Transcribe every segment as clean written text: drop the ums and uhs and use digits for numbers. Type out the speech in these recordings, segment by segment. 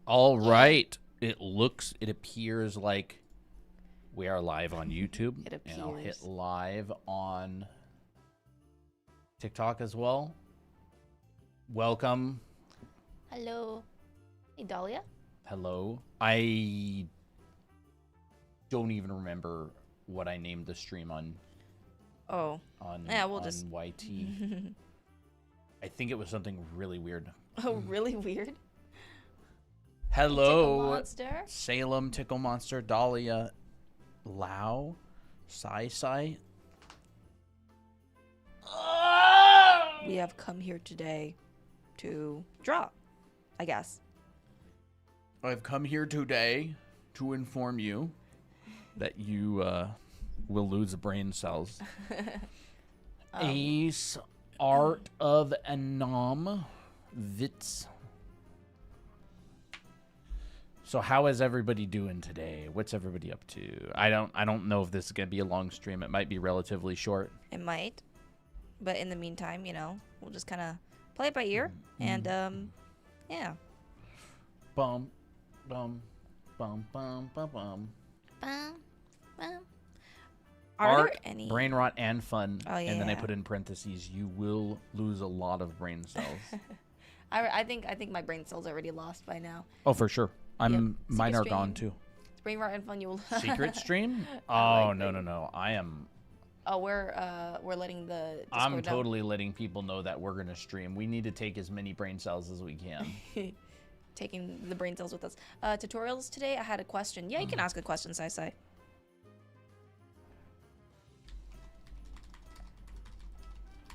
All right. It appears like we are live on YouTube. It appears. And I'll hit live on TikTok as well. Welcome. Hello. Hey, Dahlia. Hello. I don't even remember what I named the stream on. Oh. Yeah, we'll just YT. I think it was something really weird. Oh, really weird. Hello, Tickle Monster. Salem, Tickle Monster, Dahlia, Lao, Sai. We have come here today to draw, I guess. I've come here today to inform you that you will lose brain cells. Ace Art of Anam Vitz. So how is everybody doing today? What's everybody up to? I don't know if this is gonna be a long stream. It might be relatively short. It might, but in the meantime, you know, we'll just kind of play it by ear, and yeah. Bum, bum, bum, bum, bum, bum. Bum, bum. Art, there any Brainrot and Fun. Oh, And then I yeah. put in parentheses, you will lose a lot of brain cells. I think my brain cells are already lost by now. Oh, for sure. Yep. Mine Secret are gone stream. too. It's Brainrot and Fun. You'll Secret stream? I Oh, like no, that. no. I am. Oh, we're letting the Discord I'm know. totally letting people know that we're gonna stream. We need to take as many brain cells as we can. Taking the brain cells with us. Tutorials today. I had a question. Yeah, you can ask a question, Sai.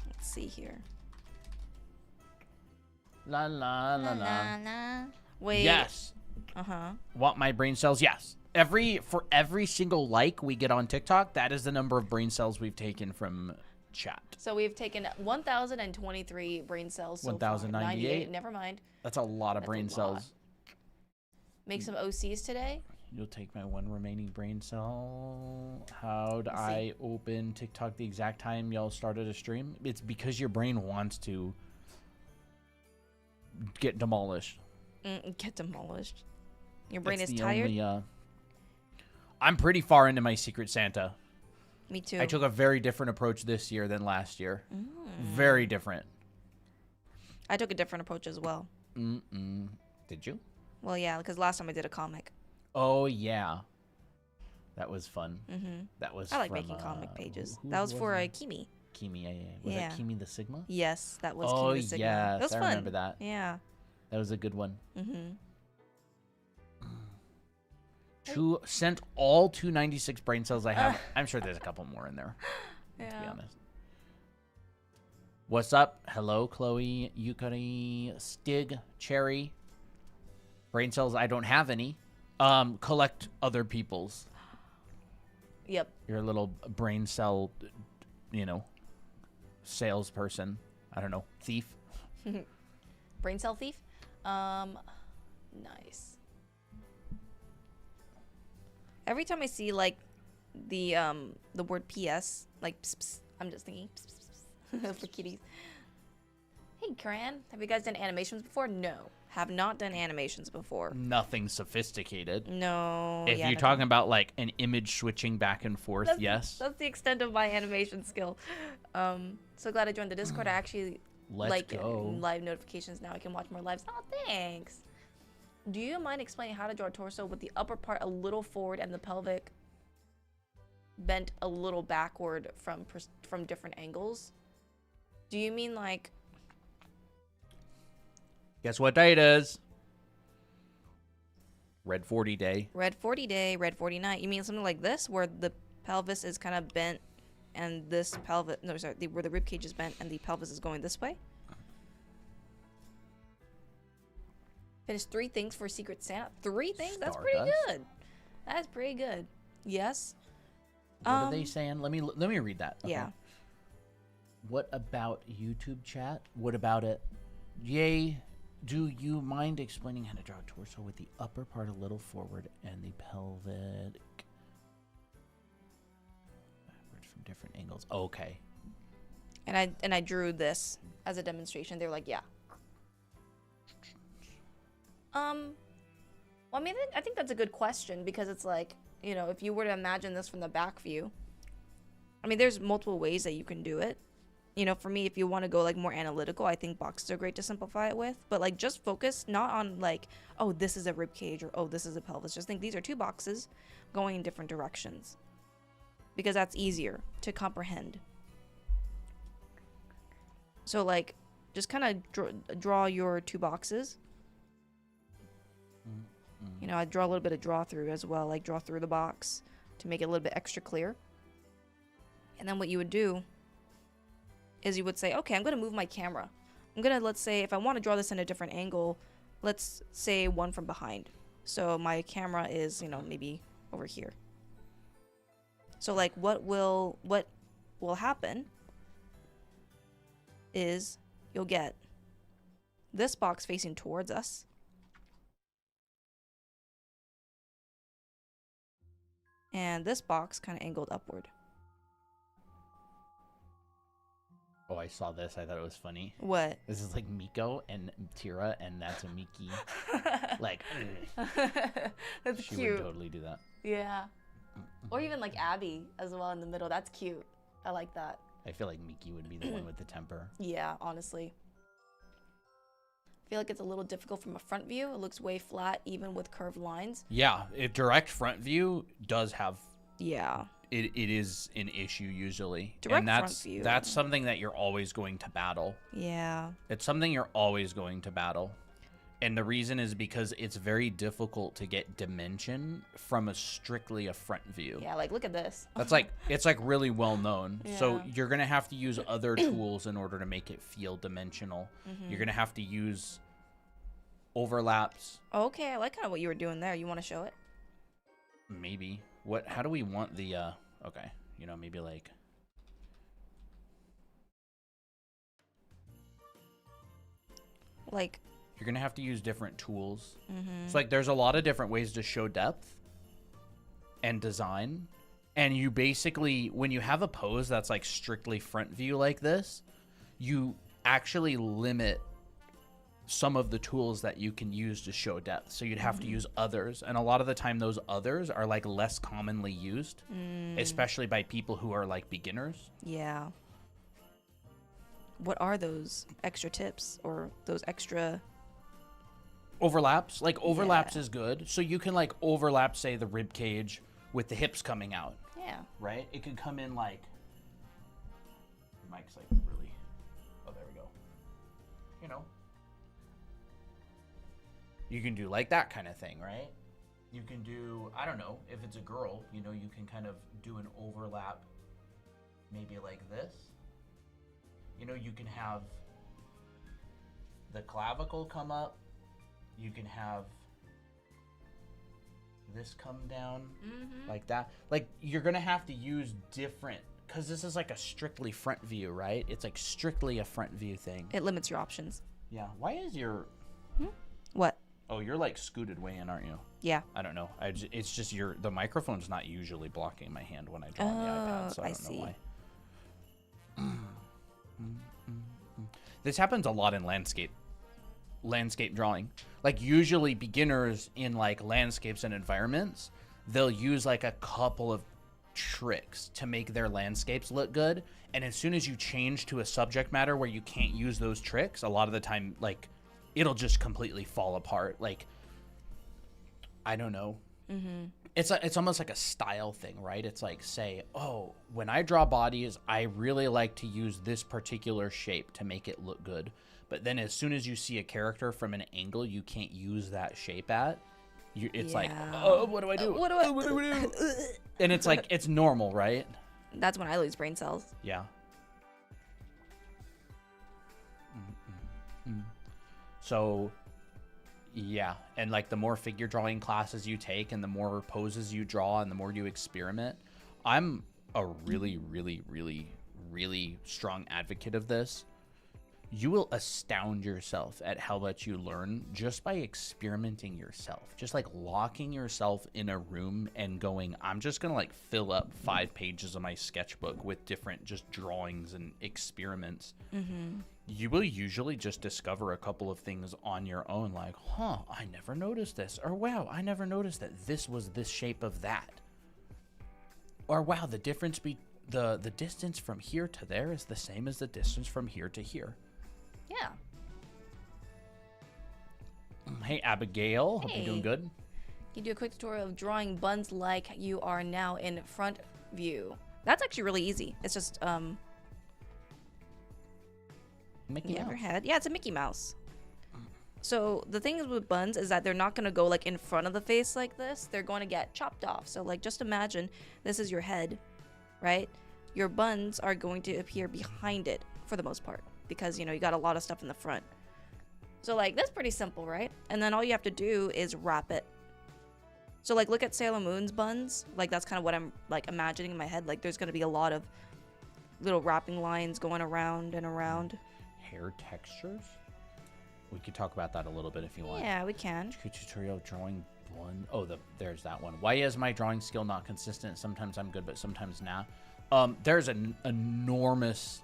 Let's see here. La la la la. la. Wait. Yes. Uh-huh. Want my brain cells? Yes. For every single like we get on TikTok, that is the number of brain cells we've taken from chat. So we've taken 1,023 brain cells so far. 1,098? Never mind. That's a lot of That's a brain lot. cells. Make some OCs today. You'll take my one remaining brain cell. How'd Let's see. I open TikTok the exact time y'all started a stream? It's because your brain wants to get demolished. Get demolished. Your brain That's is the tired. only, I'm pretty far into my Secret Santa. Me too. I took a very different approach this year than last year. Mm. Very different. I took a different approach as well. Did you? Well, yeah, because last time I did a comic. Oh, yeah. That was fun. Mm-hmm. That was I like from, making comic pages. who that was for it? Kimi. Kimi, yeah. Was Yeah. that Kimi the Sigma? Yes, that was Oh, Kimi the Sigma. yes. It was I fun. remember that. Yeah. That was a good one. Mm-hmm. Sent all 296 brain cells I have. I'm sure there's a couple more in there, to be Yeah. honest. What's up? Hello, Chloe, Yukari, Stig, Cherry. Brain cells, I don't have any. Collect other people's. Yep. You're a little brain cell, salesperson. I don't know, thief. Brain cell thief. Nice. Every time I see like the word PS, like pss, pss, I'm just thinking pss, pss, pss, for kitties. Hey, Karan, have you guys done animations before? No, have not done animations before. Nothing sophisticated. No. If yeah, you're no. talking about like an image switching back and forth, yes. That's the extent of my animation skill. So glad I joined the Discord. I actually Let's like go. live notifications now. I can watch more lives. Oh, thanks. Do you mind explaining how to draw a torso with the upper part a little forward and the pelvic bent a little backward from different angles? Do you mean like... Guess what day it is? Red 40 day. Red 40 day, red 40 night? You mean something like this, where the pelvis is kind of bent and this pelvis... No, sorry, where the rib cage is bent and the pelvis is going this way? Finish 3 things for Secret Santa. 3 things? That's pretty Stardust. good. That's pretty good. Yes. What are they saying? Let me read that. Okay. Yeah. What about YouTube chat? What about it? Yay. Do you mind explaining how to draw a torso with the upper part a little forward and the pelvic backward from different angles? Okay. And I drew this as a demonstration. They were like, yeah. Well, I mean, I think that's a good question because it's like, you know, if you were to imagine this from the back view, I mean, there's multiple ways that you can do it. You know, for me, if you want to go like more analytical, I think boxes are great to simplify it with. But like, just focus not on like, oh, this is a rib cage or oh, this is a pelvis. Just think these are two boxes going in different directions because that's easier to comprehend. So like, just kind of draw your two boxes. You know, I draw a little bit of draw through as well, like draw through the box to make it a little bit extra clear. And then what you would do is you would say, okay, I'm going to move my camera. I'm going to, let's say, if I want to draw this in a different angle, let's say one from behind. So my camera is, you know, maybe over here. So like what will happen is you'll get this box facing towards us. And this box kind of angled upward. Oh, I saw this. I thought it was funny. What? This is like Miko and Tira, and that's a Miki. Like, that's she cute. would totally do that. Yeah. Or even like Abby as well in the middle. That's cute. I like that. I feel like Miki would be the one with the temper. Yeah, honestly. I feel like it's a little difficult from a front view. It looks way flat, even with curved lines. Yeah, a direct front view does have. Yeah. It is an issue usually. Direct and front view. That's something that you're always going to battle. Yeah. It's something you're always going to battle. And the reason is because it's very difficult to get dimension from strictly a front view. Yeah, like look at this. That's like, it's like really well known. Yeah. So you're going to have to use other tools in order to make it feel dimensional. You're going to have to use overlaps. Okay, I like kind of what you were doing there. You want to show it? Maybe. How do we want the, okay, you know, maybe like. Like. You're going to have to use different tools. So like there's a lot of different ways to show depth and design. And you basically, when you have a pose that's like strictly front view like this, you actually limit some of the tools that you can use to show depth. So you'd have to use others. And a lot of the time those others are like less commonly used, especially by people who are like beginners. Yeah. What are those extra tips or those extra overlaps? Like overlaps is good. So you can like overlap, say, the rib cage with the hips coming out. Yeah. Right? It can come in like, Mike's like really, oh, there we go. You know, you can do like that kind of thing, right? You can do, I don't know, if it's a girl, you know, you can kind of do an overlap maybe like this. You know, you can have the clavicle come up. You can have this come down like that. Like, you're going to have to use different, because this is like a strictly front view, right? It's like strictly a front view thing. It limits your options. Yeah. Why is your... What? Oh, you're like scooted way in, aren't you? Yeah. I don't know. It's just the microphone's not usually blocking my hand when I draw on the iPad, so I don't know why. This happens a lot in landscape drawing. Like usually beginners in like landscapes and environments, they'll use like a couple of tricks to make their landscapes look good. And as soon as you change to a subject matter where you can't use those tricks, a lot of the time, like, it'll just completely fall apart. Like, I don't know. It's almost like a style thing, right? It's like, say, oh, when I draw bodies, I really like to use this particular shape to make it look good. But then as soon as you see a character from an angle you can't use that shape at, it's like, oh, what do I do? What do I do? And it's like, it's normal, right? That's when I lose brain cells. Yeah. So, yeah. And like the more figure drawing classes you take and the more poses you draw and the more you experiment, I'm a really, really, really, really strong advocate of this. you will astound yourself at how much you learn just by experimenting yourself. Just like locking yourself in a room and going, I'm just going to like fill up 5 pages of my sketchbook with different just drawings and experiments. You will usually just discover a couple of things on your own, like, I never noticed this. Or wow, I never noticed that this was this shape of that. Or wow, the difference the distance from here to there is the same as the distance from here to here. Yeah. Hey, Abigail. Hope you're doing Hey. good. Can you do a quick tutorial of drawing buns like you are now in front view? That's actually really easy. It's just, Mickey you ever Mouse. had? Yeah, it's a Mickey Mouse. So the thing is with buns is that they're not going to go like in front of the face like this. They're going to get chopped off. So like just imagine this is your head, right? Your buns are going to appear behind it for the most part because, you know, you got a lot of stuff in the front. So like that's pretty simple, right? And then all you have to do is wrap it. So like look at Sailor Moon's buns. Like that's kind of what I'm like imagining in my head. Like there's going to be a lot of little wrapping lines going around and around. Hair textures? We could talk about that a little bit if you want. Yeah, we can. Tutorial of drawing one. Oh, there's that one. Why is my drawing skill not consistent? Sometimes I'm good, but sometimes not. There's an enormous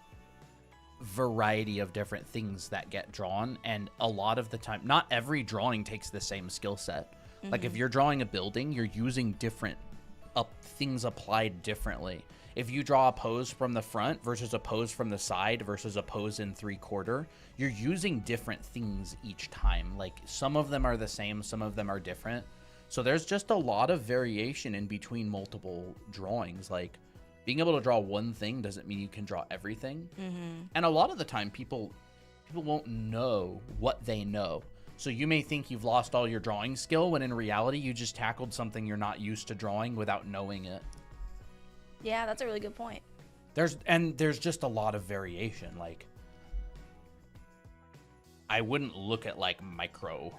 variety of different things that get drawn, and a lot of the time, not every drawing takes the same skill set. Like if you're drawing a building, you're using different things applied differently. If you draw a pose from the front versus a pose from the side versus a pose in 3/4, you're using different things each time. Like some of them are the same, some of them are different. So there's just a lot of variation in between multiple drawings. Like being able to draw one thing doesn't mean you can draw everything. And a lot of the time people won't know what they know. So you may think you've lost all your drawing skill when in reality you just tackled something you're not used to drawing without knowing it. Yeah, that's a really good point. There's just a lot of variation. Like I wouldn't look at like micro,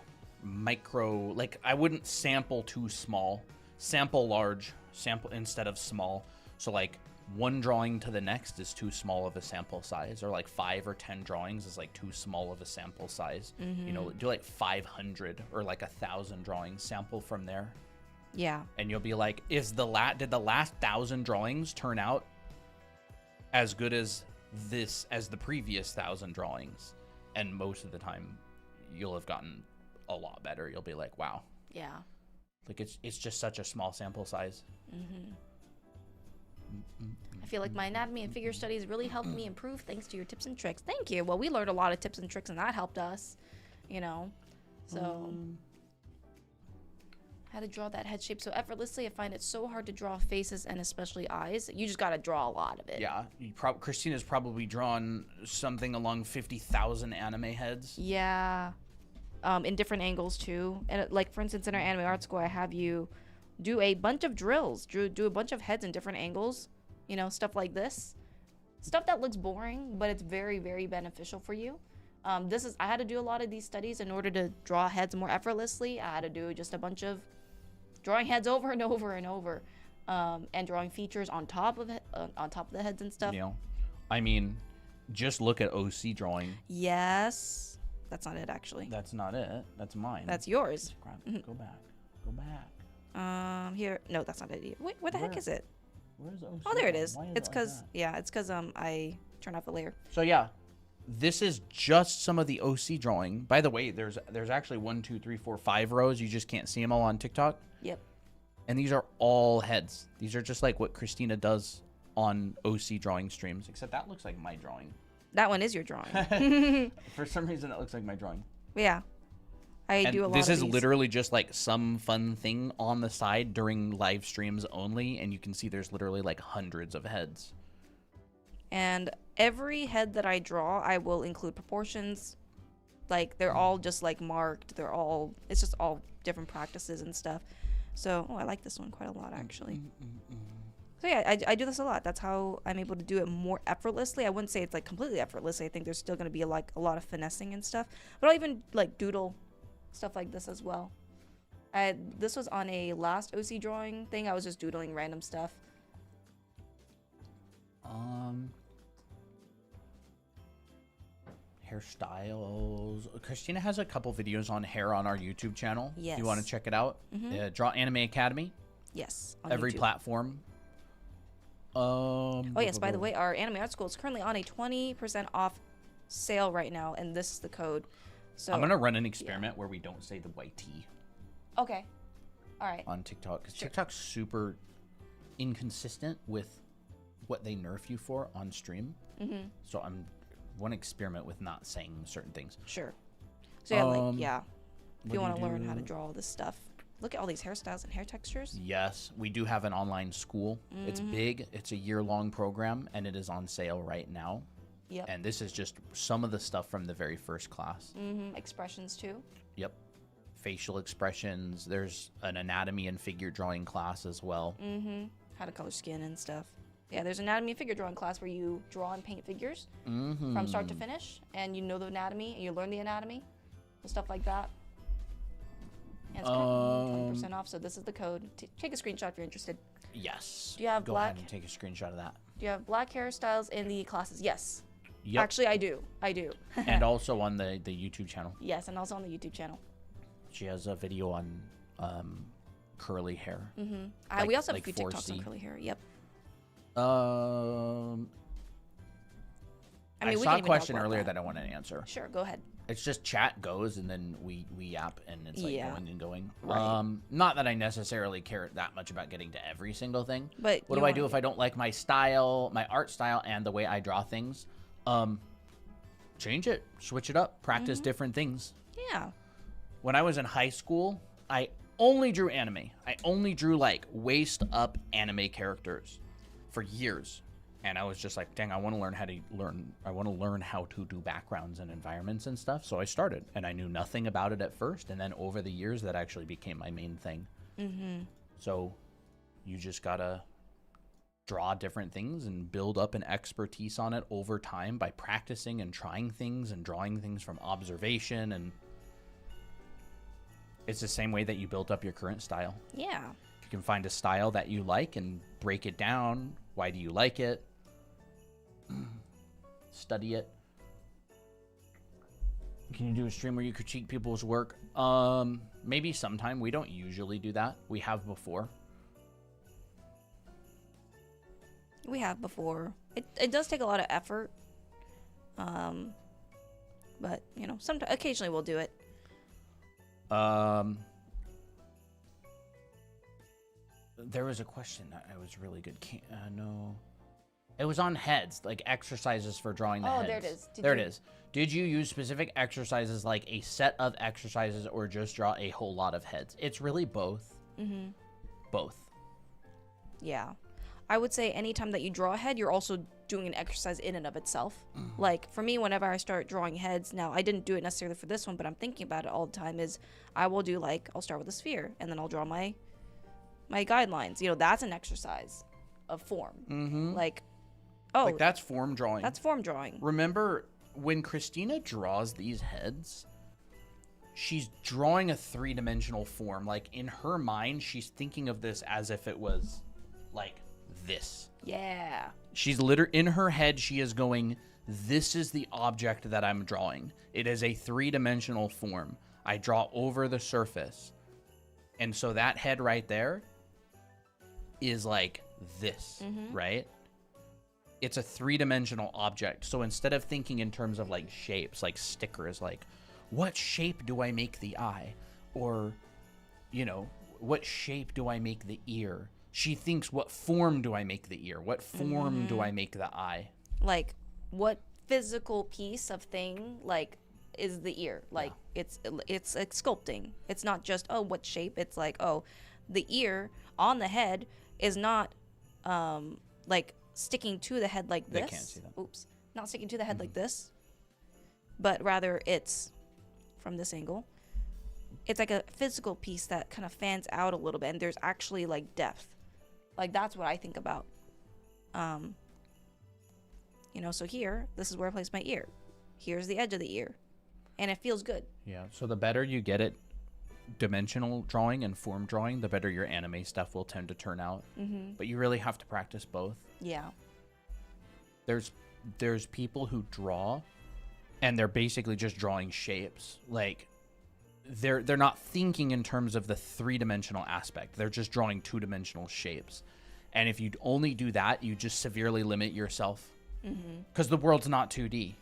like I wouldn't sample too small, sample large, sample instead of small. So like one drawing to the next is too small of a sample size, or like 5 or 10 drawings is like too small of a sample size. You know, do like 500 or like 1,000 drawings, sample from there. Yeah. And you'll be like, did the last 1,000 drawings turn out as good as the previous 1,000 drawings? And most of the time you'll have gotten a lot better. You'll be like, wow. Yeah. Like it's just such a small sample size. I feel like my anatomy and figure studies really helped me improve thanks to your tips and tricks. Thank you. Well, we learned a lot of tips and tricks and that helped us, you know. So how to draw that head shape so effortlessly. I find it so hard to draw faces and especially eyes. You just got to draw a lot of it. Yeah, Christina's probably drawn something along 50,000 anime heads. Yeah. In different angles too. And like for instance, in our anime art school, I have you do a bunch of drills, do a bunch of heads in different angles, you know, stuff like this. Stuff that looks boring, but it's very, very beneficial for you. I had to do a lot of these studies in order to draw heads more effortlessly. I had to do just a bunch of drawing heads over and over and over, and drawing features on top of the heads and stuff. You know, I mean, just look at OC drawing. Yes, that's not it actually. That's not it. That's mine. That's yours. Go back. Go back. Here. No, that's not it either. Wait, where the heck is it? Where's OC? Oh, there it is. Why It's like because that? I turned off the layer. So yeah, this is just some of the OC drawing. By the way, there's actually 1, 2, 3, 4, 5 rows. You just can't see them all on TikTok. Yep. And these are all heads. These are just like what Christina does on OC drawing streams, except that looks like my drawing. That one is your drawing. For some reason, it looks like my drawing. Yeah. I And do a lot this of is these. literally just like some fun thing on the side during live streams only, and you can see there's literally like hundreds of heads. And every head that I draw, I will include proportions. Like they're all just like marked. It's just all different practices and stuff. So, I like this one quite a lot actually. So yeah, I do this a lot. That's how I'm able to do it more effortlessly. I wouldn't say it's like completely effortless. I think there's still going to be like a lot of finessing and stuff. But I'll even like doodle stuff like this as well. This was on a last OC drawing thing. I was just doodling random stuff. hairstyles. Christina has a couple videos on hair on our YouTube channel. Yes. If you want to check it out. Draw Anime Academy. Yes. On Every YouTube. platform. Oh yes, by the way, our anime art school is currently on a 20% off sale right now, and this is the code. So I'm gonna run an experiment where we don't say the YT Okay. All right. on TikTok, because TikTok's super inconsistent with what they nerf you for on stream. So I'm want to experiment with not saying certain things. Sure. So yeah, what if you do want to you learn how to do? draw all this stuff, look at all these hairstyles and hair textures. Yes, we do have an online school. It's big. It's a year-long program, and it is on sale right now. Yep. And this is just some of the stuff from the very first class. Expressions too. Yep. Facial expressions. There's an anatomy and figure drawing class as well. How to color skin and stuff. Yeah, there's anatomy and figure drawing class where you draw and paint figures from start to finish, and you know the anatomy and you learn the anatomy and stuff like that. And it's currently 20% off, so this is the code. Take a screenshot if you're interested. Yes. Do you have Go black? ahead and take a screenshot of that. Do you have black hairstyles in the classes? Yes. Yep. Actually, I do. I do. And also on the YouTube channel. Yes, and also on the YouTube channel. She has a video on curly hair. We also have a few 4C. TikToks on curly hair. Yep. I I mean, we saw can a even question talk about earlier that. that I wanted to answer. Sure, go ahead. It's just chat goes and then we yap and it's like Yeah. going and going. Right. Not that I necessarily care that much about getting to every single thing. But what you do I wanna do if I don't like my style, my art style, and the way I draw things? Change it, switch it up, practice different things. Yeah. When I was in high school, I only drew anime. I only drew like waist up anime characters for years. And I was just like, dang, I want to learn how to do backgrounds and environments and stuff. So I started, and I knew nothing about it at first. And then over the years, that actually became my main thing. So you just gotta draw different things and build up an expertise on it over time by practicing and trying things and drawing things from observation. And it's the same way that you built up your current style. Yeah. You can find a style that you like and break it down. Why do you like it? Study it. Can you do a stream where you critique people's work? Maybe sometime. We don't usually do that. We have before. We have before. It does take a lot of effort. But, you know, occasionally we'll do it. There was a question that was really good. No. It was on heads, like exercises for drawing the heads. Oh, there it is. There it is. Did you use specific exercises like a set of exercises or just draw a whole lot of heads? It's really both. Both. Yeah. I would say anytime that you draw a head, you're also doing an exercise in and of itself. Like, for me, whenever I start drawing heads, now, I didn't do it necessarily for this one, but I'm thinking about it all the time, is I will do, like, I'll start with a sphere, and then I'll draw my guidelines. You know, that's an exercise of form. Like, Like, that's form drawing. that's form drawing. Remember, when Christina draws these heads, she's drawing a three-dimensional form. Like, in her mind, she's thinking of this as if it was, like, this. Yeah. She's in her head, she is going, this is the object that I'm drawing. It is a three-dimensional form. I draw over the surface. And so that head right there is like this, right? It's a three-dimensional object. So instead of thinking in terms of like shapes, like stickers, like what shape do I make the eye? Or, you know, what shape do I make the ear? She thinks, what form do I make the ear? What form do I make the eye? Like, what physical piece of thing, like, is the ear? Like, it's like sculpting. It's not just, oh, what shape? It's like, oh, the ear on the head is not, like, sticking to the head like this. They can't see that. Oops. Not sticking to the head like this. But rather, it's from this angle. It's like a physical piece that kind of fans out a little bit, and there's actually, like, depth. Like, that's what I think about. You know, so here, this is where I place my ear. Here's the edge of the ear. And it feels good. Yeah, so the better you get at dimensional drawing and form drawing, the better your anime stuff will tend to turn out. But you really have to practice both. Yeah. There's people who draw and they're basically just drawing shapes. Like they're not thinking in terms of the three-dimensional aspect. They're just drawing two-dimensional shapes. And if you only do that, you just severely limit yourself because the world's not 2D.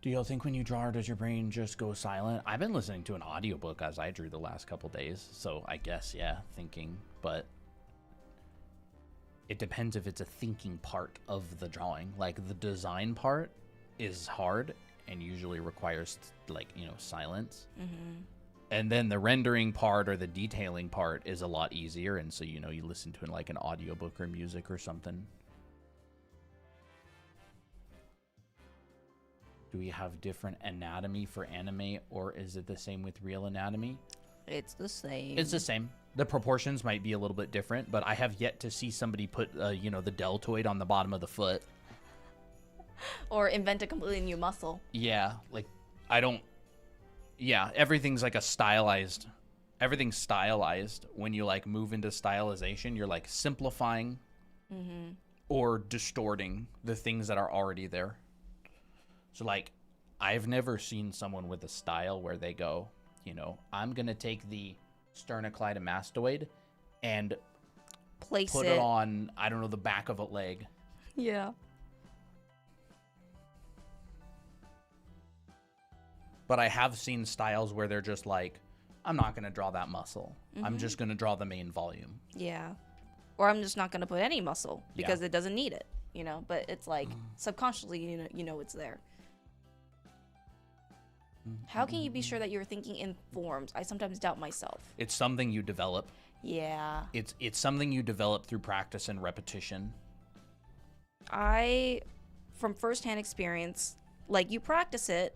Do you think when you draw, does your brain just go silent? I've been listening to an audiobook as I drew the last couple days, so I guess, yeah, thinking, but it depends if it's a thinking part of the drawing. Like the design part is hard and usually requires like, you know, silence. And then the rendering part or the detailing part is a lot easier, and so, you know, you listen to it like an audiobook or music or something. Do we have different anatomy for anime, or is it the same with real anatomy? It's the same. It's the same. The proportions might be a little bit different, but I have yet to see somebody put, you know, the deltoid on the bottom of the foot. Or invent a completely new muscle. Yeah, like, I don't... Yeah, everything's like a stylized... Everything's stylized. When you, like, move into stylization, you're, like, simplifying or distorting the things that are already there. So, like, I've never seen someone with a style where they go, you know, I'm going to take the sternocleidomastoid and Place put it on, I don't know, the back of a leg. Yeah. But I have seen styles where they're just like, I'm not going to draw that muscle. I'm just going to draw the main volume. Yeah. Or I'm just not going to put any muscle because it doesn't need it, you know, but it's like subconsciously, you know it's there. How can you be sure that you're thinking in forms? I sometimes doubt myself. It's something you develop. Yeah. It's something you develop through practice and repetition. From firsthand experience, like you practice it,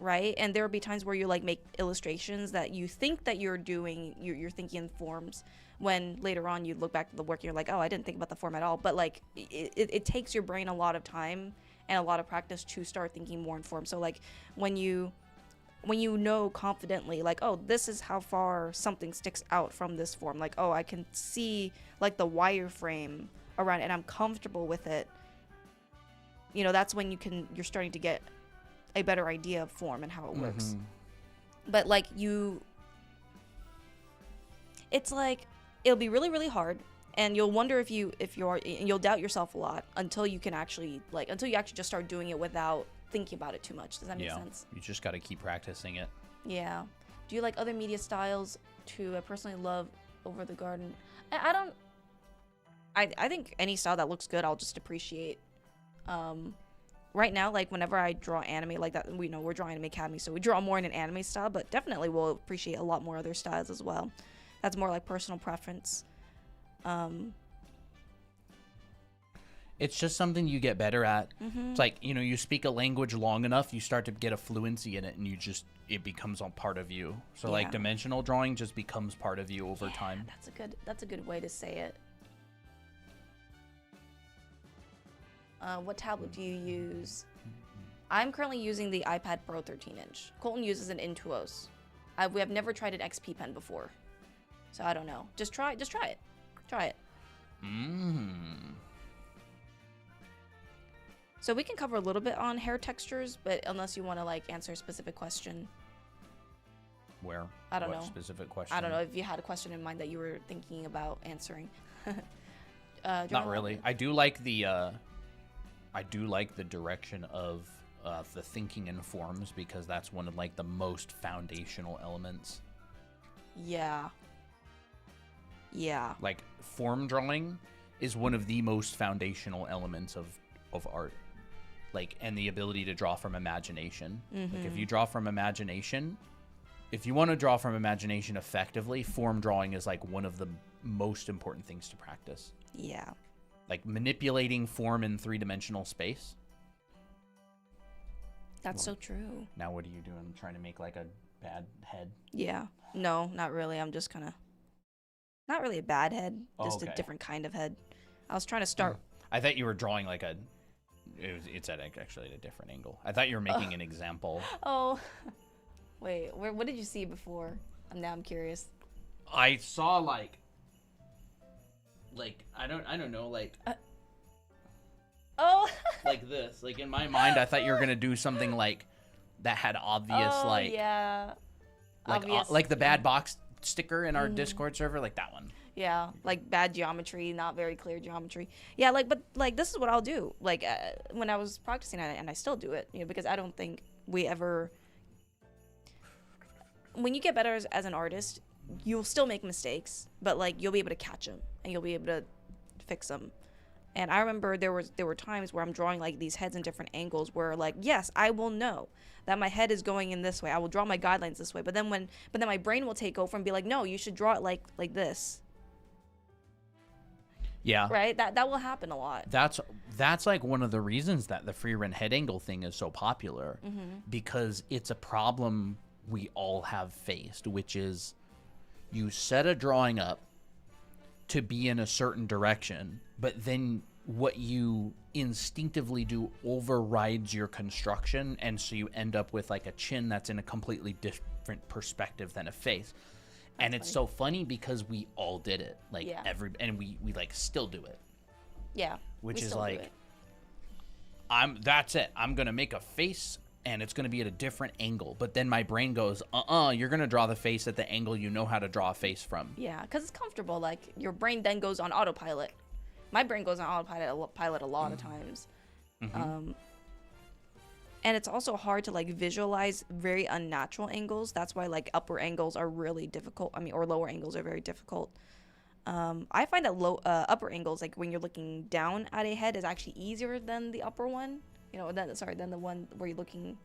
right? And there will be times where you like make illustrations that you think that you're doing, you're thinking in forms, when later on you look back at the work and you're like, oh, I didn't think about the form at all. But like it takes your brain a lot of time and a lot of practice to start thinking more in form. So like when you know confidently, like, oh, this is how far something sticks out from this form. Like, oh, I can see like the wireframe around it and I'm comfortable with it. You know, that's when you're starting to get a better idea of form and how it works. But like it's like, it'll be really, really hard. And you'll wonder if you'll doubt yourself a lot until you actually just start doing it without thinking about it too much. Does that make sense? You just got to keep practicing it. Yeah. Do you like other media styles too? I personally love Over the Garden. I think any style that looks good, I'll just appreciate. Right now, like whenever I draw anime like that, we're drawing Anime Academy, so we draw more in an anime style, but definitely we'll appreciate a lot more other styles as well. That's more like personal preference. It's just something you get better at. It's like, you know, you speak a language long enough, you start to get a fluency in it, and it becomes a part of you. So like dimensional drawing just becomes part of you over time. That's a good way to say it. What tablet do you use? I'm currently using the iPad Pro 13-inch. Colton uses an Intuos. We have never tried an XP pen before, so I don't know. Just try it. Try it. So we can cover a little bit on hair textures, but unless you want to like answer a specific question. Where? I don't what know. Specific question? I don't know if you had a question in mind that you were thinking about answering. Not really. I do like the direction of the thinking in forms, because that's one of like the most foundational elements. Yeah. Like form drawing is one of the most foundational elements of art. Like, and the ability to draw from imagination. Like if you draw from imagination, if you want to draw from imagination effectively, form drawing is like one of the most important things to practice. Yeah. Like manipulating form in three-dimensional space. That's so true. Now what are you doing? Trying to make like a bad head? Yeah. No, not really. I'm just kind of... Not really a bad head. Just a different kind of head. I was trying to start... I thought you were drawing like a... It's actually at a different angle. I thought you were making an example. Oh. Wait, what did you see before? Now I'm curious. I saw like... Like I don't know, like Oh. like this. Like in my mind, I thought you were gonna do something like that had obvious Oh, like yeah. Obvious. like the bad box sticker in our Discord server, like that one. Yeah, like bad geometry, not very clear geometry. Yeah, like, but like this is what I'll do. Like when I was practicing it, and I still do it, because I don't think we ever. When you get better as an artist, you'll still make mistakes, but like you'll be able to catch them and you'll be able to fix them. And I remember there were times where I'm drawing like these heads in different angles where like, yes, I will know that my head is going in this way. I will draw my guidelines this way. But then my brain will take over and be like, no, you should draw it like this. Yeah. Right? That will happen a lot. That's like one of the reasons that the free run head angle thing is so popular, because it's a problem we all have faced, which is you set a drawing up to be in a certain direction, but then what you instinctively do overrides your construction, and so you end up with like a chin that's in a completely different perspective than a face. And it's so funny because we all did it, like we like still do it. Yeah. Which is like, that's it. I'm gonna make a face, and it's gonna be at a different angle. But then my brain goes, you're gonna draw the face at the angle you know how to draw a face from. Yeah, because it's comfortable. Like your brain then goes on autopilot. My brain goes on autopilot a lot of times. And it's also hard to like visualize very unnatural angles. That's why like upper angles are really difficult. I mean, or lower angles are very difficult. I find that upper angles, like when you're looking down at a head, is actually easier than the upper one. Than the one where you're looking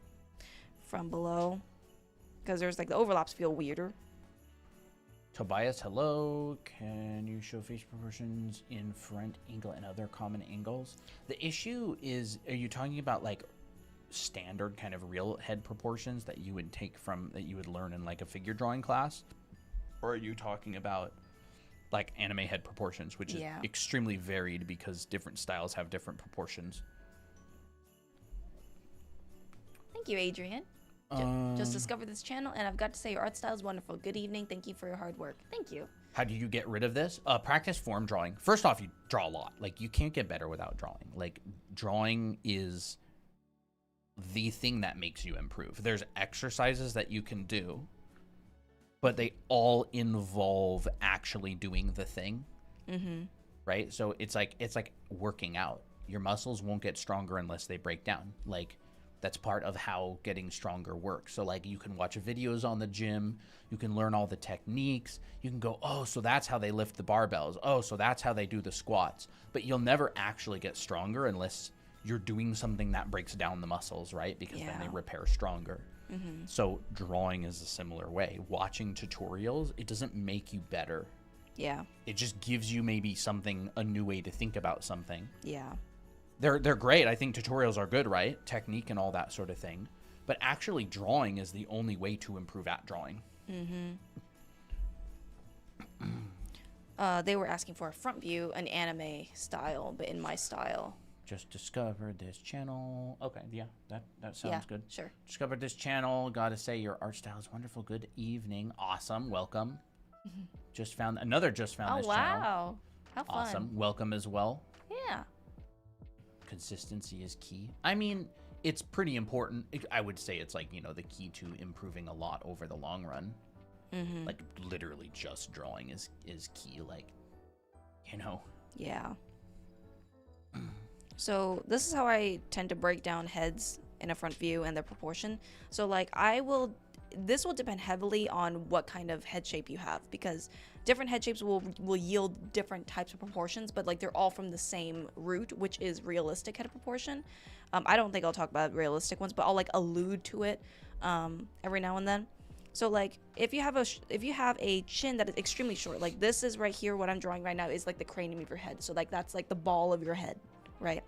from below, because there's like the overlaps feel weirder. Tobias, hello. Can you show face proportions in front angle and other common angles? The issue is, are you talking about like standard kind of real head proportions that you would learn in like a figure drawing class, or are you talking about like anime head proportions, which is extremely varied because different styles have different proportions? Thank you, Adrian. Just discovered this channel, and I've got to say your art style is wonderful. Good evening. Thank you for your hard work. Thank you. How do you get rid of this? Practice form drawing. First off, you draw a lot. Like, you can't get better without drawing. Like, drawing is the thing that makes you improve. There's exercises that you can do, but they all involve actually doing the thing. Right? So it's like working out. Your muscles won't get stronger unless they break down. Like, that's part of how getting stronger works. So like, you can watch videos on the gym, you can learn all the techniques, you can go, oh, so that's how they lift the barbells, oh, so that's how they do the squats. But you'll never actually get stronger unless you're doing something that breaks down the muscles, right? Because then they repair stronger. So drawing is a similar way. Watching tutorials, it doesn't make you better. Yeah. It just gives you maybe a new way to think about something. Yeah. They're great. I think tutorials are good, right? Technique and all that sort of thing. But actually drawing is the only way to improve at drawing. They were asking for a front view, an anime style, but in my style. Just discovered this channel. Okay, yeah, that sounds good. Sure. Discovered this channel. Gotta say, your art style is wonderful. Good evening. Awesome. Welcome. Just found this channel. Oh, wow. How fun. Awesome. Welcome as well. Yeah. Consistency is key. I mean, it's pretty important. I would say it's like, the key to improving a lot over the long run. Like, literally just drawing is key. Like, Yeah. So this is how I tend to break down heads in a front view and their proportion. So like this will depend heavily on what kind of head shape you have, because different head shapes will yield different types of proportions, but like they're all from the same root, which is realistic head proportion. I don't think I'll talk about realistic ones, but I'll like allude to it every now and then. So like if you have a chin that is extremely short, like this is right here, what I'm drawing right now is like the cranium of your head. So like that's like the ball of your head, right?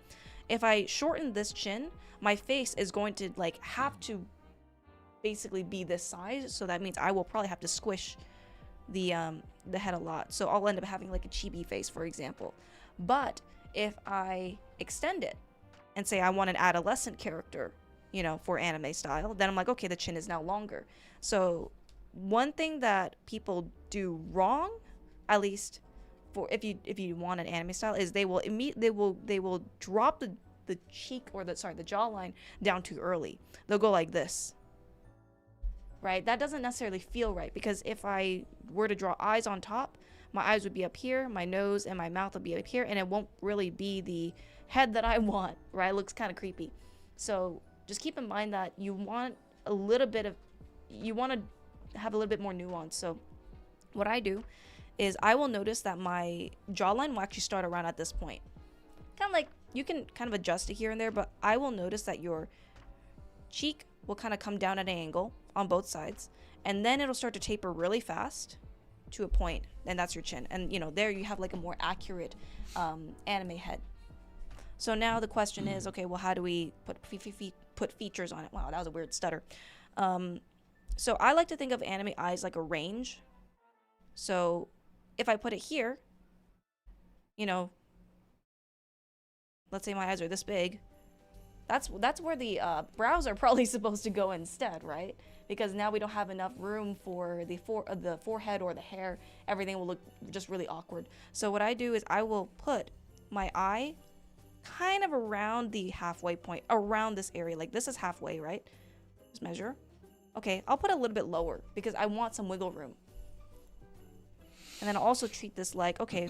If I shorten this chin, my face is going to like have to basically be this size. So that means I will probably have to squish the head a lot. So I'll end up having like a chibi face, for example. But if I extend it and say I want an adolescent character, for anime style, then I'm like, okay, the chin is now longer. So one thing that people do wrong, at least for if you want an anime style is they will drop the cheek or the jawline down too early. They'll go like this. Right? That doesn't necessarily feel right because if I were to draw eyes on top, my eyes would be up here, my nose and my mouth would be up here, and it won't really be the head that I want, right? It looks kind of creepy. So just keep in mind that you want to have a little bit more nuance. So what I do is I will notice that my jawline will actually start around at this point. Kind of like, you can kind of adjust it here and there, but I will notice that your cheek will kind of come down at an angle on both sides, and then it'll start to taper really fast to a point, and that's your chin. And there you have like a more accurate anime head. So now the question is, okay, well, how do we put features on it? Wow, that was a weird stutter. So I like to think of anime eyes like a range. So if I put it here, let's say my eyes are this big, that's where the brows are probably supposed to go instead, right? Because now we don't have enough room for the forehead or the hair. Everything will look just really awkward. So what I do is I will put my eye kind of around the halfway point, around this area. Like this is halfway, right? Just measure. Okay, I'll put it a little bit lower because I want some wiggle room. And then I'll also treat this like, okay,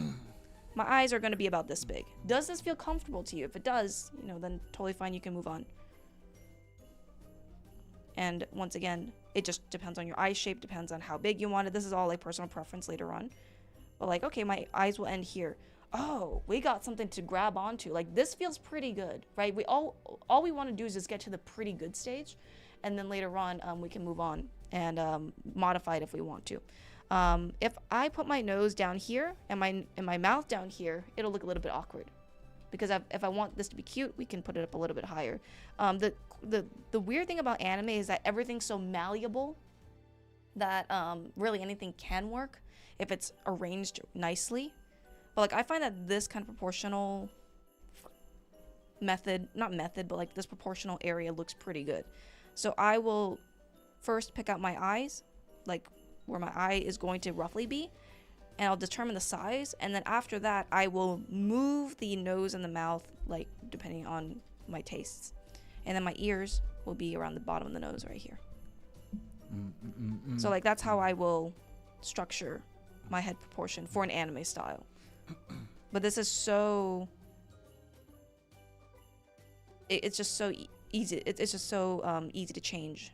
my eyes are going to be about this big. Does this feel comfortable to you? If it does, then totally fine, you can move on. And once again, it just depends on your eye shape, depends on how big you want it. This is all like personal preference later on. But like, okay, my eyes will end here. Oh, we got something to grab onto. Like this feels pretty good, right? All we want to do is just get to the pretty good stage. And then later on, we can move on and modify it if we want to. If I put my nose down here and my mouth down here, it'll look a little bit awkward. Because if I want this to be cute, we can put it up a little bit higher. The weird thing about anime is that everything's so malleable that really anything can work if it's arranged nicely. But like I find that this kind of proportional but like this proportional area looks pretty good. So I will first pick out my eyes, like where my eye is going to roughly be, and I'll determine the size, and then after that I will move the nose and the mouth, like depending on my tastes, and then my ears will be around the bottom of the nose right here. So like that's how I will structure my head proportion for an anime style. But this is so it's just so easy. It's just so easy to change,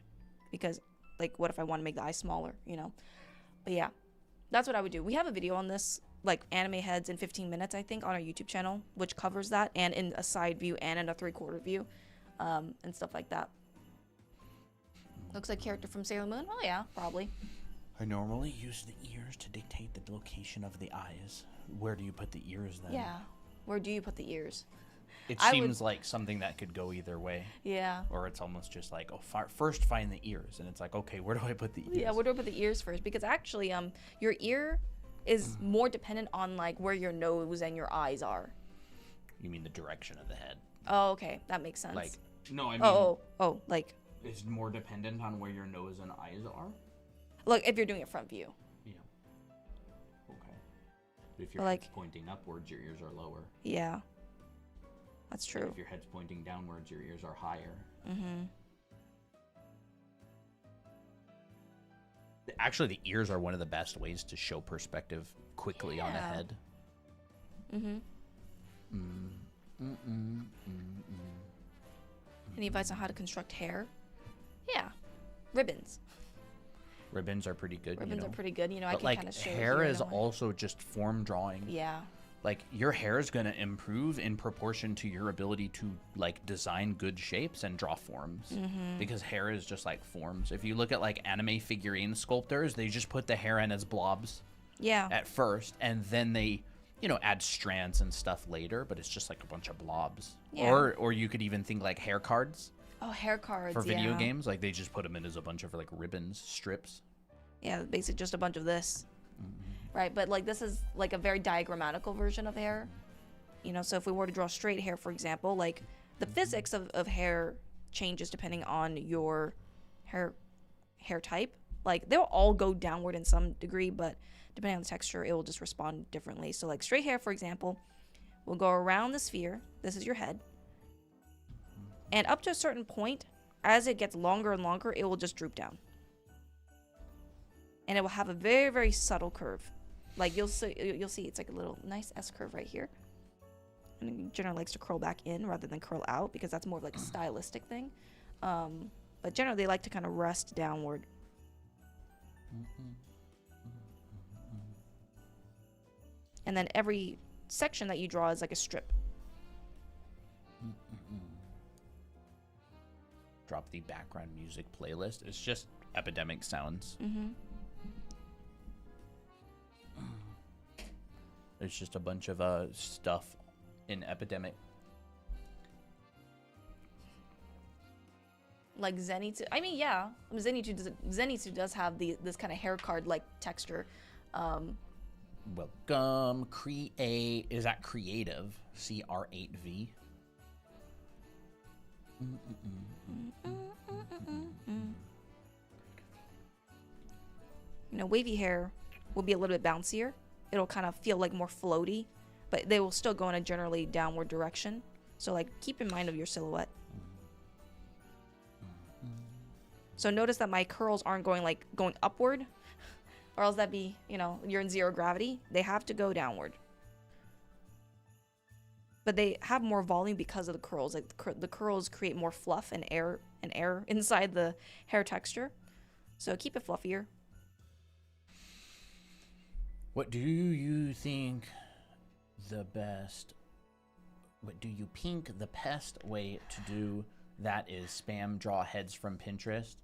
because like what if I want to make the eye smaller, But yeah, that's what I would do. We have a video on this, like anime heads in 15 minutes, I think, on our YouTube channel, which covers that, and in a side view and in a 3/4 view, and stuff like that. Looks like character from Sailor Moon. Oh yeah, probably. I normally use the ears to dictate the location of the eyes. Where do you put the ears then? Yeah, where do you put the ears? It seems like something that could go either way. Yeah. Or it's almost just like, first find the ears, and it's like, okay, where do I put the ears? Yeah, where do I put the ears first? Because actually, your ear is more dependent on like where your nose and your eyes are. You mean the direction of the head? Oh, okay, that makes sense. Like, no, I mean. Oh, like. It's more dependent on where your nose and eyes are. Look, if you're doing it front view. Yeah. Okay. But if your head's pointing upwards, your ears are lower. Yeah. That's true. And if your head's pointing downwards, your ears are higher. Mm-hmm. Actually, the ears are one of the best ways to show perspective quickly on a head. Mm-hmm. Any advice on how to construct hair? Yeah. Ribbons. Ribbons are pretty good. Ribbons are pretty good. I but can like kind of show hair is also just form drawing. Yeah. Like your hair is going to improve in proportion to your ability to like design good shapes and draw forms. Because hair is just like forms. If you look at like anime figurine sculptors, they just put the hair in as blobs. Yeah. At first, and then they, add strands and stuff later, but it's just like a bunch of blobs. Yeah. Or you could even think like hair cards. Oh, hair cards. For video games, like they just put them in as a bunch of like ribbons, strips. Yeah, basically just a bunch of this. Right, but like this is like a very diagrammatical version of hair. So if we were to draw straight hair, for example, like the physics of hair changes depending on your hair type. Like they'll all go downward in some degree, but depending on the texture, it will just respond differently. So like straight hair, for example, will go around the sphere. This is your head. And up to a certain point, as it gets longer and longer, it will just droop down. And it will have a very, very subtle curve. Like you'll see it's like a little nice S curve right here. And it generally likes to curl back in rather than curl out because that's more of like a stylistic thing. But generally they like to kind of rest downward. And then every section that you draw is like a strip. Drop the background music playlist. It's just epidemic sounds. There's just a bunch of stuff in epidemic. Like Zenitsu. I mean, yeah, Zenitsu does have this kind of hair card like texture. Welcome, create. Is that creative? CR8V. You know, wavy hair will be a little bit bouncier. It'll kind of feel like more floaty, but they will still go in a generally downward direction. So like keep in mind of your silhouette. So notice that my curls aren't going upward, or else that'd be, you know, you're in zero gravity. They have to go downward. But they have more volume because of the curls. Like the curls create more fluff and air inside the hair texture. So keep it fluffier. What do you think what do you think the best way to do that is spam draw heads from Pinterest?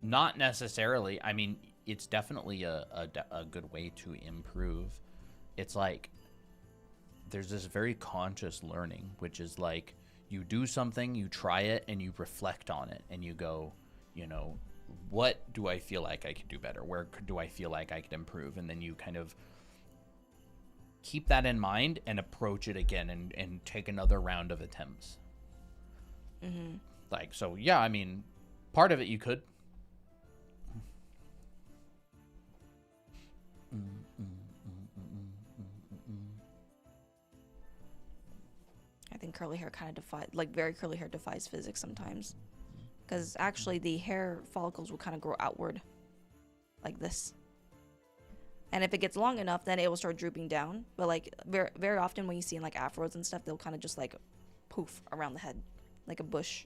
Not necessarily. I mean, it's definitely a good way to improve. It's like there's this very conscious learning, which is like you do something, you try it, and you reflect on it, and you go, you know, what do I feel like I could do better? Where do I feel like I could improve? And then you kind of keep that in mind and approach it again and take another round of attempts. Like, so yeah, I mean, part of it you could. I think curly hair kind of very curly hair defies physics sometimes. Because actually the hair follicles will kind of grow outward like this. And if it gets long enough, then it will start drooping down. But like very, very often when you see in like afros and stuff, they'll kind of just like poof around the head like a bush.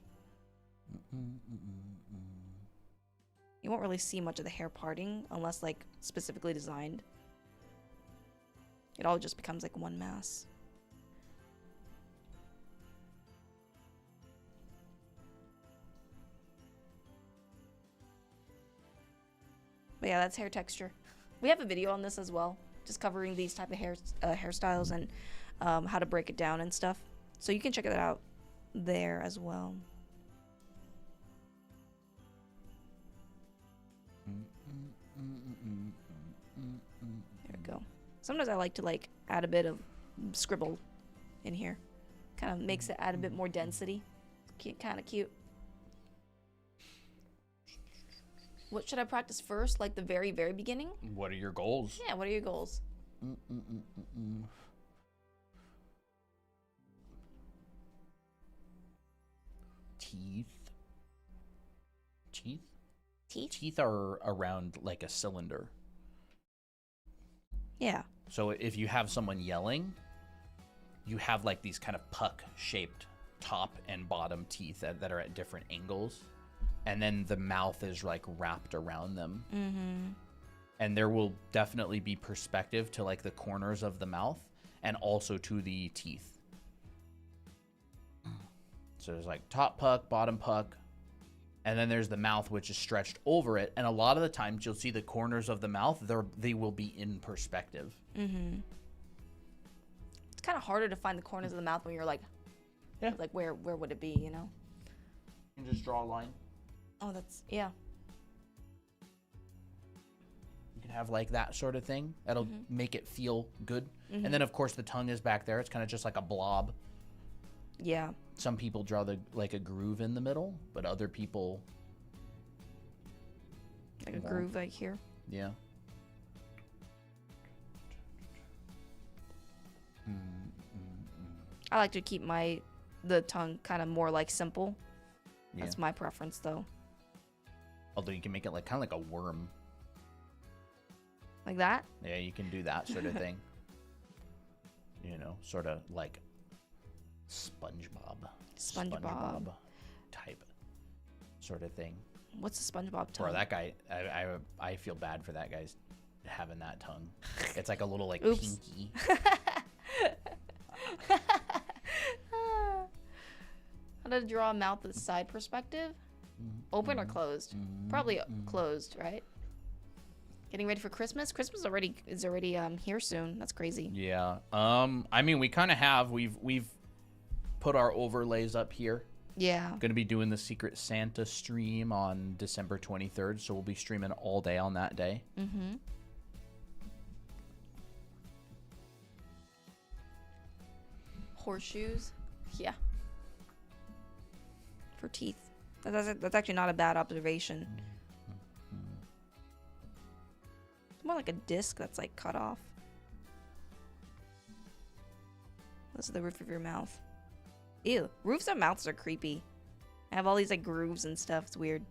You won't really see much of the hair parting unless like specifically designed. It all just becomes like one mass. But yeah, that's hair texture. We have a video on this as well, just covering these type of hairstyles and how to break it down and stuff. So you can check it out there as well. There we go. Sometimes I like to like add a bit of scribble in here. Kind of makes it add a bit more density. Cute, kind of cute. What should I practice first? Like the very, very beginning? What are your goals? Yeah, what are your goals? Teeth. Teeth? Teeth are around like a cylinder. Yeah. So if you have someone yelling, you have like these kind of puck-shaped top and bottom teeth that are at different angles. And then the mouth is like wrapped around them. And there will definitely be perspective to like the corners of the mouth and also to the teeth. So there's like top puck, bottom puck, and then there's the mouth, which is stretched over it. And a lot of the times you'll see the corners of the mouth, they will be in perspective. It's kind of harder to find the corners of the mouth when you're like, yeah, like where would it be, you know? You can just draw a line. Oh, that's, yeah. You can have like that sort of thing. That'll make it feel good. And then of course the tongue is back there. It's kind of just like a blob. Yeah. Some people draw like a groove in the middle, but other people Like a groove like here. Yeah. I like to keep the tongue kind of more like simple. Yeah. That's my preference though. Although you can make it like kind of like a worm. Like that? Yeah, you can do that sort of thing. You know, sort of like SpongeBob type sort of thing. What's a SpongeBob tongue? Bro, that guy, I feel bad for that guy's having that tongue. It's like a little like Oops. pinky. How to draw a mouth with side perspective? Open or closed? Probably closed, right? Getting ready for Christmas? Christmas is already here soon. That's crazy. Yeah. I mean, we kind of have. We've put our overlays up here. Yeah. Going to be doing the Secret Santa stream on December 23rd, so we'll be streaming all day on that day. Mm-hmm. Horseshoes? Yeah. For teeth. That's actually not a bad observation. It's more like a disc that's like cut off. This is the roof of your mouth. Ew. Roofs of mouths are creepy. I have all these like grooves and stuff. It's weird.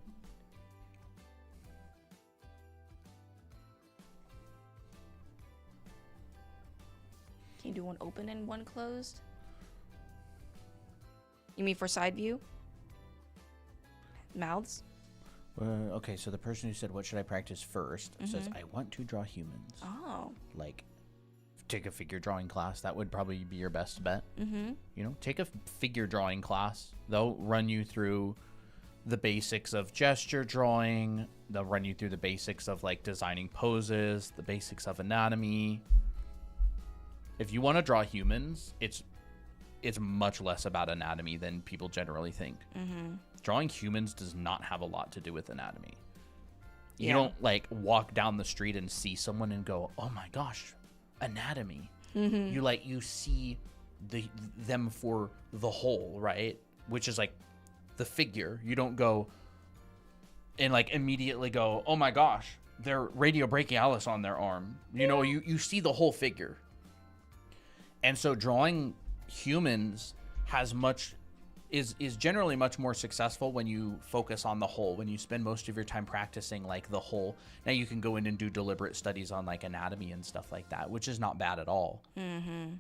Can you do one open and one closed? You mean for side view? Mouths? Okay, so the person who said, what should I practice first, says, I want to draw humans. Oh. Like, take a figure drawing class. That would probably be your best bet. Mm-hmm. You know, take a figure drawing class. They'll run you through the basics of gesture drawing. They'll run you through the basics of, like, designing poses, the basics of anatomy. If you want to draw humans, it's much less about anatomy than people generally think. Mm-hmm. Drawing humans does not have a lot to do with anatomy. You Yeah. don't like walk down the street and see someone and go, "Oh my gosh, anatomy." Mm-hmm. You see them for the whole, right? Which is like the figure. You don't go and like immediately go, "Oh my gosh, they're radiobrachialis on their arm." You know, you see the whole figure. And so drawing humans is generally much more successful when you focus on the whole, when you spend most of your time practicing like the whole. Now you can go in and do deliberate studies on like anatomy and stuff like that, which is not bad at all. Mm-hmm.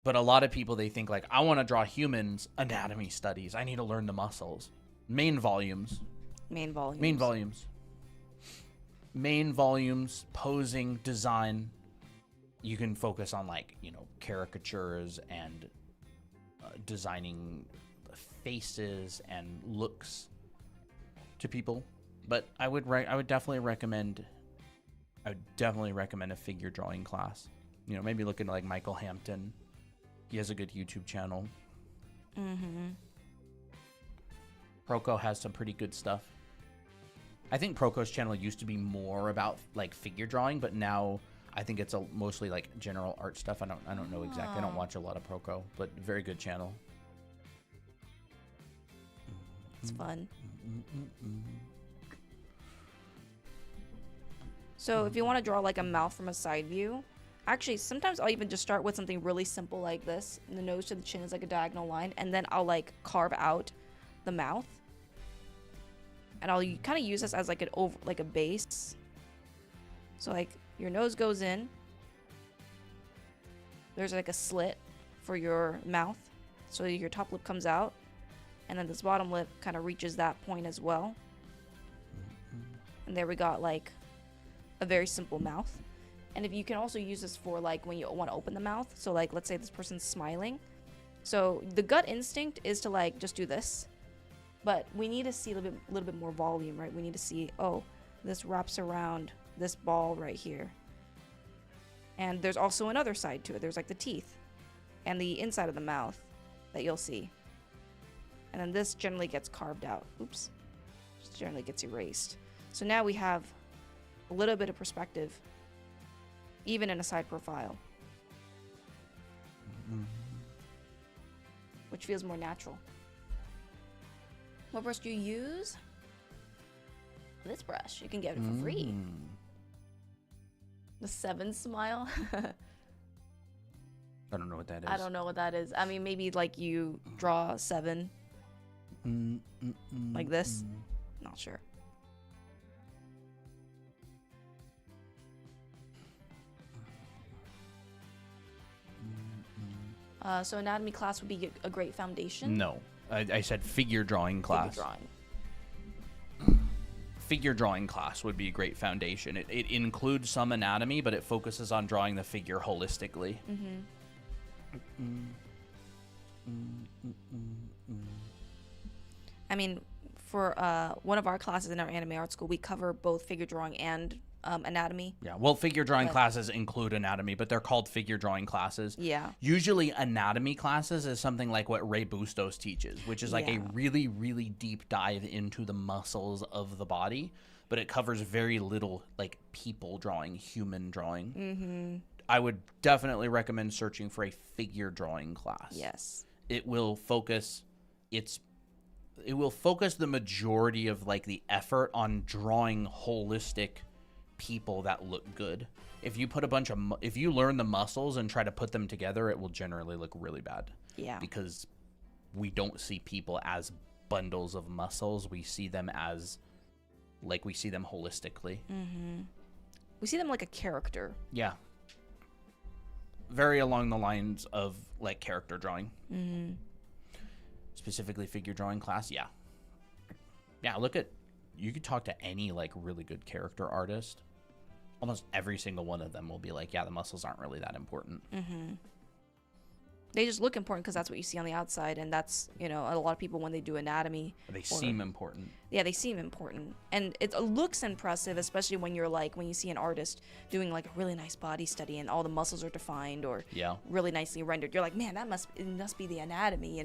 But a lot of people, they think like, I want to draw humans, anatomy studies. I need to learn the muscles. Main volumes, posing, design. You can focus on like, you know, caricatures and designing faces and looks to people. But I would definitely recommend a figure drawing class. You know, maybe look into like Michael Hampton. He has a good YouTube channel. Mm-hmm. Proco has some pretty good stuff. I think Proco's channel used to be more about like figure drawing, but now I think it's mostly like general art stuff. I don't know exactly. I don't watch a lot of Proco, but very good channel. It's fun. So if you want to draw like a mouth from a side view, actually sometimes I'll even just start with something really simple like this. And the nose to the chin is like a diagonal line, and then I'll like carve out the mouth. And I'll kind of use this as like a base. So like your nose goes in. There's like a slit for your mouth, so your top lip comes out. And then this bottom lip kind of reaches that point as well. And there we got like a very simple mouth. And if you can also use this for like when you want to open the mouth. So like let's say this person's smiling. So the gut instinct is to like just do this. But we need to see a little bit more volume, right? We need to see, oh, this wraps around this ball right here. And there's also another side to it. There's like the teeth and the inside of the mouth that you'll see. And then this generally gets carved out. Oops. Just generally gets erased. So now we have a little bit of perspective, even in a side profile. Which feels more natural. What brush do you use? this brush. You can get it for free. The 7 smile. I don't know what that is. I don't know what that is. I mean, maybe like you draw 7 like this. Not sure. So anatomy class would be a great foundation. No, I said figure drawing class. Figure drawing. Figure drawing class would be a great foundation. It includes some anatomy, but it focuses on drawing the figure holistically. I mean, for one of our classes in our anime art school, we cover both figure drawing and anatomy. Yeah, well, figure drawing classes include anatomy, but they're called figure drawing classes. Yeah. Usually anatomy classes is something like what Ray Bustos teaches, which is like a really, really deep dive into the muscles of the body, but it covers very little like people drawing, human drawing. I would definitely recommend searching for a figure drawing class. Yes. It will focus the majority of like the effort on drawing holistic people that look good. If you put if you learn the muscles and try to put them together, it will generally look really bad. Yeah. Because we don't see people as bundles of muscles. We see them as like we see them holistically. We see them like a character. Yeah. Very along the lines of like character drawing. Specifically figure drawing class. Yeah. You could talk to any like really good character artist. Almost every single one of them will be like, yeah, the muscles aren't really that important. They just look important because that's what you see on the outside, and that's, a lot of people when they do anatomy. They seem important. Yeah, they seem important, and it looks impressive, especially when when you see an artist doing like a really nice body study and all the muscles are defined or really nicely rendered. You're like, man, it must be the anatomy,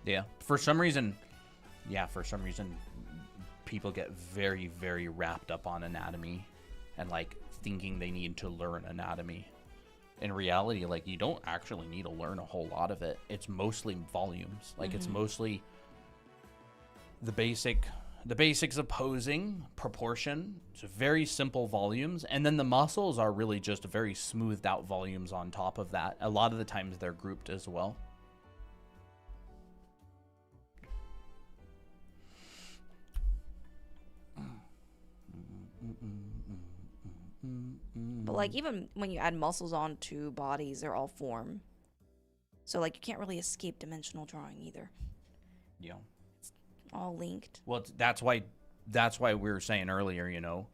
Yeah. For some reason, people get very, very wrapped up on anatomy and like thinking they need to learn anatomy. In reality, like you don't actually need to learn a whole lot of it. It's mostly volumes. Like it's mostly the basics of posing, proportion. It's very simple volumes, and then the muscles are really just very smoothed out volumes on top of that. A lot of the times they're grouped as well. But like even when you add muscles onto bodies, they're all form. So like you can't really escape dimensional drawing either. Yeah. It's all linked. Well, that's why we were saying earlier,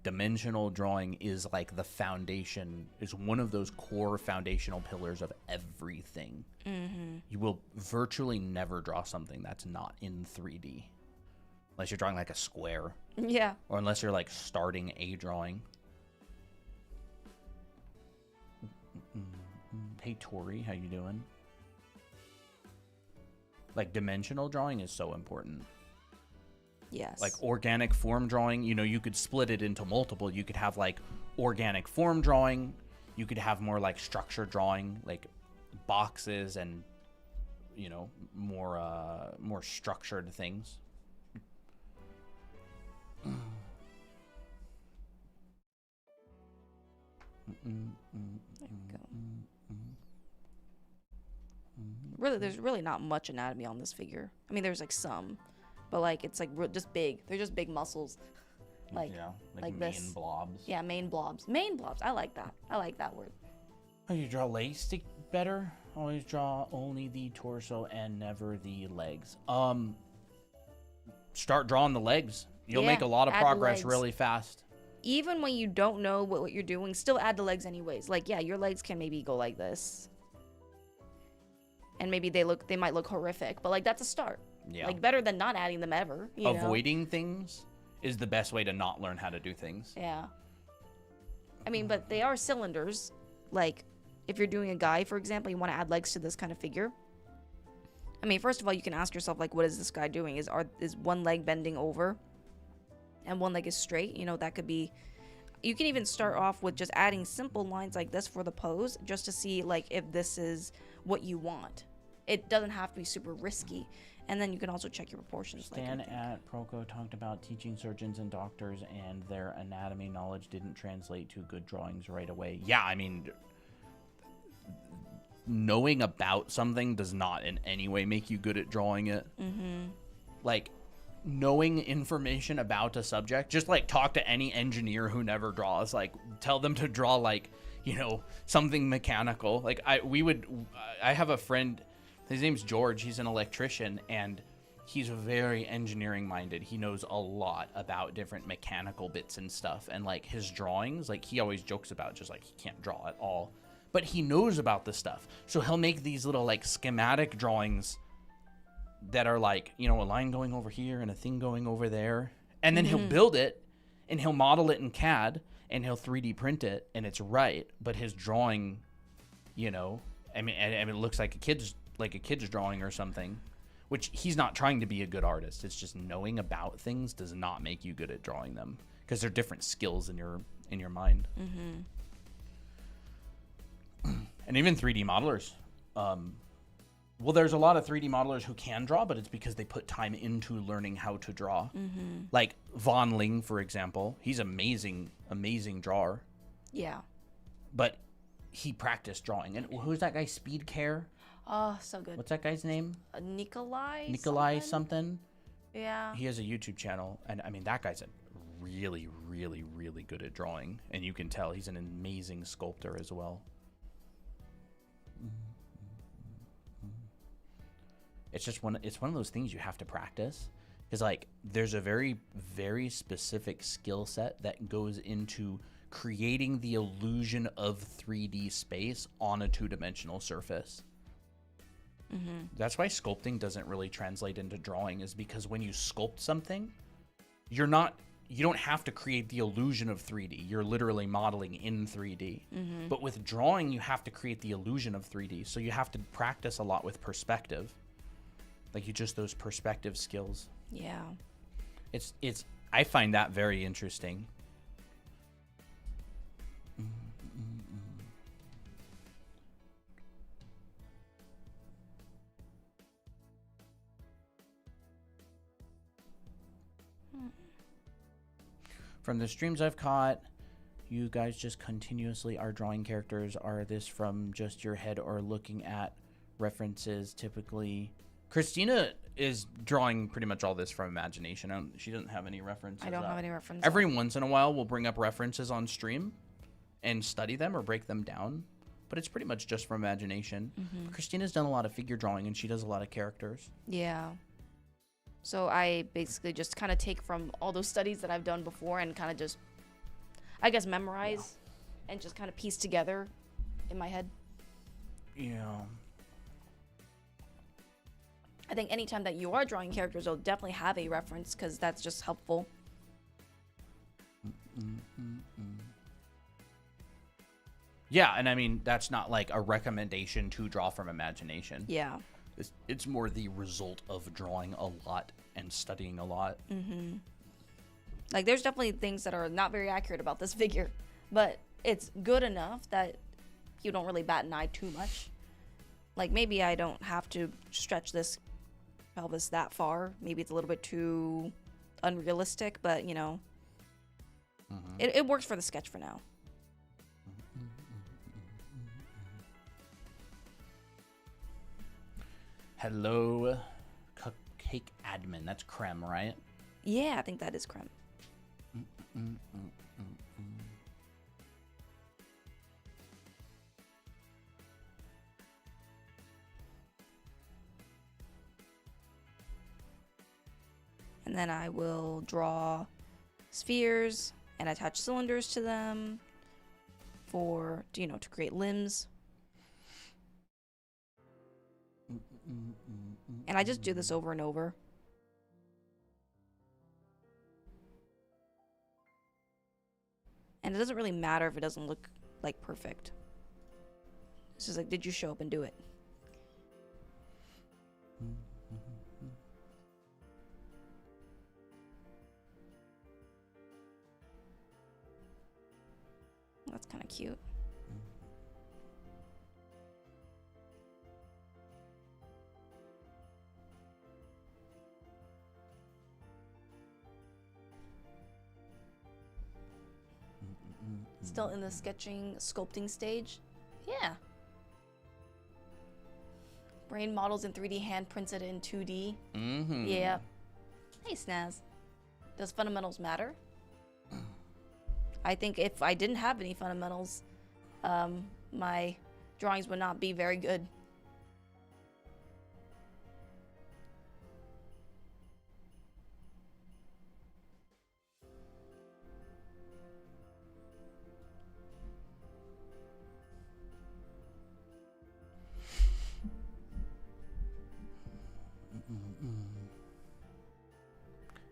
dimensional drawing is like the foundation, is one of those core foundational pillars of everything. You will virtually never draw something that's not in 3D. Unless you're drawing like a square. Yeah. Or unless you're like starting a drawing. Hey Tori, how you doing? Like dimensional drawing is so important. Yes. Like organic form drawing, you could split it into multiple. You could have like organic form drawing. You could have more like structure drawing, like boxes and more structured things. There you go. Really, there's really not much anatomy on this figure. I mean, there's like some, but like it's like just big. They're just big muscles, like main this. blobs. Yeah, main blobs. Main blobs. I like that. I like that word. Oh, you draw legs stick better? Always draw only the torso and never the legs. Start drawing the legs. You'll make a lot of progress really fast. Even when you don't know what you're doing, still add the legs anyways. Like, yeah, your legs can maybe go like this. And maybe they might look horrific, but like that's a start. Yeah. Like better than not adding them ever. Avoiding things is the best way to not learn how to do things. Yeah. I mean, but they are cylinders. Like, if you're doing a guy, for example, you want to add legs to this kind of figure. I mean, first of all, you can ask yourself, like, what is this guy doing? Is one leg bending over and one leg is straight? That could be... You can even start off with just adding simple lines like this for the pose, just to see, like, if this is what you want. it doesn't have to be super risky. And then you can also check your proportions. Stan at Proco talked about teaching surgeons and doctors and their anatomy knowledge didn't translate to good drawings right away. Yeah, I mean, knowing about something does not in any way make you good at drawing it. Mm-hmm. Like, knowing information about a subject, just like talk to any engineer who never draws. Like, tell them to draw, like, you know, something mechanical. Like, I have a friend, his name's George, he's an electrician, and he's very engineering minded. He knows a lot about different mechanical bits and stuff, and like his drawings, like he always jokes about just like he can't draw at all, but he knows about this stuff. So he'll make these little like schematic drawings that are like, you know, a line going over here and a thing going over there, and then he'll build it and he'll model it in CAD and he'll 3D print it, and it's right, but his drawing, you know, I mean it looks like a kid's drawing or something, which he's not trying to be a good artist. It's just knowing about things does not make you good at drawing them, because they're different skills in your mind. And even 3D modelers. Well, there's a lot of 3D modelers who can draw, but it's because they put time into learning how to draw. Like Von Ling, for example. He's amazing drawer. Yeah. But he practiced drawing. And who's that guy? Speed Care? Oh, so good. What's that guy's name? Nikolai something. Yeah. He has a YouTube channel, and I mean that guy's a really, really, really good at drawing, and you can tell he's an amazing sculptor as well. It's just one of those things you have to practice, because like there's a very, very specific skill set that goes into creating the illusion of 3D space on a two-dimensional surface. That's why sculpting doesn't really translate into drawing, is because when you sculpt something, you don't have to create the illusion of 3D. You're literally modeling in 3D. But with drawing, you have to create the illusion of 3D. So you have to practice a lot with perspective. Like those perspective skills. Yeah. I find that very interesting. From the streams I've caught, you guys just continuously are drawing characters. Are this from just your head or looking at references typically? Christina is drawing pretty much all this from imagination. She doesn't have any references. I don't have any references. Every once in a while, we'll bring up references on stream and study them or break them down, but it's pretty much just from imagination. Christina's done a lot of figure drawing, and she does a lot of characters. Yeah. So I basically just kind of take from all those studies that I've done before and kind of just, I guess, memorize and just kind of piece together in my head. Yeah. I think anytime that you are drawing characters, you'll definitely have a reference, because that's just helpful. Yeah, and I mean, that's not like a recommendation to draw from imagination. Yeah. It's more the result of drawing a lot and studying a lot. Like, there's definitely things that are not very accurate about this figure, but it's good enough that you don't really bat an eye too much. Like, maybe I don't have to stretch this pelvis that far. Maybe it's a little bit too unrealistic, but, you know, it works for the sketch for now. Hello, Cupcake Admin. That's creme, right? Yeah, I think that is creme. And then I will draw spheres and attach cylinders to them to create limbs. And I just do this over and over. And it doesn't really matter if it doesn't look like perfect. It's just like, did you show up and do it? That's kind of cute. Still in the sketching, sculpting stage? Yeah. Brain models in 3D, hand printed in 2D. Mm-hmm. Yeah. Hey, Snaz. Does fundamentals matter? I think if I didn't have any fundamentals, my drawings would not be very good.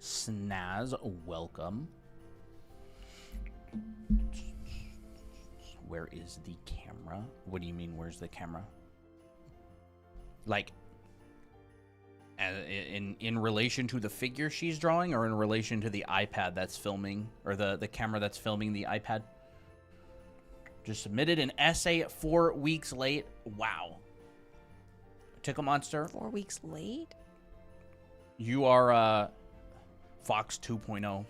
Snaz, welcome. Where is the camera? What do you mean, where's the camera? Like, in relation to the figure she's drawing, or in relation to the iPad that's filming, or the camera that's filming the iPad? Just submitted an essay 4 weeks late. Wow. Tickle Monster. 4 weeks late? You are Fox 2.0.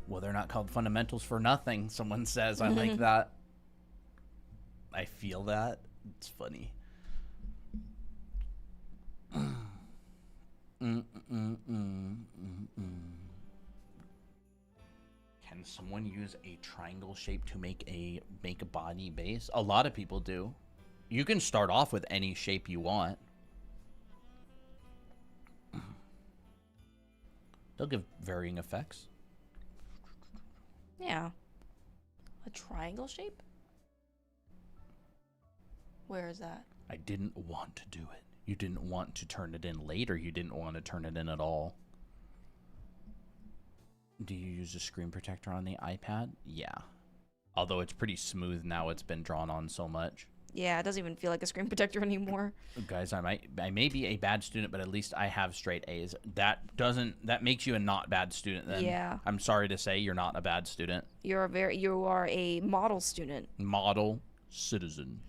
Well, they're not called fundamentals for nothing, someone says. I like that. I feel that. It's funny. Can someone use a triangle shape to make a body base? A lot of people do. You can start off with any shape you want. They'll give varying effects. Yeah. A triangle shape? Where is that? I didn't want to do it. You didn't want to turn it in late, or you didn't want to turn it in at all. Do you use a screen protector on the iPad? Yeah. Although it's pretty smooth now, it's been drawn on so much. Yeah, it doesn't even feel like a screen protector anymore. Guys, I may be a bad student, but at least I have straight A's. That makes you a not bad student then. Yeah. I'm sorry to say you're not a bad student. You are a model student. Model citizen.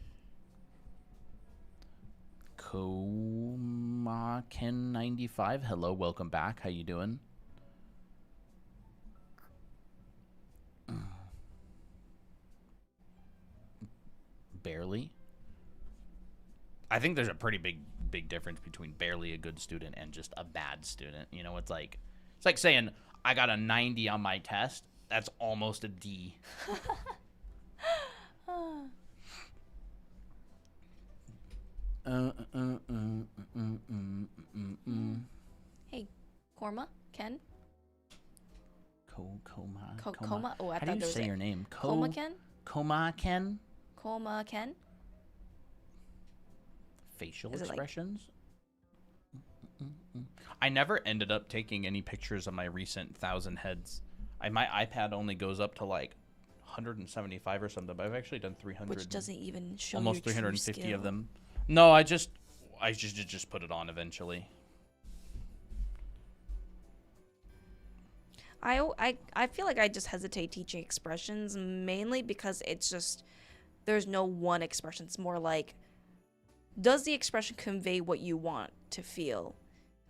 Komaken95, hello, welcome back. How you doing? Barely. I think there's a pretty big difference between barely a good student and just a bad student. You know, it's like saying I got a 90 on my test. That's almost a D. Hey, Korma, Ken. Koma. Koma. Oh, I How thought do you there was say a your name? Koma Ken. Koma Ken. Koma Ken. Facial Is it like- expressions. I never ended up taking any pictures of my recent 1,000 heads. My iPad only goes up to like 175 or something, but I've actually done 300. Which doesn't even show almost your true 350 skill. of them. No, I just put it on eventually. I feel like I just hesitate teaching expressions mainly because it's just there's no one expression. It's more like, does the expression convey what you want to feel?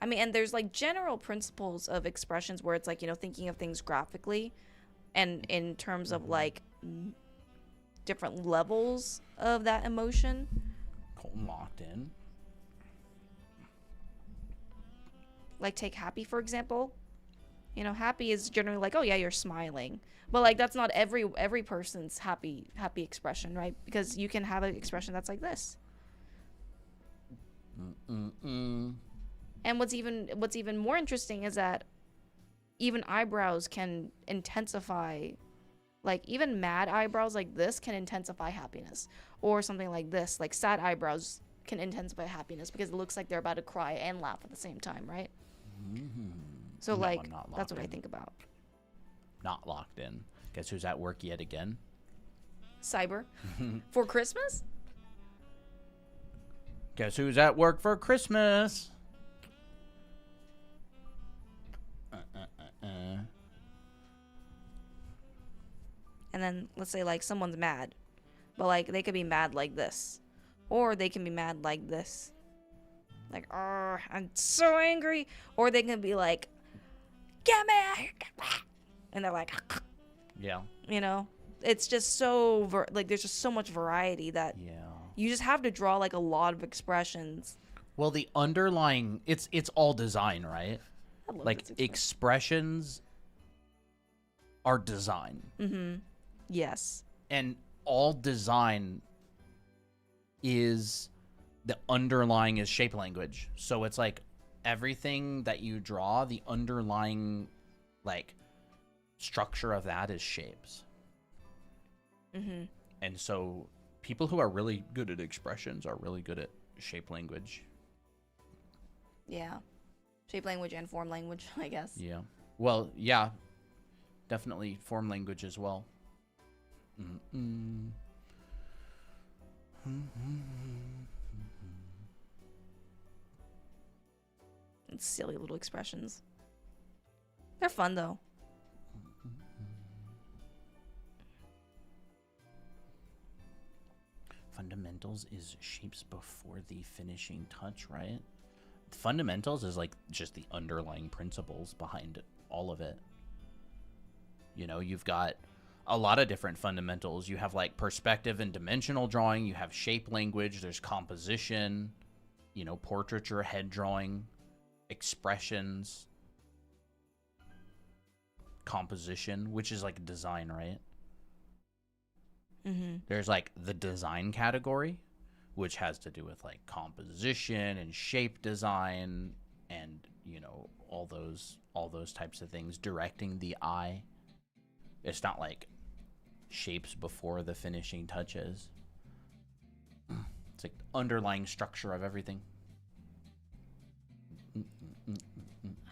I mean, and there's like general principles of expressions where it's like, you know, thinking of things graphically and in terms of like different levels of that emotion. Colton locked in. Like take happy, for example. You know, happy is generally like, oh yeah, you're smiling. But like that's not every person's happy expression, right? Because you can have an expression that's like this. And what's even more interesting is that even eyebrows can intensify, like even mad eyebrows like this can intensify happiness, or something like this, like sad eyebrows can intensify happiness because it looks like they're about to cry and laugh at the same time, right? So No, like I'm not that's what locked I in. think about. Not locked in. Guess who's at work yet again? Cyber for Christmas? Guess who's at work for Christmas? And then let's say like someone's mad, but like they could be mad like this, or they can be mad like this. like, "Oh, I'm so angry," or they can be like, "Get me," and they're like, Yeah. you know, it's just so like there's just so much variety that Yeah. you just have to draw like a lot of expressions. Well, the underlying it's all design, right? I love Like this expression. expressions are design. Mm-hmm. Yes. And all design is the underlying is shape language. So it's like everything that you draw, the underlying like structure of that is shapes. Mm-hmm. And so people who are really good at expressions are really good at shape language. Yeah. Shape language and form language, I guess. Yeah. Well, yeah. Definitely form language as well. It's silly little expressions. They're fun though. Fundamentals is shapes before the finishing touch, right? Fundamentals is like just the underlying principles behind all of it. You know, you've got a lot of different fundamentals. You have like perspective and dimensional drawing, you have shape language, there's composition, you know, portraiture, head drawing, expressions, composition, which is like design, right? Mm-hmm. There's like the design category, which has to do with like composition and shape design and, you know, all those types of things, directing the eye. It's not like shapes before the finishing touches. It's like the underlying structure of everything.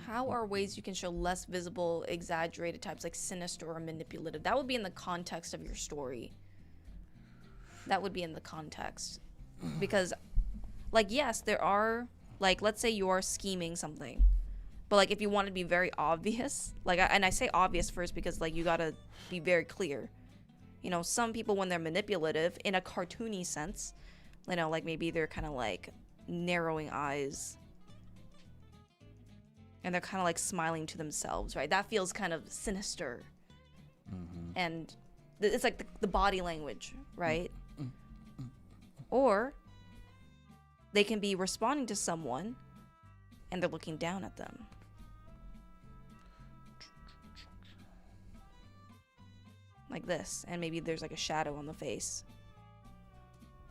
How are ways you can show less visible, exaggerated types like sinister or manipulative? That would be in the context of your story. That would be in the context. Because, like, yes, there are, like, let's say you are scheming something. But, like, if you want to be very obvious, like, and I say obvious first because, like, you gotta be very clear. You know, some people, when they're manipulative, in a cartoony sense, you know, like, maybe they're kind of, like, narrowing eyes. And they're kind of, like, smiling to themselves, right? That feels kind of sinister. Mm-hmm. And it's, like, the body language, right? Or they can be responding to someone and they're looking down at them. Like this. And maybe there's like a shadow on the face,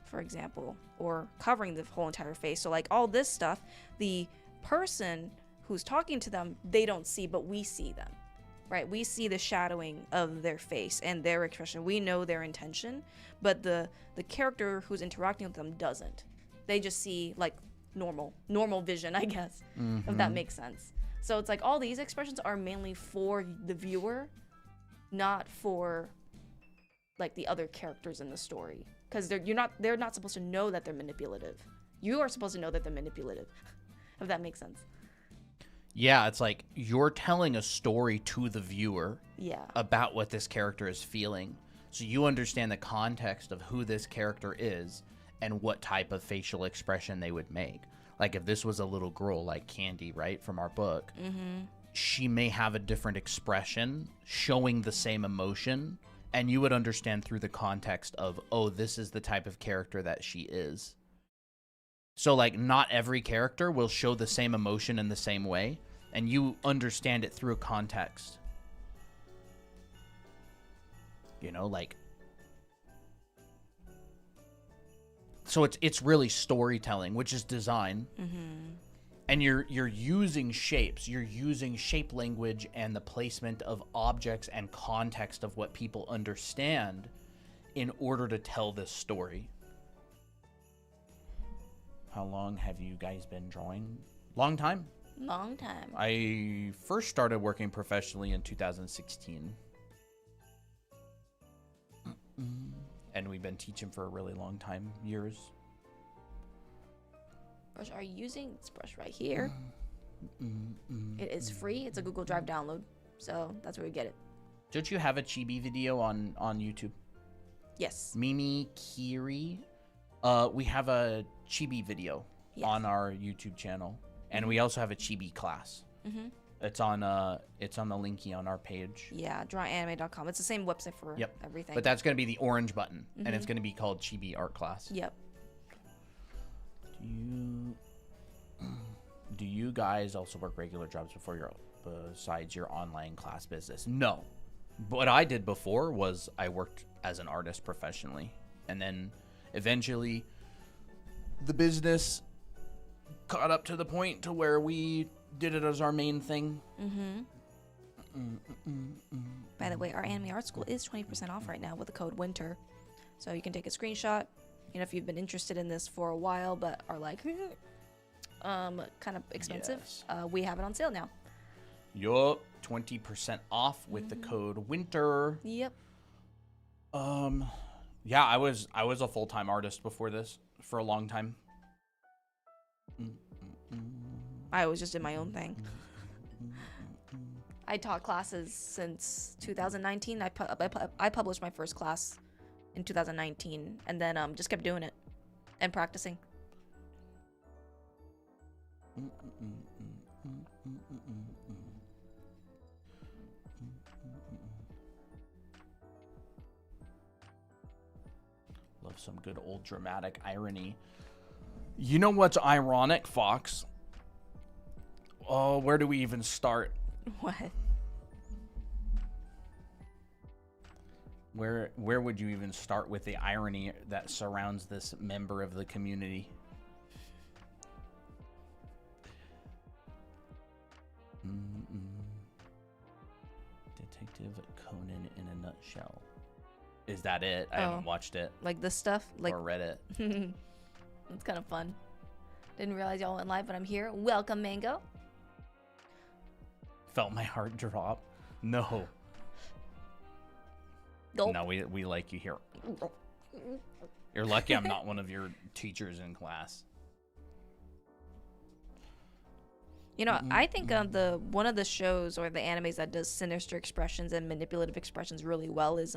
for example. Or covering the whole entire face. So like all this stuff, the person who's talking to them, they don't see, but we see them. Right? We see the shadowing of their face and their expression. We know their intention, but the character who's interacting with them doesn't. They just see like normal vision, I guess, if that makes sense. So it's like all these expressions are mainly for the viewer, not for like the other characters in the story, because they're not supposed to know that they're manipulative. You are supposed to know that they're manipulative, if that makes sense. Yeah, it's like you're telling a story to the viewer about what this character is feeling. So you understand the context of who this character is and what type of facial expression they would make. Like if this was a little girl like Candy, right, from our book, she may have a different expression showing the same emotion, and you would understand through the context of, oh, this is the type of character that she is. So, like, not every character will show the same emotion in the same way, and you understand it through a context. You know, like... So it's really storytelling, which is design. And you're using shapes. You're using shape language and the placement of objects and context of what people understand in order to tell this story. How long have you guys been drawing? Long time? Long time. I first started working professionally in 2016. And we've been teaching for a really long time, years. Brush are you using this brush right here. It is free. It's a Google Drive download. So that's where we get it. Don't you have a chibi video on YouTube? Yes. Mimi Kiri. We have a chibi video Yes. on our YouTube channel, and we also have a chibi class. Mm-hmm. It's on the linky on our page. Yeah, drawanime.com. It's the same website for everything. But that's going to be the orange button, and it's going to be called Chibi Art Class. Yep. Do you guys also work regular jobs besides your online class business? No. What I did before was I worked as an artist professionally, and then eventually the business caught up to the point to where we did it as our main thing. By the way, our anime art school is 20% off right now with the code WINTER. So you can take a screenshot. You know, if you've been interested in this for a while but are like, kind of expensive, we have it on sale now. Yup, 20% off with the code WINTER. Yep. Yeah, I was a full-time artist before this for a long time. I was just in my own thing. I taught classes since 2019. I published my first class in 2019, and then just kept doing it and practicing. Love some good old dramatic irony. You know what's ironic, Fox? Oh, where do we even start? What? Where would you even start with the irony that surrounds this member of the community? Detective Conan in a nutshell. Is that it? I haven't watched it. Like this stuff? Like or read it. It's kind of fun. Didn't realize y'all went live, but I'm here. Welcome, Mango. Felt my heart drop. No. Gulp. No, we like you here. You're lucky I'm not one of your teachers in class. You know, I think one of the shows or the animes that does sinister expressions and manipulative expressions really well is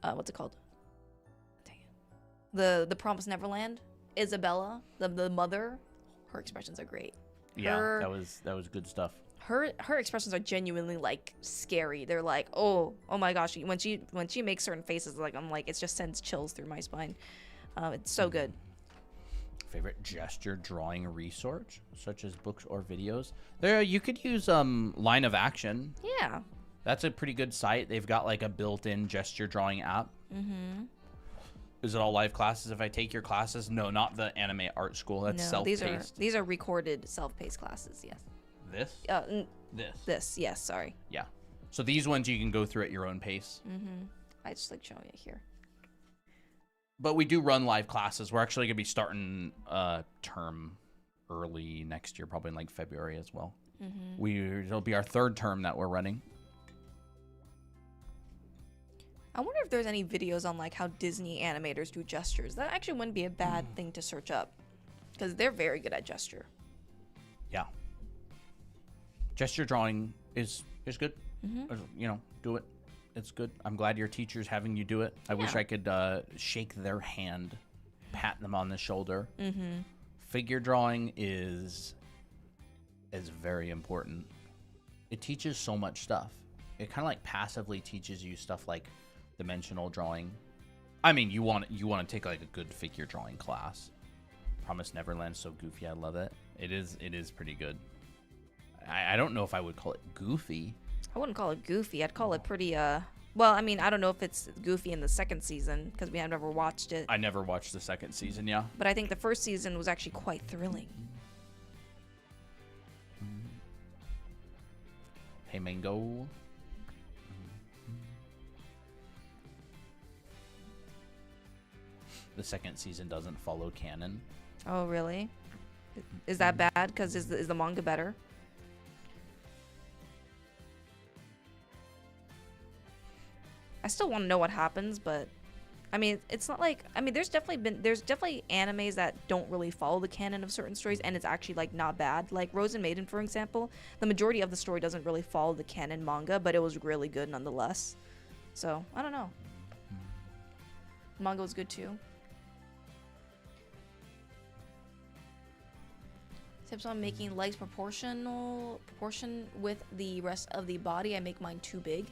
what's it called? Dang it. The Promised Neverland. Isabella, the mother, her expressions are great. Yeah, that was good stuff. Her expressions are genuinely like scary. They're like, oh my gosh, when she makes certain faces, like I'm like, it just sends chills through my spine. It's so good. Favorite gesture drawing resource, such as books or videos. There, you could use Line of Action. Yeah. That's a pretty good site. They've got like a built-in gesture drawing app. Mm-hmm. Is it all live classes? If I take your classes, no, not the anime art school. That's self-paced. These are recorded self-paced classes. Yes. This? This. Yes. Sorry. Yeah. So these ones you can go through at your own pace. Mm-hmm. I just like showing it here. But we do run live classes. We're actually gonna be starting term early next year, probably in like February as well. Mm-hmm. It'll be our third term that we're running. I wonder if there's any videos on like how Disney animators do gestures. That actually wouldn't be a bad thing to search up, because they're very good at gesture. Yeah. Gesture drawing is good. Mm-hmm. You know, do it. It's good. I'm glad your teacher's having you do it. I wish I could shake their hand, pat them on the shoulder. Mm-hmm. Figure drawing is very important. It teaches so much stuff. It kind of like passively teaches you stuff like dimensional drawing. I mean, you want to take like a good figure drawing class. Promised Neverland's so goofy. I love it. It is pretty good. I don't know if I would call it goofy. I wouldn't call it goofy. I'd call it pretty, well, I mean, I don't know if it's goofy in the second season, because we have never watched it. I never watched the second season, yeah. But I think the first season was actually quite thrilling. Hey, Mango. The second season doesn't follow canon. Oh, really? Is that bad? Because is the manga better? I still want to know what happens, but I mean, it's not like, I mean, there's definitely animes that don't really follow the canon of certain stories, and it's actually like not bad. Like Rose and Maiden, for example, the majority of the story doesn't really follow the canon manga, but it was really good nonetheless. So I don't know. Manga was good too. Tips on making legs proportion with the rest of the body. I make mine too big.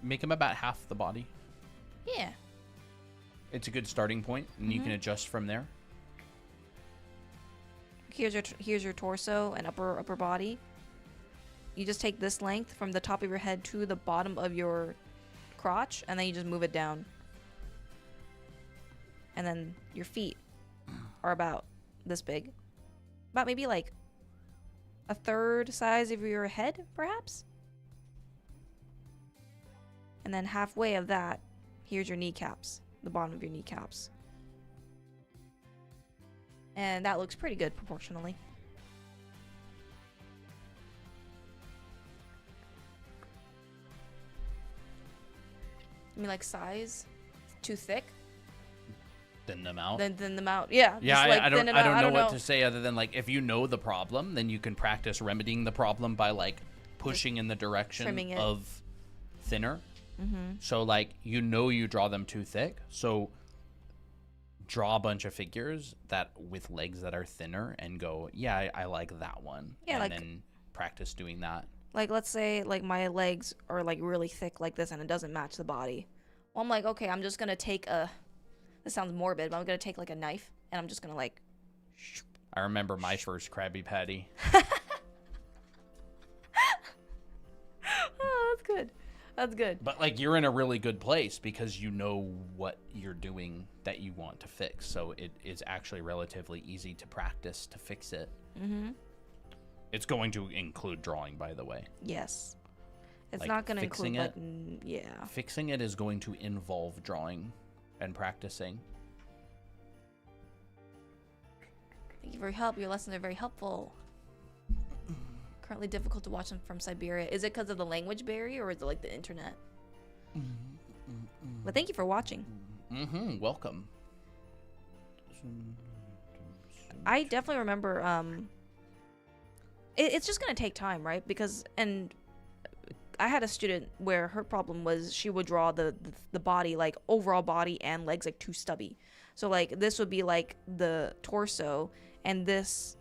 Make them about half the body. Yeah. It's a good starting point, and you can adjust from there. Here's your torso and upper body. You just take this length from the top of your head to the bottom of your crotch, and then you just move it down. And then your feet are about this big. About maybe like a third size of your head, perhaps? And then halfway of that, here's your kneecaps, the bottom of your kneecaps. And that looks pretty good proportionally. I mean, like size? Too thick? Thin them out. Thin them out. Yeah. Yeah, just, like, I don't thin it out. know what to say other than like if you know the problem, then you can practice remedying the problem by like pushing in the direction of thinner. So like you draw them too thick, so draw a bunch of figures that with legs that are thinner and go, yeah, I like that one. Yeah, and then practice doing that. Like let's say like my legs are like really thick like this and it doesn't match the body. Well, I'm like, okay, I'm just gonna take this sounds morbid, but I'm gonna take like a knife and I'm just gonna like I remember my first Krabby Patty. Oh, that's good. That's good. But like you're in a really good place because you know what you're doing that you want to fix. So it is actually relatively easy to practice to fix it. It's going to include drawing, by the way. Yes. It's like not going to include it, yeah. Fixing it is going to involve drawing and practicing. Thank you for your help. Your lessons are very helpful. Currently difficult to watch them from Siberia. Is it because of the language barrier or is it like the internet? But thank you for watching. Welcome. I definitely remember it's just gonna take time, right? Because and I had a student where her problem was she would draw the body, like overall body and legs, like too stubby. So like this would be like the torso and this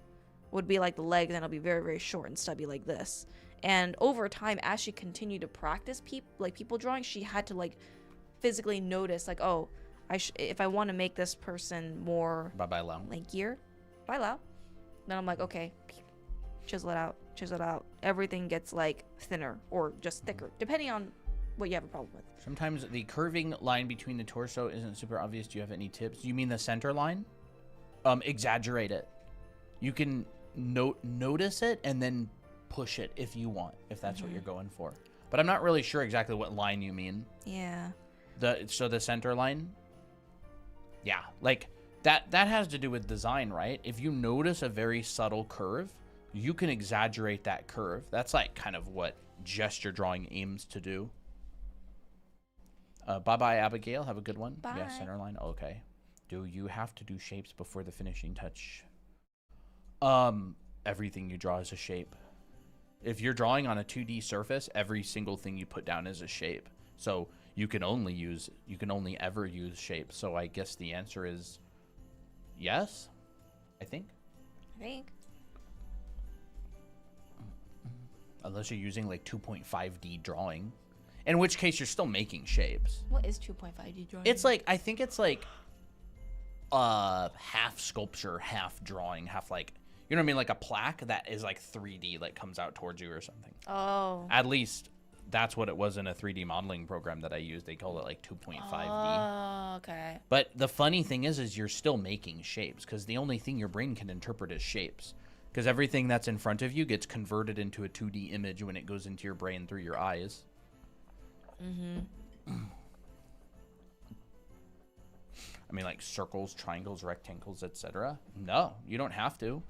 would be like the legs, and it'll be very, very short and stubby like this. And over time, as she continued to practice people drawing, she had to like physically notice like, oh, if I want to make this person more lankier, then I'm like, okay, chisel it out. Everything gets like thinner or just thicker, depending on what you have a problem with. Sometimes the curving line between the torso isn't super obvious. Do you have any tips? You mean the center line? Exaggerate it. You can notice it and then push it if you want, if that's what you're going for. But I'm not really sure exactly what line you mean. Yeah. So the center line? Yeah, like that has to do with design, right? If you notice a very subtle curve, you can exaggerate that curve. That's like kind of what gesture drawing aims to do. Bye-bye, Abigail. Have a good one. Bye. Yeah, center line. Okay. Do you have to do shapes before the finishing touch? Everything you draw is a shape. If you're drawing on a 2D surface, every single thing you put down is a shape. So you can only ever use shapes. So I guess the answer is yes, I think. Unless you're using like 2.5D drawing, in which case you're still making shapes. What is 2.5D drawing? It's like, I think it's like half sculpture, half drawing, half like, you know what I mean? Like a plaque that is like 3D, like comes out towards you or something. Oh. At least that's what it was in a 3D modeling program that I used. They call it like 2.5D. Oh, okay. But the funny thing is you're still making shapes because the only thing your brain can interpret is shapes. Because everything that's in front of you gets converted into a 2D image when it goes into your brain through your eyes. I mean, like circles, triangles, rectangles, etc. No, you don't have to.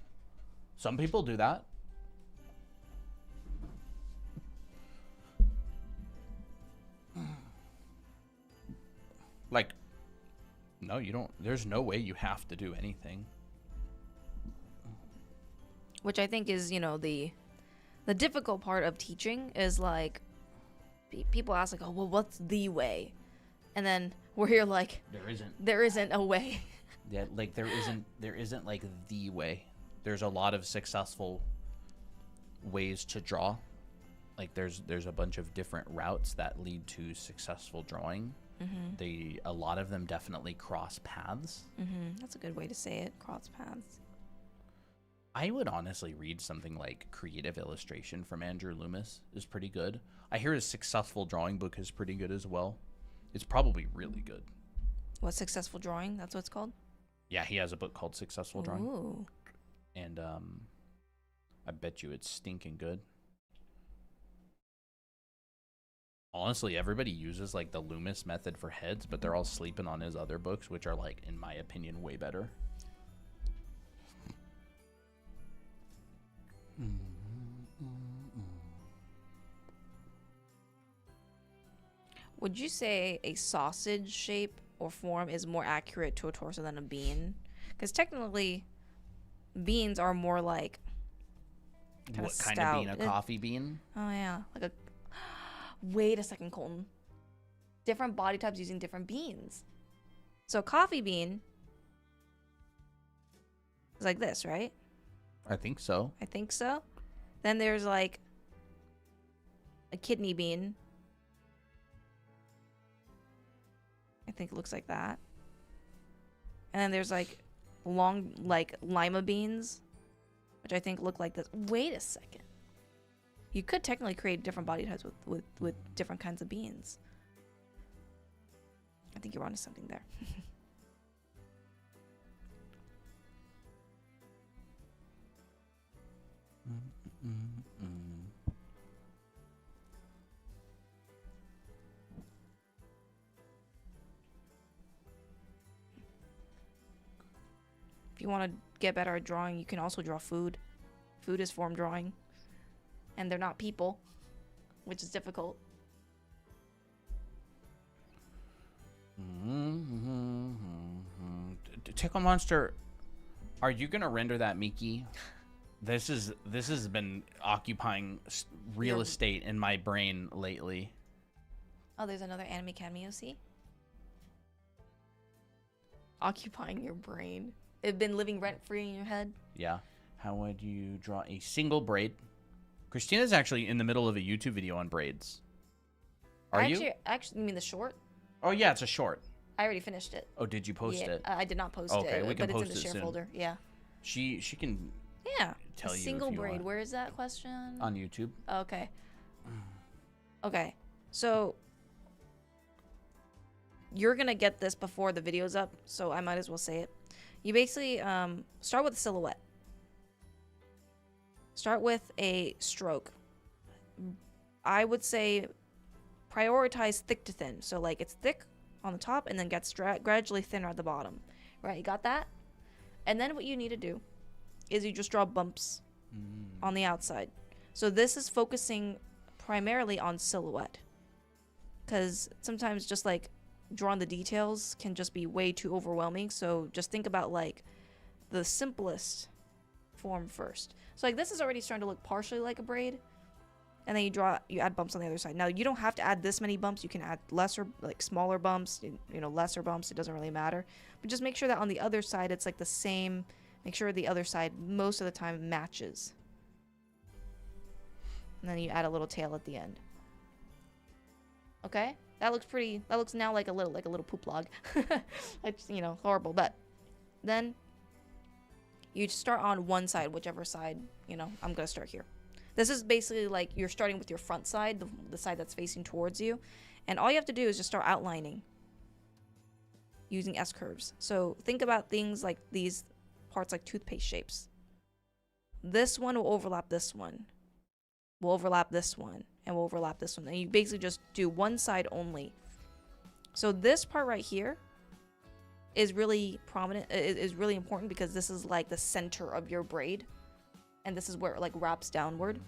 Some people do that. Like, no, you don't. There's no way you have to do anything. Which I think is, you know, the difficult part of teaching is like, people ask like, oh, well, what's the way? And then we're here like, there isn't a way. Yeah, like there isn't like the way. there's a lot of successful ways to draw. Like there's a bunch of different routes that lead to successful drawing. A lot of them definitely cross paths. That's a good way to say it. Cross paths. I would honestly read something like Creative Illustration from Andrew Loomis is pretty good. I hear his Successful Drawing book is pretty good as well. It's probably really good. What, Successful Drawing? That's what it's called? Yeah, he has a book called Successful Drawing. Ooh. And I bet you it's stinking good. Honestly, everybody uses like the Loomis method for heads, but they're all sleeping on his other books, which are like, in my opinion, way better. Would you say a sausage shape or form is more accurate to a torso than a bean? Because technically, beans are more like What kind of bean? A coffee bean? Oh yeah, like a. Wait a second, Colton. Different body types using different beans. So a coffee bean is like this, right? I think so. I think so. Then there's like a kidney bean. I think it looks like that. And then there's like long, like lima beans, which I think look like this. Wait a second. You could technically create different body types with different kinds of beans. I think you're onto something there. If you want to get better at drawing, you can also draw food. Food is form drawing. And they're not people, which is difficult. Tickle Monster, are you gonna render that Miki? This has been occupying real estate in my brain lately. Oh, there's another anime cameo. See, occupying your brain. It's been living rent free in your head. Yeah. How would you draw a single braid? Christina's actually in the middle of a YouTube video on braids. Are you? Actually, you mean the short? Oh yeah, it's a short. I already finished it. Oh, did you post it? I did not post okay, it, we can but post it's in the share soon. folder. Yeah. She can. Yeah. Tell you single if you braid. want. Where is that question? On YouTube. Okay. Okay. So you're gonna get this before the video's up, so I might as well say it. You basically start with a silhouette. Start with a stroke. I would say prioritize thick to thin. So like it's thick on the top and then gets gradually thinner at the bottom. Right, you got that? And then what you need to do is you just draw bumps on the outside. So this is focusing primarily on silhouette. Because sometimes just like drawing the details can just be way too overwhelming. So just think about like the simplest form first. So like this is already starting to look partially like a braid. And then you add bumps on the other side. Now you don't have to add this many bumps. You can add lesser, like smaller bumps, lesser bumps. It doesn't really matter. But just make sure that on the other side, it's like the same. Make sure the other side most of the time matches. And then you add a little tail at the end. Okay? That looks pretty, that looks now like a little poop log. It's, horrible. But then you start on one side, whichever side, I'm going to start here. This is basically like you're starting with your front side, the side that's facing towards you. And all you have to do is just start outlining using S-curves. So think about things like these parts like toothpaste shapes. This one will overlap this one. Will overlap this one. And will overlap this one. And you basically just do one side only. So this part right here is really prominent, is really important because this is like the center of your braid. And this is where it like wraps downward.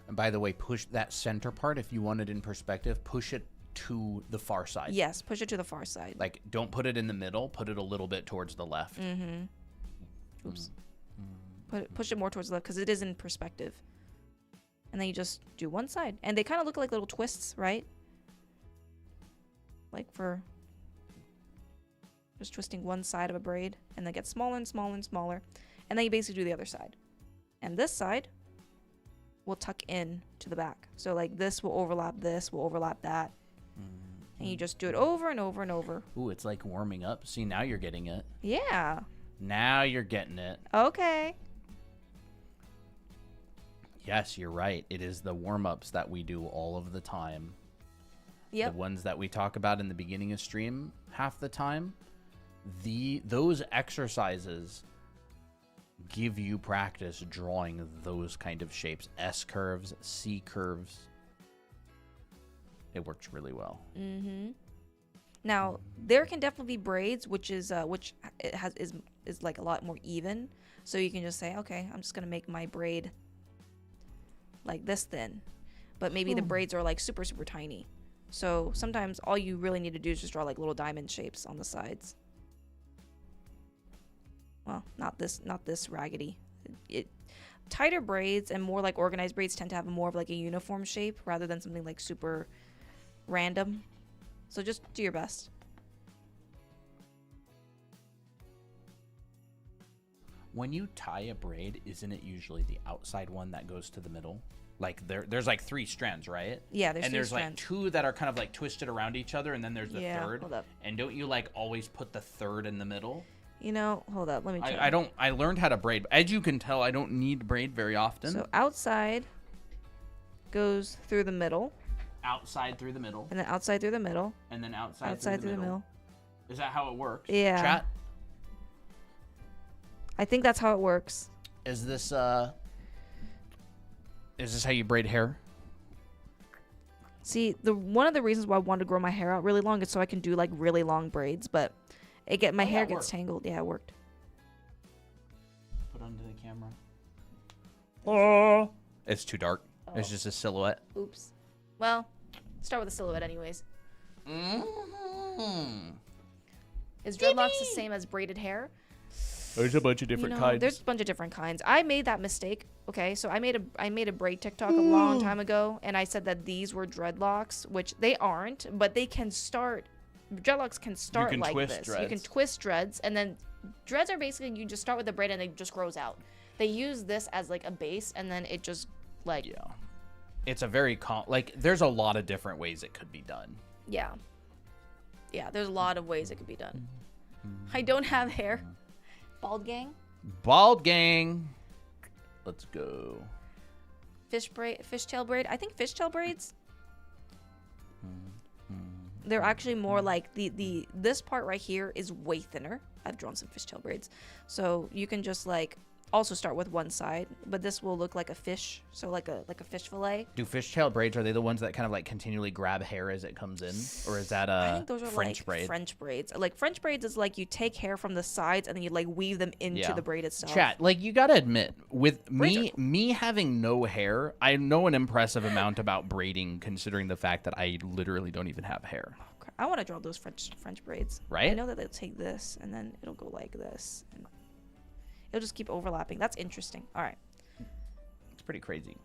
And by the way, push that center part, if you want it in perspective, push it to the far side. Yes, push it to the far side. Like, don't put it in the middle. Put it a little bit towards the left. Oops. Push it more towards the left because it is in perspective. And then you just do one side. And they kind of look like little twists, right? Like for just twisting one side of a braid. And then get smaller and smaller and smaller. And then you basically do the other side. And this side will tuck in to the back. So like this will overlap that. And you just do it over and over and over. Ooh, it's like warming up. See, now you're getting it. Yeah. Now you're getting it. Okay. Yes, you're right. It is the warm-ups that we do all of the time. Yep. The ones that we talk about in the beginning of stream half the time. Those exercises give you practice drawing those kind of shapes. S curves, C curves. It works really well. Mm-hmm. Now, there can definitely be braids, which is like a lot more even. So you can just say, okay, I'm just gonna make my braid like this thin. But maybe the braids are like super, super tiny. So sometimes all you really need to do is just draw like little diamond shapes on the sides. Well, not this raggedy. Tighter braids and more like organized braids tend to have more of like a uniform shape rather than something like super random. So just do your best. When you tie a braid, isn't it usually the outside one that goes to the middle? Like there's like 3 strands, right? Yeah, there's and three there's strands. like 2 that are kind of like twisted around each other, and then there's the third. Hold up. And don't you like always put the third in the middle? You know, hold up. Let me try. I learned how to braid. As you can tell, I don't need braid very often. So outside goes through the middle. Outside through the middle. And then outside through the middle. And then outside through the middle. Is that how it works? Yeah. Chat? I think that's how it works. Is this how you braid hair? See, one of the reasons why I wanted to grow my hair out really long is so I can do like really long braids, but my hair gets tangled. Yeah, it worked. Put under the camera. Oh. It's too dark. Oh. It's just a silhouette. Oops. Well, start with a silhouette anyways. Mm-hmm. Is dreadlocks the same as braided hair? There's a bunch of different kinds. There's a bunch of different kinds. I made that mistake. Okay, so I made a braid TikTok a long time ago, and I said that these were dreadlocks, which they aren't, but they can start. Dreadlocks can start like this. Dreads. You can twist dreads, and then dreads are basically you just start with the braid and it just grows out. They use this as like a base, and then it just like It's a very there's a lot of different ways it could be done. Yeah, there's a lot of ways it could be done. I don't have hair. Bald gang. Let's go. Fishtail braid. I think fishtail braids. They're actually more like this part right here is way thinner. I've drawn some fishtail braids, so you can just like also start with one side, but this will look like a fish, so like a fish fillet. Do fishtail braids, are they the ones that kind of like continually grab hair as it comes in, or is that I think those are French like braid? French braids. Like French braids is like you take hair from the sides and then you like weave them into the braid itself. Chat, like you gotta admit, with me having no hair, I know an impressive amount about braiding, considering the fact that I literally don't even have hair. Okay. I want to draw those French braids. Right? I know that they'll take this and then it'll go like this. And it'll just keep overlapping. That's interesting. All right. It's pretty crazy.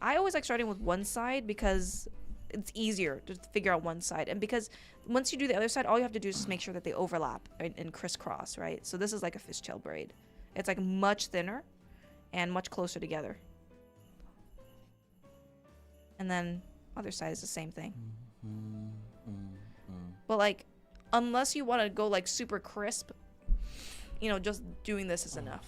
I always like starting with one side because it's easier to figure out one side. And because once you do the other side, all you have to do is just make sure that they overlap and crisscross, right? So this is like a fishtail braid. It's like much thinner and much closer together. And then other side is the same thing. But like, unless you want to go like super crisp, just doing this is enough.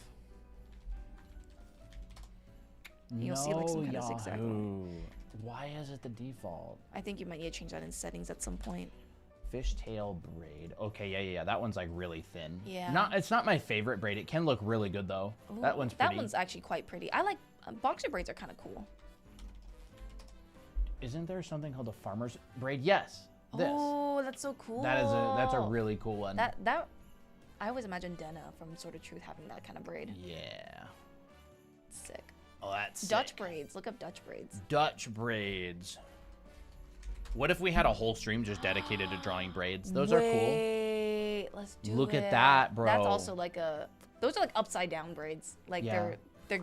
You'll see like some kind of zigzag line. Why is it the default? I think you might need to change that in settings at some point. Fishtail braid. Okay, yeah. That one's like really thin. Yeah. It's not my favorite braid. It can look really good though. Ooh, that one's pretty. That one's actually quite pretty. I like boxer braids are kind of cool. Isn't there something called a farmer's braid? Yes. This. Oh, that's so cool. That's a really cool one. That I always imagine Denna from Sword of Truth having that kind of braid. Yeah. Sick. Oh, that's Dutch sick. braids. Look up Dutch braids. Dutch braids. What if we had a whole stream just dedicated to drawing braids? Those are cool. Wait, let's do it. Look at that, bro. That's also like those are like upside down braids. Like they're going.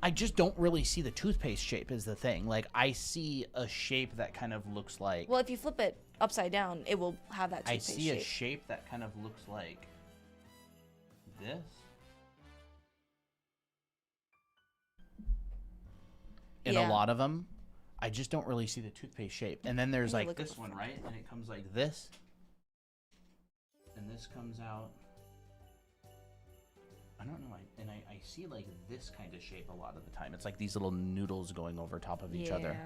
I just don't really see the toothpaste shape is the thing. Like I see a shape that kind of looks like. Well, if you flip it upside down, it will have that toothpaste shape. I see a shape that kind of looks like this. in a lot of them. I just don't really see the toothpaste shape. And then there's like this one, right? And it comes like this. And this comes out. I don't know. I see like this kind of shape a lot of the time. It's like these little noodles going over top of each other.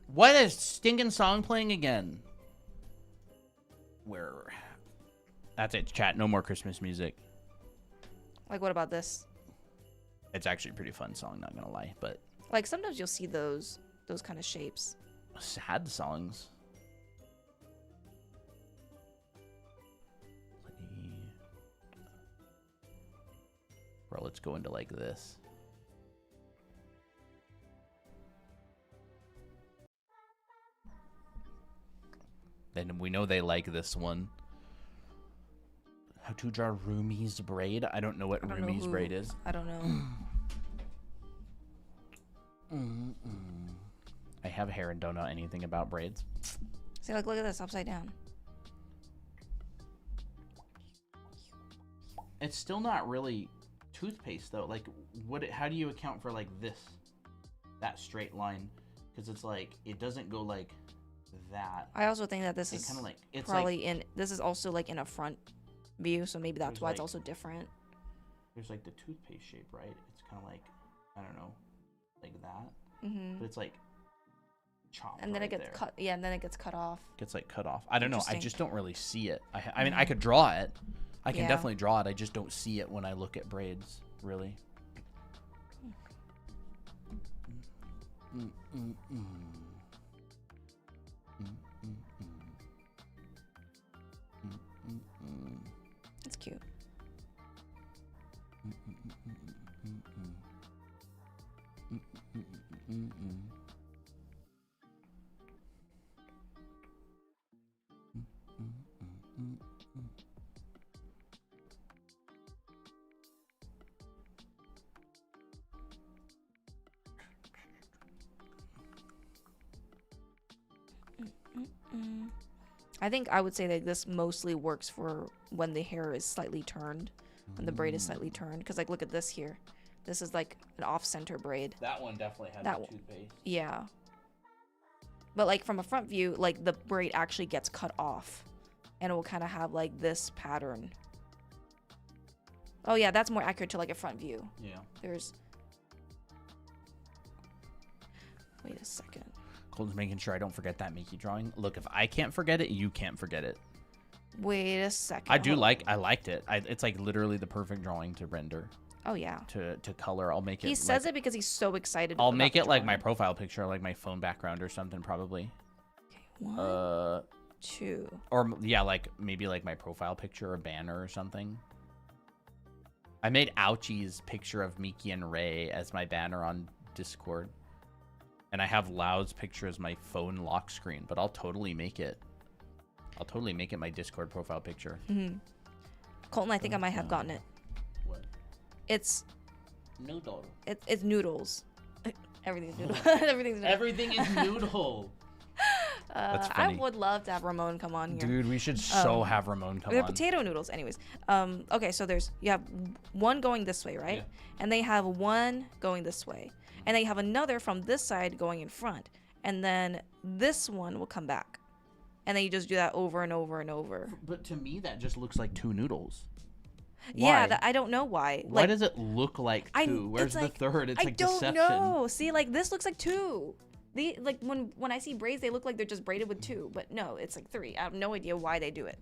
What is stinking song playing again? Where? That's it, chat. No more Christmas music. Like, what about this? It's actually a pretty fun song, not gonna lie. But like sometimes you'll see those kind of shapes. Sad songs. Bro, let's go into like this. Then we know they like this one. How to draw Rumi's braid? I don't know what Rumi's braid is. I don't know. I have hair and don't know anything about braids. See, like, look at this upside down. It's still not really toothpaste though. Like, how do you account for like this, that straight line? Because it's like it doesn't go like that. I also think that this is kind of like it's probably like, in. This is also like in a front view, so maybe that's why it's also different. There's like the toothpaste shape, right? It's kind of like, I don't know, like that. But it's like chopped. And then right it gets there. cut. Yeah, and then it gets cut off. Gets like cut off. I don't know. I just don't really see it. I mean, I could draw it. I can definitely draw it. I just don't see it when I look at braids, really. That's cute. I think I would say that this mostly works for when the hair is slightly turned, when the braid is slightly turned. Because, like, look at this here. This is like an off-center braid. That one definitely has that the toothpaste. Yeah. But, like, from a front view, like, the braid actually gets cut off. And it will kind of have, like, this pattern. Oh, yeah, that's more accurate to, like, a front view. Yeah. There's... Wait a second. Cole's making sure I don't forget that Mickey drawing. Look, if I can't forget it, you can't forget it. Wait a second. I liked it. It's like literally the perfect drawing to render. Oh, yeah. To color. I'll make it. He says it because he's so excited. I'll make it like my profile picture, like my phone background or something, probably. Okay, 1, 2. Or, yeah, like maybe like my profile picture or banner or something. I made Ouchie's picture of Miki and Ray as my banner on Discord. And I have Loud's picture as my phone lock screen, but I'll totally make it. I'll totally make it my Discord profile picture. Colton, I think I might have gotten it. What? It's noodle. It's noodles. Everything's noodle. Everything's noodle. Everything is noodle. That's funny. I would love to have Ramon come on here. Dude, we should have Ramon come they're on. potato noodles, anyways. Okay, so you have one going this way, right? Yeah. And they have one going this way. And then you have another from this side going in front. And then this one will come back. And then you just do that over and over and over. But to me, that just looks like two noodles. Why? Yeah, I don't know why. Why does it look like two? Where's the third? It's like deception. I don't know. See, like, this looks like two. Like, when I see braids, they look like they're just braided with two. But no, it's like three. I have no idea why they do it.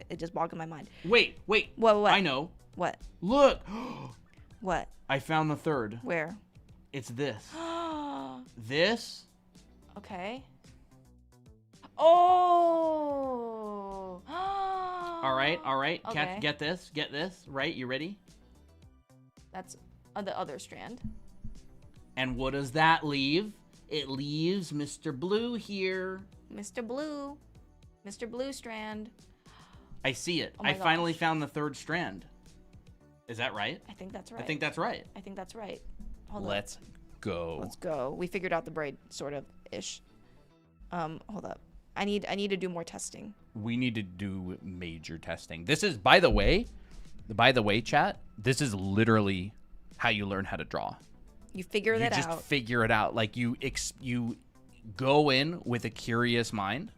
It just boggles my mind. Wait. What? I know. What? Look. What? I found the third. Where? It's this. This. Okay. Oh. All right. Okay. Get this. Right? You ready? That's the other strand. And what does that leave? It leaves Mr. Blue here. Mr. Blue strand. I see it. Oh my I finally found the third strand. Is that right? I think that's right. I think that's right. Let's go. We figured out the braid, sort of ish. Hold up. I need to do more testing. We need to do major testing. This is, by the way, By the way, chat, this is literally how you learn how to draw. You figure You that just out. figure it out. Like you go in with a curious mind,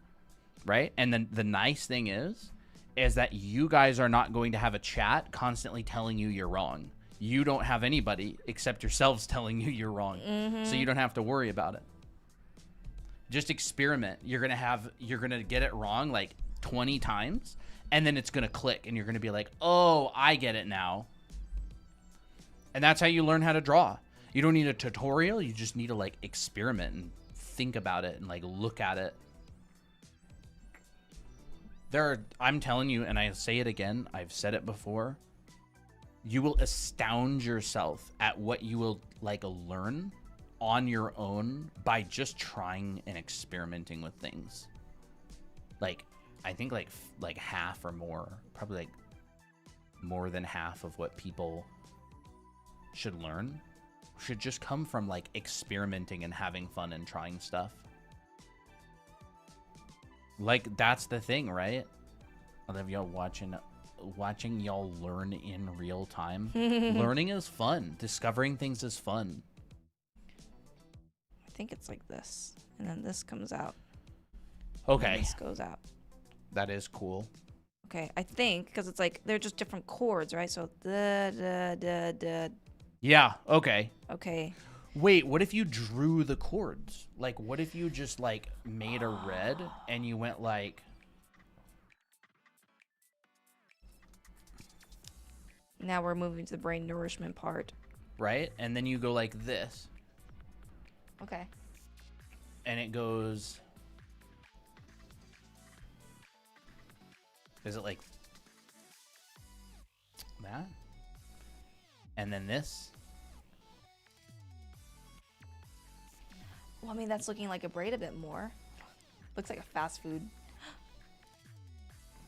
right? And then the nice thing is that you guys are not going to have a chat constantly telling you you're wrong. You don't have anybody except yourselves telling you you're wrong. So you don't have to worry about it. Just experiment. You're going to get it wrong like 20 times, and then it's going to click and you're going to be like, "Oh, I get it now." And that's how you learn how to draw. You don't need a tutorial. You just need to like experiment and think about it and like look at it. I'm telling you, and I say it again, I've said it before, you will astound yourself at what you will like learn on your own by just trying and experimenting with things. Like, I think like half or more, probably like more than half of what people should learn should just come from like experimenting and having fun and trying stuff. Like, that's the thing, right? I love y'all watching y'all learn in real time. Learning is fun. Discovering things is fun. I think it's like this, and then this comes out. Okay. This goes out. That is cool. Okay, I think because it's like they're just different chords, right? So da da da da. Yeah. Okay. Okay. Wait, what if you drew the chords? Like, what if you just like made a red and you went like? Now we're moving to the brain nourishment part. Right, and then you go like this, Okay. and it goes. Is it like that? And then this. Well, I mean, that's looking like a braid a bit more. Looks like a fast food.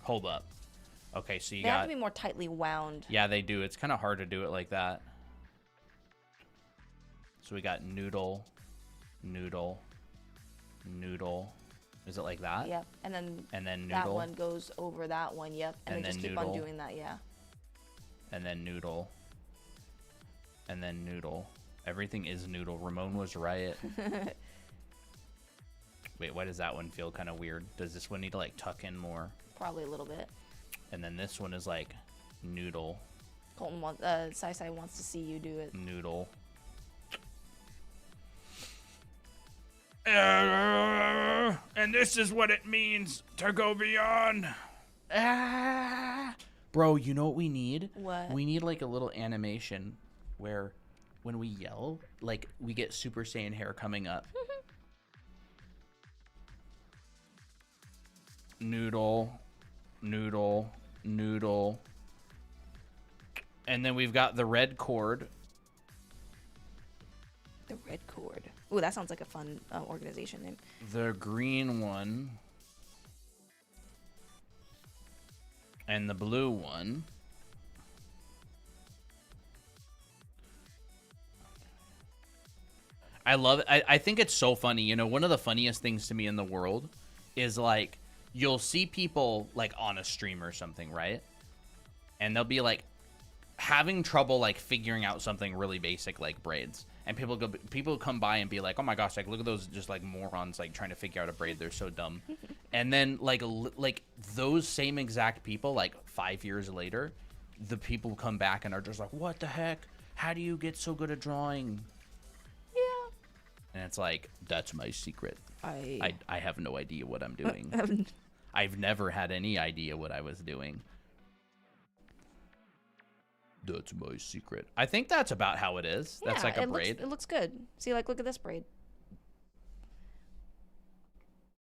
Hold up. Okay, so you They got. have to be more tightly wound. Yeah, they do. It's kind of hard to do it like that. So we got noodle, noodle, noodle. Is it like that? Yep. And then noodle. that one goes over that one. Yep. And And they just then keep on noodle. doing that. Yeah. And then noodle. And then noodle. Everything is noodle. Ramon was right. Wait, why does that one feel kind of weird? Does this one need to like tuck in more? Probably a little bit. And then this one is like noodle, Colton wants, Sai wants to see you do it. noodle. And this is what it means to go beyond. Bro, you know what we need? What? We need like a little animation where when we yell, like we get Super Saiyan hair coming up. Noodle, noodle, noodle. And then we've got the red cord. The red cord. Ooh, that sounds like a fun organization name. The green one. And the blue one. I love it. I think it's so funny. You know, one of the funniest things to me in the world is like you'll see people like on a stream or something, right? And they'll be like having trouble like figuring out something really basic like braids. And people come by and be like, "Oh my gosh, like look at those just like morons like trying to figure out a braid. They're so dumb." And then like those same exact people like 5 years later, the people come back and are just like, "What the heck? How do you get so good at drawing?" Yeah. And it's like, that's my secret. I have no idea what I'm doing. I've never had any idea what I was doing. That's my secret. I think that's about how it is. That's like a braid. It looks good. See, like, look at this braid.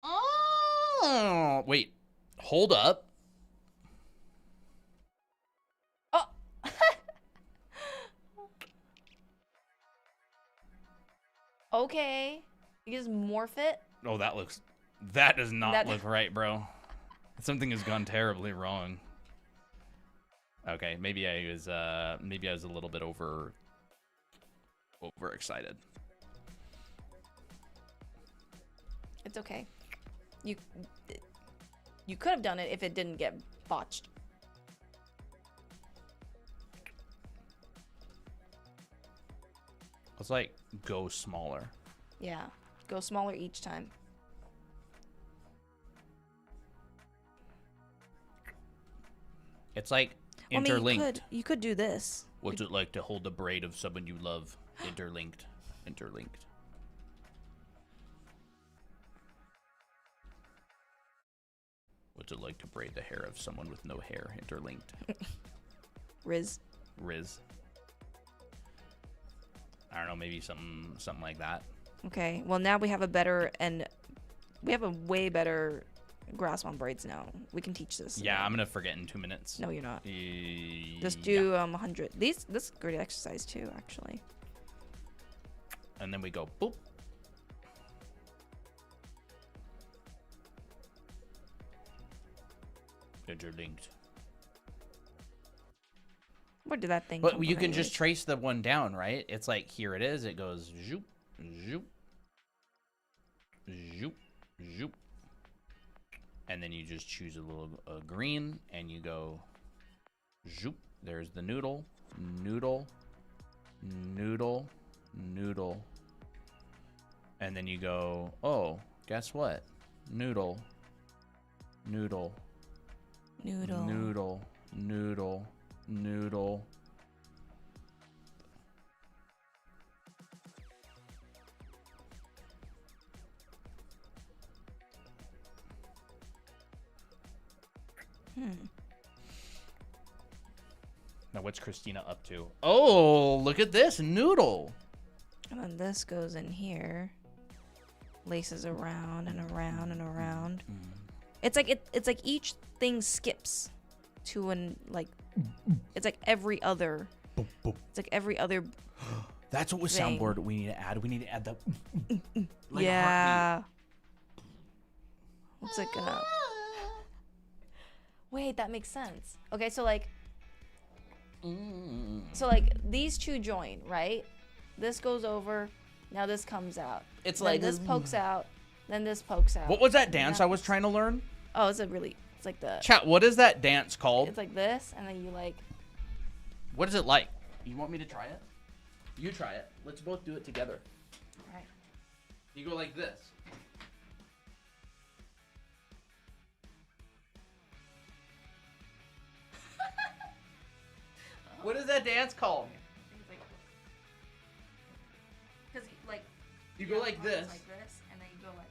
Oh, wait. Hold up. Oh. Okay. You just morph it. Oh, that does not look right, bro. Something has gone terribly wrong. Okay, maybe I was a little bit overexcited. It's okay. You could have done it if it didn't get botched. Let's like go smaller. Yeah. Go smaller each time. It's like Well, I mean, interlinked. you could do this. What's it like to hold the braid of someone you love? Interlinked. Interlinked. What's it like to braid the hair of someone with no hair? Interlinked. Riz. Riz. I don't know, maybe something like that. Okay. Well, now we have a way better grasp on braids now. We can teach this. Yeah, I'm gonna forget in 2 minutes. No, you're not. Yeah. Just do 100. This is a great exercise too, actually. And then we go boop. Interlinked. Where did that thing But come you from can just anyways? trace the one down, right? It's like, here it is. It goes zoop, zoop, zoop, zoop. And then you just choose a little green and you go zoop. There's the noodle, noodle, noodle, noodle. And then you go, oh, guess what? Noodle, noodle, Noodle. noodle, noodle, noodle. Now what's Christina up to? Oh, look at this noodle. And then this goes in here. Laces around and around and around. It's like it's like each thing skips to it's like every other. It's like every other. That's what with thing. soundboard we need to add. We need to add the like Yeah. It's like Wait, that makes sense. Okay, so like these two join, right? This goes over, now this comes out. It's then like this pokes out, then this pokes out. What was that and dance that I was trying to learn? Oh, it's like the Chat, what is that dance called? it's like this, and then you like What is it like? You want me to try it? You try it. Let's both do it together. right. You go like this. What is that dance called? Because like You go like this. like this, and then you go like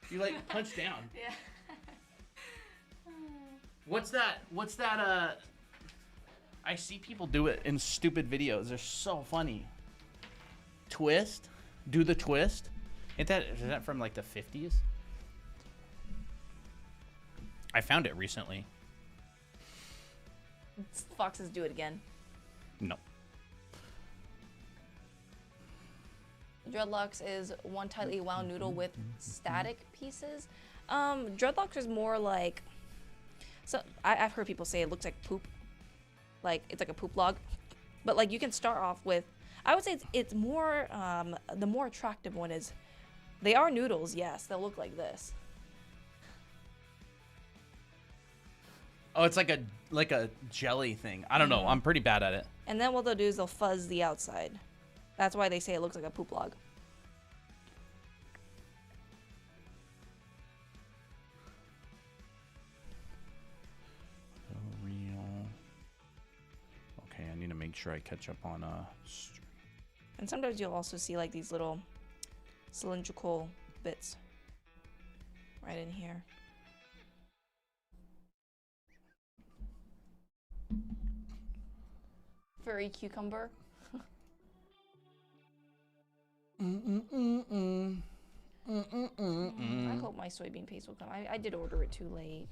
You like punch down. yeah. What's that? I see people do it in stupid videos. They're so funny. Twist. Do the twist. Is that from like the 50s? I found it recently. Foxes do it again. No. Dreadlocks is one tightly wound noodle with static pieces. Dreadlocks is more like, so I've heard people say it looks like poop, like it's like a poop log, but like you can start off with, I would say it's more, the more attractive one is, they are noodles, yes, they'll look like this. Oh, it's like a jelly thing. I don't know. I'm pretty bad at it. And then what they'll do is they'll fuzz the outside. That's why they say it looks like a poop log. Real. Okay, I need to make sure I catch up on And sometimes you'll also see like these little cylindrical bits right in here. Furry cucumber. I hope my soybean paste will come. I did order it too late.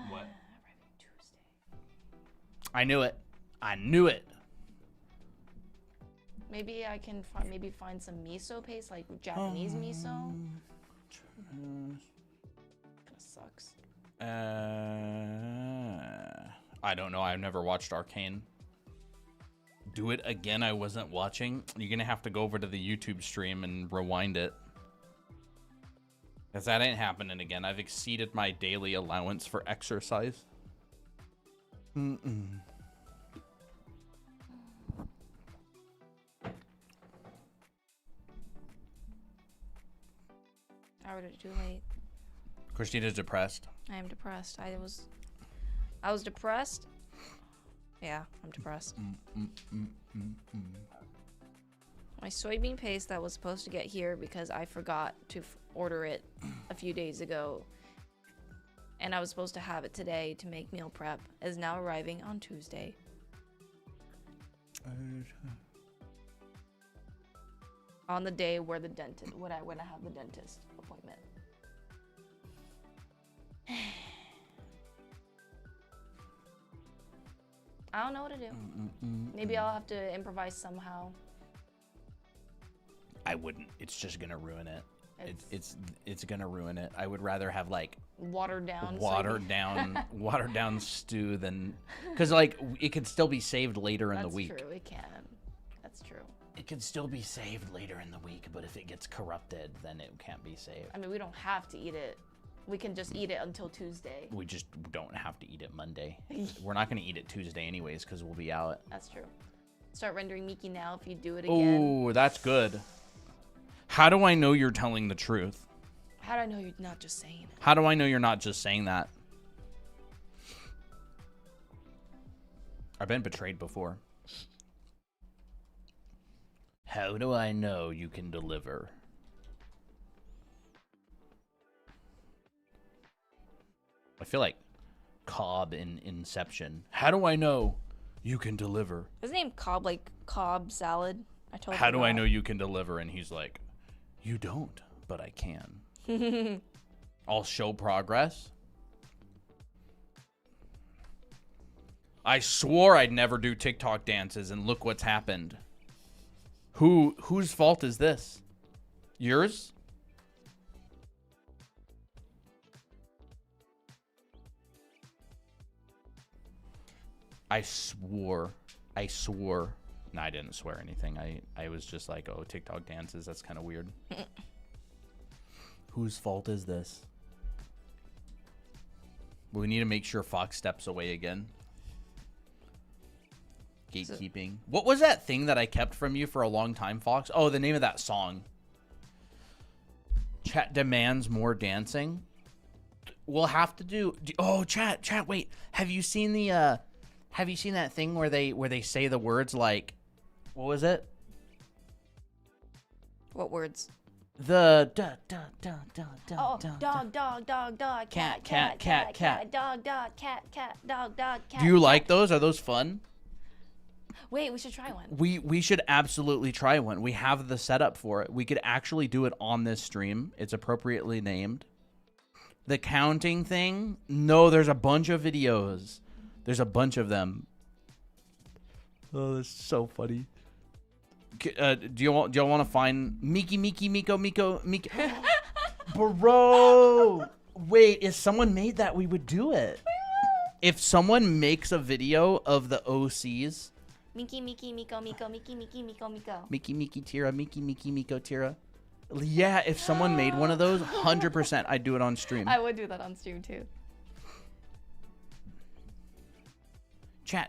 What? Arriving Tuesday. I knew it. I knew it. Maybe I can find some miso paste, like Japanese miso. Kinda sucks. I don't know. I've never watched Arcane. Do it again. I wasn't watching. You're gonna have to go over to the YouTube stream and rewind it. Because that ain't happening again. I've exceeded my daily allowance for exercise. Mm-mm. Already too late. Christina's depressed. I am depressed. I was depressed. Yeah, I'm depressed. My soybean paste that was supposed to get here because I forgot to order it a few days ago, and I was supposed to have it today to make meal prep, is now arriving on Tuesday. On the day where when I have the dentist appointment. I don't know what to do. Maybe I'll have to improvise somehow. I wouldn't. It's just gonna ruin it. It's gonna ruin it. I would rather have like watered down stew than, because like it could still be saved later in the week. That's true. It can. That's true. It can still be saved later in the week, but if it gets corrupted, then it can't be saved. I mean, we don't have to eat it. We can just eat it until Tuesday. We just don't have to eat it Monday. We're not gonna eat it Tuesday anyways because we'll be out. That's true. Start rendering Miki now if you do it again. Oh, that's good. How do I know you're telling the truth? How do I know you're not just saying it? How do I know you're not just saying that? I've been betrayed before. How do I know you can deliver? I feel like Cobb in Inception. How do I know you can deliver? His name Cobb, like Cobb salad. I told him. How do I know you can deliver? And he's like, you don't, but I can. I'll show progress. I swore I'd never do TikTok dances, and look what's happened. Whose fault is this? Yours? I swore. No, I didn't swear anything. I was just like, oh, TikTok dances, that's kind of weird. Whose fault is this? We need to make sure Fox steps away again. Gatekeeping. What was that thing that I kept from you for a long time, Fox? Oh, the name of that song. Chat demands more dancing. We'll have to do. Oh, chat. Wait. Have you seen that thing where they say the words like, what was it? What words? The dog, cat, dog, cat. Do you like those? Are those fun? Wait, we should try one. We should absolutely try one. We have the setup for it. We could actually do it on this stream. It's appropriately named. The counting thing? No, there's a bunch of videos. There's a bunch of them. Oh, that's so funny. Do you want to find Miko? Bro, wait, if someone made that, we would do it. If someone makes a video of the OCs. Miko. Miki, Tira, Miko, Tira. Yeah, if someone made one of those, 100% I'd do it on stream. I would do that on stream too. Chat.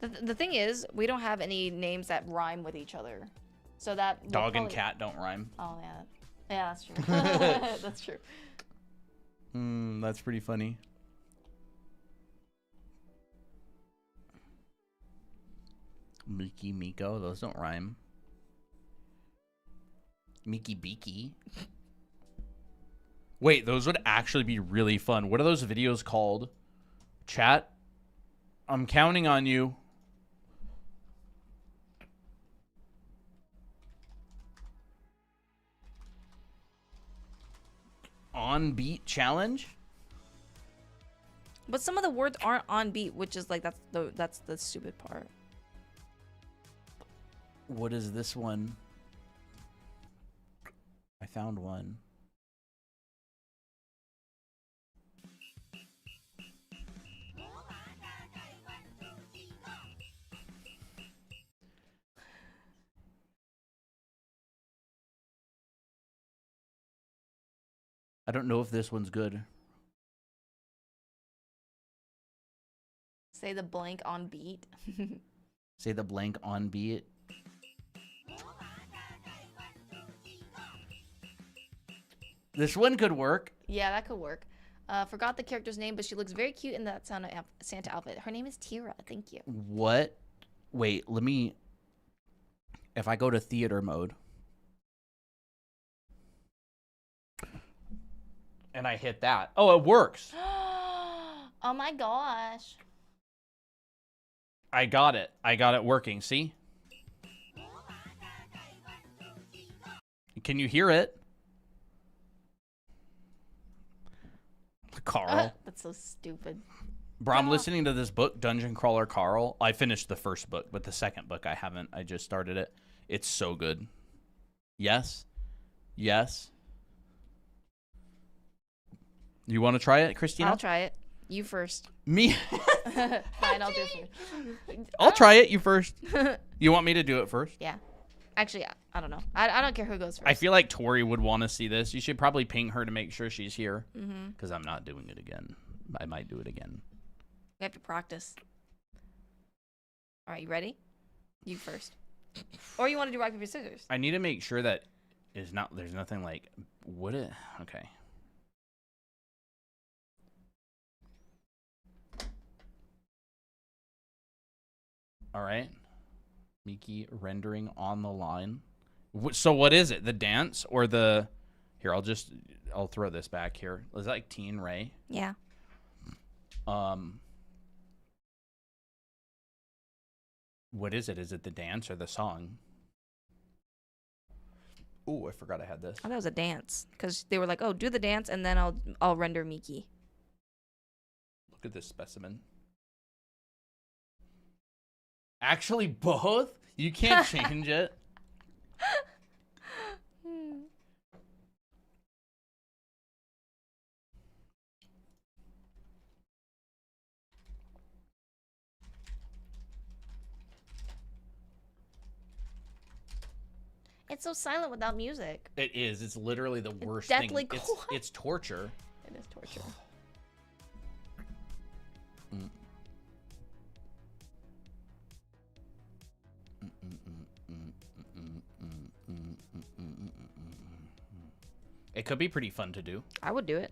The thing is, we don't have any names that rhyme with each other. So that dog and cat don't rhyme. Oh yeah. Yeah, that's true. That's true. That's pretty funny. Miko, those don't rhyme. Miki Beaky. Wait, those would actually be really fun. What are those videos called? Chat, I'm counting on you. On beat challenge? But some of the words aren't on beat, which is like that's the stupid part. What is this one? I found one. I don't know if this one's good. Say the blank on beat. Say the blank on beat. This one could work. Yeah, that could work. Forgot the character's name, but she looks very cute in that Santa outfit. Her name is Tira. Thank you. What? Wait, let me... If I go to theater mode... And I hit that. Oh, it works. Oh my gosh. I got it. I got it working. See? Can you hear it? Carl. That's so stupid. Bro, I'm listening to this book, Dungeon Crawler Carl. I finished the first book, but the second book I haven't. I just started it. It's so good. Yes? Yes? You want to try it, Christina? I'll try it. You first. Me? Fine, I'll do it first. I'll try it. You first. You want me to do it first? Yeah. Actually, I don't know. I don't care who goes first. I feel like Tori would want to see this. You should probably ping her to make sure she's here. Mm-hmm. Because I'm not doing it again. I might do it again. We have to practice. All right, you ready? You first. Or you want to do rock, paper, scissors? I need to make sure that there's nothing like... Would it? Okay. All right. Miki rendering on the line. So what is it? The dance or the... Here, I'll throw this back here. Is that like Teen Ray? Yeah. What is it? Is it the dance or the song? Oh, I forgot I had this. I thought it was a dance. Because they were like, oh, do the dance, and then I'll render Miki. Look at this specimen. Actually, both? You can't change it. It's so silent without music. It is. It's literally the worst deathly thing. quiet. It's torture. It is torture. It could be pretty fun to do. I would do it.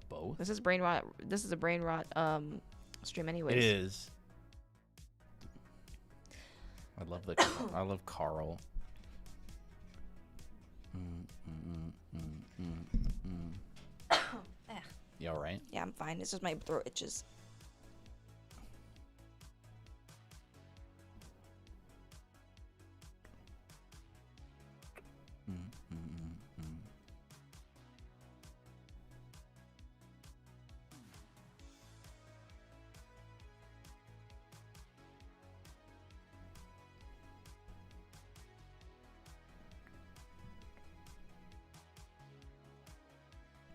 Both. This is brain rot. This is a brain rot stream, anyways. It is. I love Carl. You all right? Yeah, I'm fine. It's just my throat itches.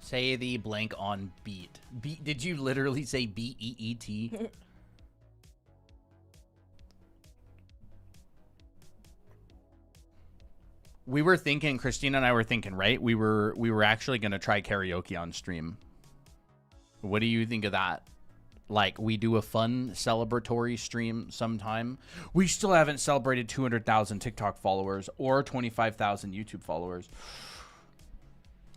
Say the blank on beat. Beat? Did you literally say B-E-E-T? We were thinking, Christina and I were thinking, right? We were actually going to try karaoke on stream. What do you think of that? Like, we do a fun celebratory stream sometime. We still haven't celebrated 200,000 TikTok followers or 25,000 YouTube followers.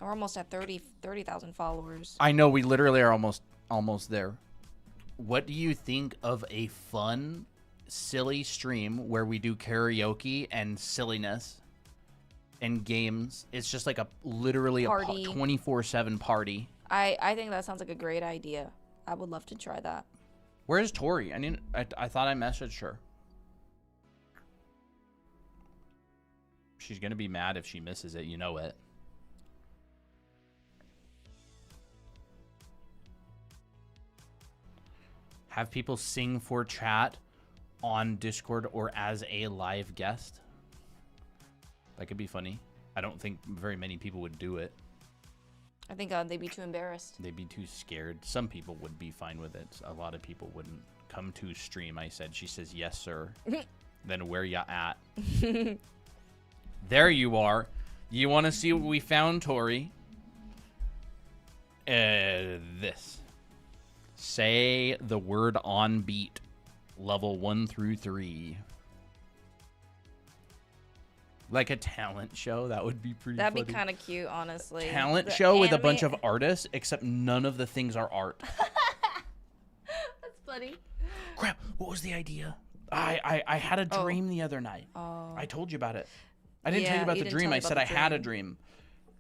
We're almost at 30,000 followers. I know, we literally are almost there. What do you think of a fun, silly stream where we do karaoke and silliness and games? It's just like literally Party. a 24/7 party. I think that sounds like a great idea. I would love to try that. Where's Tori? I thought I messaged her. She's gonna be mad if she misses it. You know it. Have people sing for chat on Discord or as a live guest. That could be funny. I don't think very many people would do it. I think they'd be too embarrassed. They'd be too scared. Some people would be fine with it. A lot of people wouldn't. Come to stream, I said. She says, yes, sir. Then where ya at? There you are. You want to see what we found, Tori? This. Say the word on beat. Level 1 through 3. Like a talent show. That would be pretty That'd funny. be kind of cute, honestly. Talent The show with a anime- bunch of artists, except none of the things are art. That's funny. Crap, what was the idea? I had a dream the other night. Oh. I told you about it. I didn't tell Yeah, you about you the didn't dream. tell me I said about I the had a dream. dream.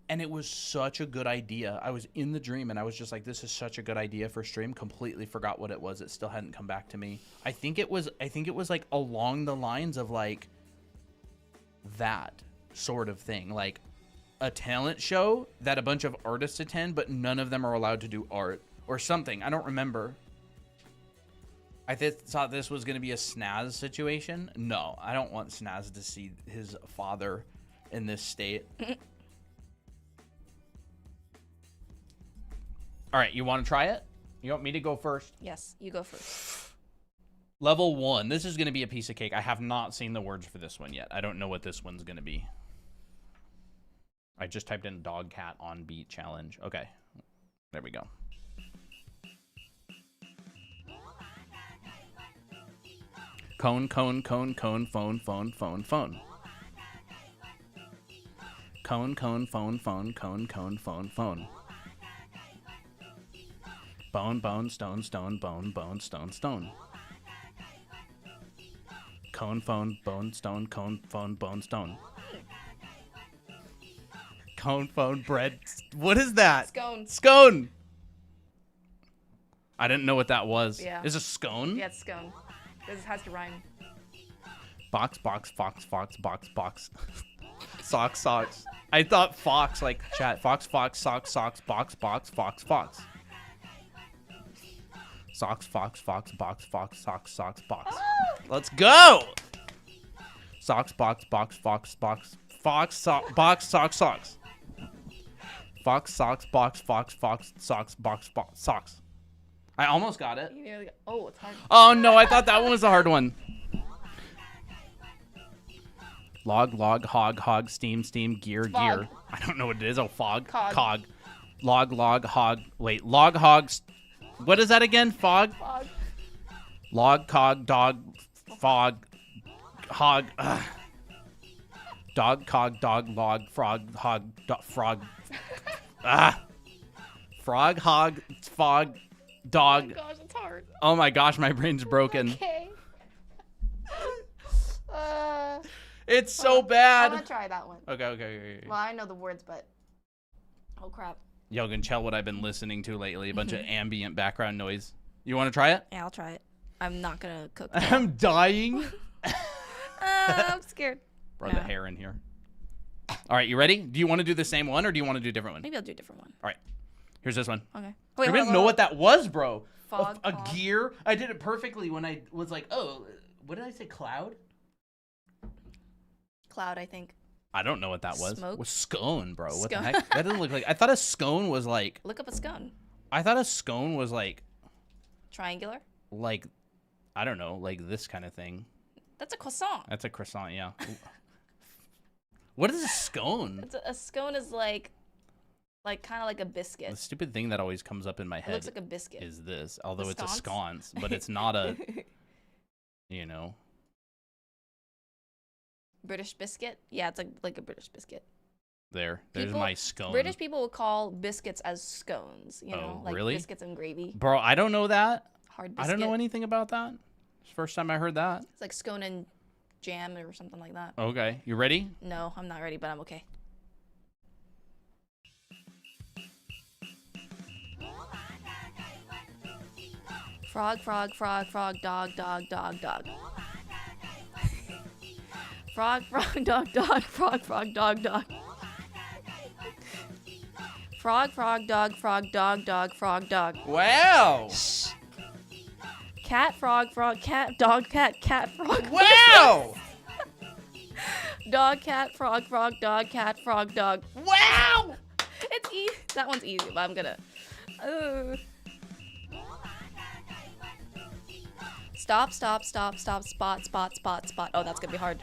And it was such a good idea. I was in the dream and I was just like, this is such a good idea for stream. Completely forgot what it was. It still hadn't come back to me. I think it was like along the lines of like that sort of thing. Like a talent show that a bunch of artists attend, but none of them are allowed to do art or something. I don't remember. I thought this was going to be a Snaz situation. No, I don't want Snaz to see his father in this state. All right, you want to try it? You want me to go first? Yes, you go first. Level 1. This is going to be a piece of cake. I have not seen the words for this one yet. I don't know what this one's going to be. I just typed in dog cat on beat challenge. Okay. There we go. Cone, phone, phone, phone. Cone, phone, phone, phone, phone. Bone, stone, stone, bone, stone, stone. Cone, phone, bone, stone, bone, stone. Cone, phone, bread. What is that? Scone. Scone. I didn't know what that was. Yeah. Is it scone? Yeah, it's scone. This has to rhyme. Box, fox. Socks. I thought fox, like chat. Fox, socks, box. Socks, box, box. Let's go! Socks, box, socks. Fox, socks. Fox, socks, fox, socks. I almost got it. You nearly got, oh, it's hard. Oh no, I thought that one was a hard one. Log, hog, steam, gear. Fog. I don't know what it is. Oh, fog. Cog. Log, hog. Wait, log, hogs. What is that again? Fog? Fog. Log, cog, dog, fog, hog. Dog, cog, dog, log, frog, hog, frog. Frog, hog, fog, dog. Oh my gosh, it's hard. Oh my gosh, my brain's broken. Okay. It's so I'm bad. gonna try that one. Okay. Well, I know the words, but oh crap. Y'all can tell what I've been listening to lately. A bunch of ambient background noise. You want to try it? Yeah, I'll try it. I'm not gonna cook. I'm dying. I'm scared. Bro, No. the hair in here. All right, you ready? Do you want to do the same one or do you want to do a different one? Maybe I'll do a different one. All right, here's this one. Okay. I didn't know what that was, bro. Fog, a fog. gear. I did it perfectly when I was like, oh, what did I say? Cloud? Cloud, I think. I don't know what that was. Smoke? Was scone, bro. What the Scone. heck? That doesn't look like. I thought a scone was like. Look up a scone. I thought a scone was like, Triangular. I don't know, like this kind of thing. That's a croissant. That's a croissant, yeah. What is a scone? It's a scone is like kind of like a biscuit. The stupid thing that always comes up in my It head looks like a biscuit. is this, although it's a sconce? sconce, but it's not a, you know. British biscuit. Yeah, it's like a British biscuit. There's People- my scone. British people would call biscuits as scones. You know, like really? biscuits and gravy. Bro, I don't know that. Hard biscuit. I don't know anything about that. It's the first time I heard that. It's like scone and jam or something like that. Okay, you ready? No, I'm not ready, but I'm okay. Frog, dog. Frog, dog, dog. Frog, dog. Frog, dog. Wow! Cat, frog, cat, dog, cat, frog. Wow! Dog, cat, frog, dog, cat, frog, dog. Wow! It's easy. That one's easy, but I'm gonna. Stop, spot. Oh, that's gonna be hard.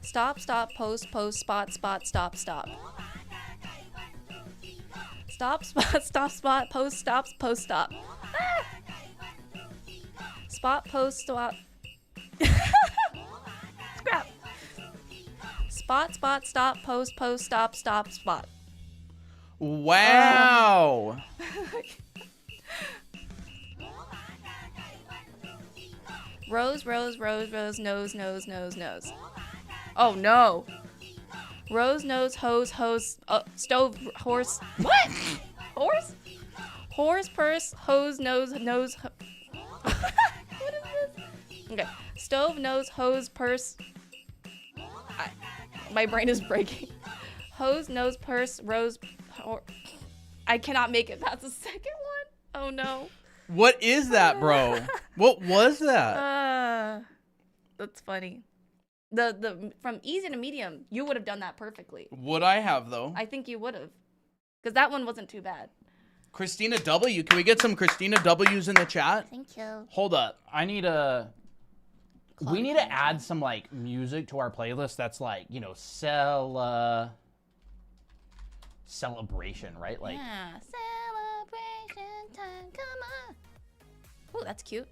Stop, post, spot, stop. Stop, spot, stop, spot, post, stops, post, stop. Ah! Spot, post, stop. Scrap. Spot, spot, stop, post, post, stop, stop, spot. Wow. Rose, rose, rose, rose, nose, nose, nose, nose. Oh no. Rose, nose, hose, hose, stove, horse. What? Horse? Horse, purse, hose, nose, nose. What is this? Okay. Stove, nose, hose, purse. My brain is breaking. Hose, nose, purse, rose. I cannot make it past the second one. Oh no. What is that, bro? What was that? That's funny. The from easy to medium, you would have done that perfectly. Would I have, though? I think you would have. Because that one wasn't too bad. Christina W. Can we get some Christina W's in the chat? Thank you. Hold up. I need a... We need to add some, like, music to our playlist that's, like, you know, celebration, right? Like, Yeah. Celebration time, come on. Oh, that's cute.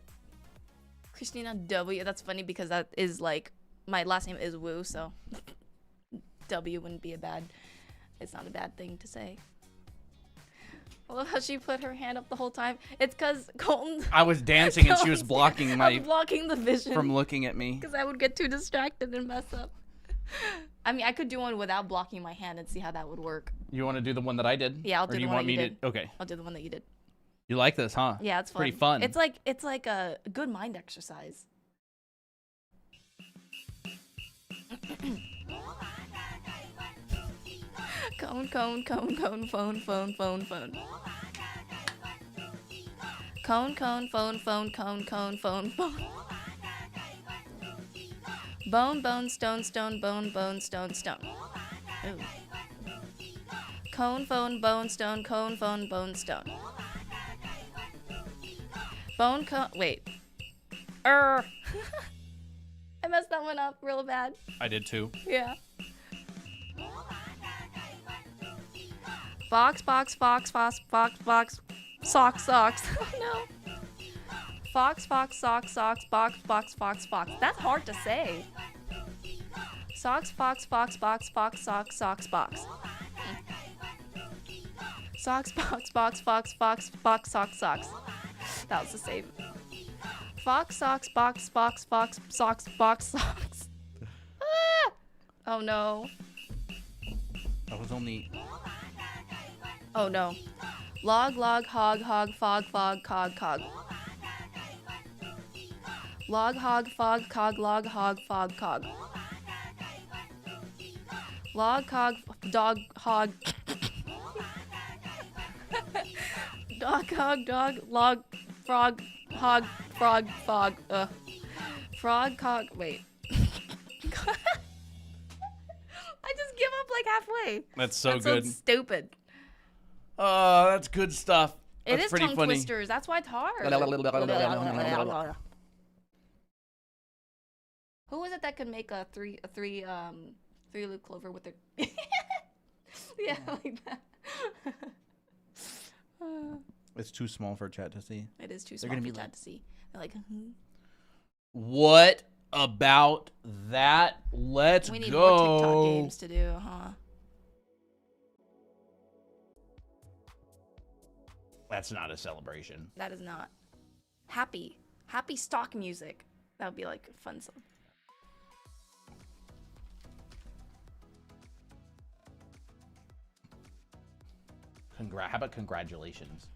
Christina W. That's funny because that is, like, my last name is Wu, so W wouldn't be a bad... It's not a bad thing to say. I love how she put her hand up the whole time. It's because Colton... I was dancing and she was blocking my... blocking the vision. From looking at me. Because I would get too distracted and mess up. I mean, I could do one without blocking my hand and see how that would work. You want to do the one that I did? Yeah, I'll do the one that you did. Okay. I'll do the one that you did. You like this, huh? Yeah, it's fun. Pretty fun. It's like a good mind exercise. Cone, cone, cone, cone, phone, phone, phone, phone. Cone, cone, phone, phone, cone, cone, phone, phone. Bone, bone, stone, stone, bone, bone, stone, stone. Ooh. Cone, phone, bone, stone, cone, phone, bone, stone. Bone, cone, wait. I messed that one up real bad. I did too. Yeah. Fox, box, fox, fox, fox, fox, socks, socks. Oh no. Fox, fox, socks, socks, box, box, fox, fox. That's hard to say. Socks, fox, fox, box, fox, socks, socks, box. Socks, box, box, fox, fox, box, socks, socks. That was the same. Fox, socks, box, fox, fox, socks, box, socks. Ah! Oh no. That was only... Oh no. Log, log, hog, hog, fog, fog, cog, cog. Log, hog, fog, cog, log, hog, fog, cog. Log, cog, dog, hog. Dog, hog, dog, log, frog, hog, frog, fog, frog, cog, wait. I just give up like halfway. That's so That's good. so stupid. Oh, that's good stuff. It That's is pretty tongue funny. twisters. That's why it's hard. Who was it that could make a three loop clover with their yeah, like that. It's too small for chat to see. It is too They're small gonna for be chat like- to see. They're like, What about that? Let's we need go. more TikTok games to do, huh? That's not a celebration. That is not. Happy stock music. That would be like a fun song. How about congratulations?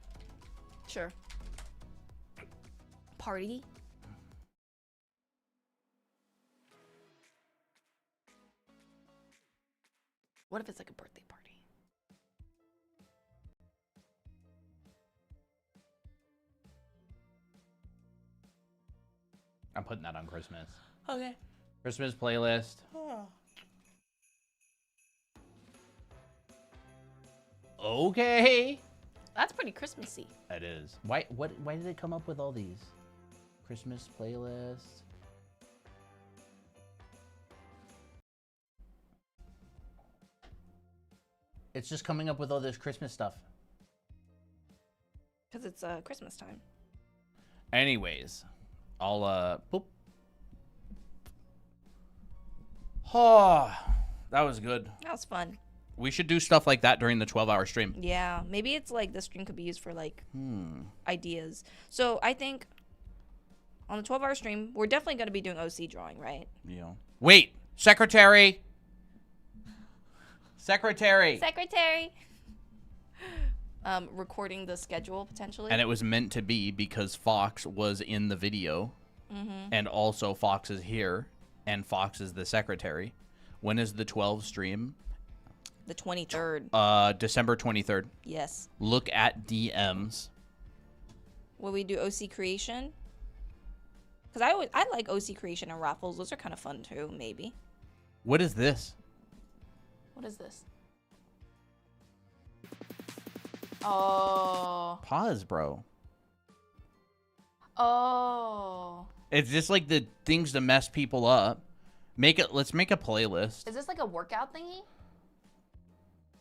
Sure. Party. What if it's like a birthday party? I'm putting that on Christmas. Okay. Christmas playlist. Okay. That's pretty Christmassy. That is. Why did it come up with all these? Christmas playlists. It's just coming up with all this Christmas stuff. Because it's Christmas time. Anyways, I'll boop. Oh, that was good. That was fun. We should do stuff like that during the 12-hour stream. Yeah, maybe it's like the stream could be used for like ideas. So I think on the 12-hour stream, we're definitely going to be doing OC drawing, right? Yeah. Wait, secretary. Secretary. Recording the schedule potentially. And it was meant to be because Fox was in the video, and also Fox is here, and Fox is the secretary. When is the 12 stream? The 23rd. December 23rd. Yes. Look at DMs. Will we do OC creation? Because I like OC creation and raffles. Those are kind of fun too, maybe. What is this? What is this? Oh. Pause, bro. Oh. It's just like the things to mess people up. Let's make a playlist. Is this like a workout thingy?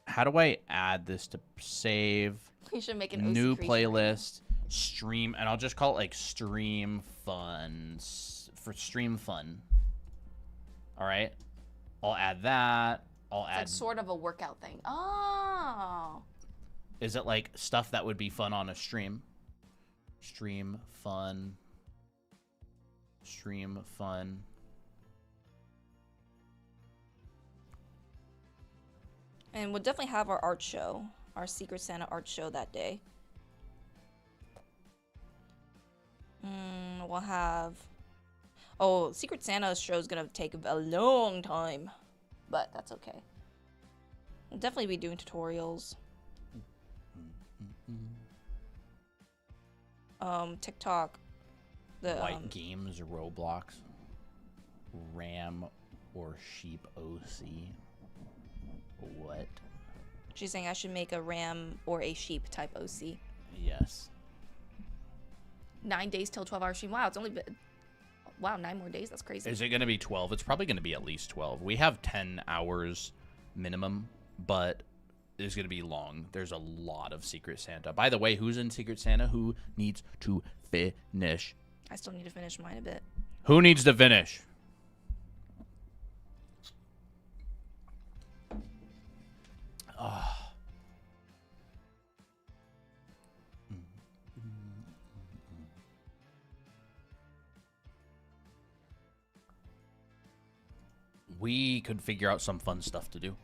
How do I add this to save? We should make an OC new creation playlist, stream, and I'll just call it like stream fun for stream fun. All right. I'll add that. I'll add. It's like sort of a workout thing. Oh. Is it like stuff that would be fun on a stream? Stream fun. Stream fun. And we'll definitely have our art show, our Secret Santa art show that day. We'll have... Oh, Secret Santa's show is going to take a long time. But that's okay. We'll definitely be doing tutorials. TikTok. The White Games, Roblox. Ram or Sheep OC. What? She's saying I should make a ram or a sheep type OC. Yes. 9 days till 12-hour stream. Wow, it's only been... Wow, 9 more days. That's crazy. Is it going to be 12? It's probably going to be at least 12. We have 10 hours minimum, but it's going to be long. There's a lot of Secret Santa. By the way, who's in Secret Santa? Who needs to finish? I still need to finish mine a bit. Who needs to finish? We could figure out some fun stuff to do.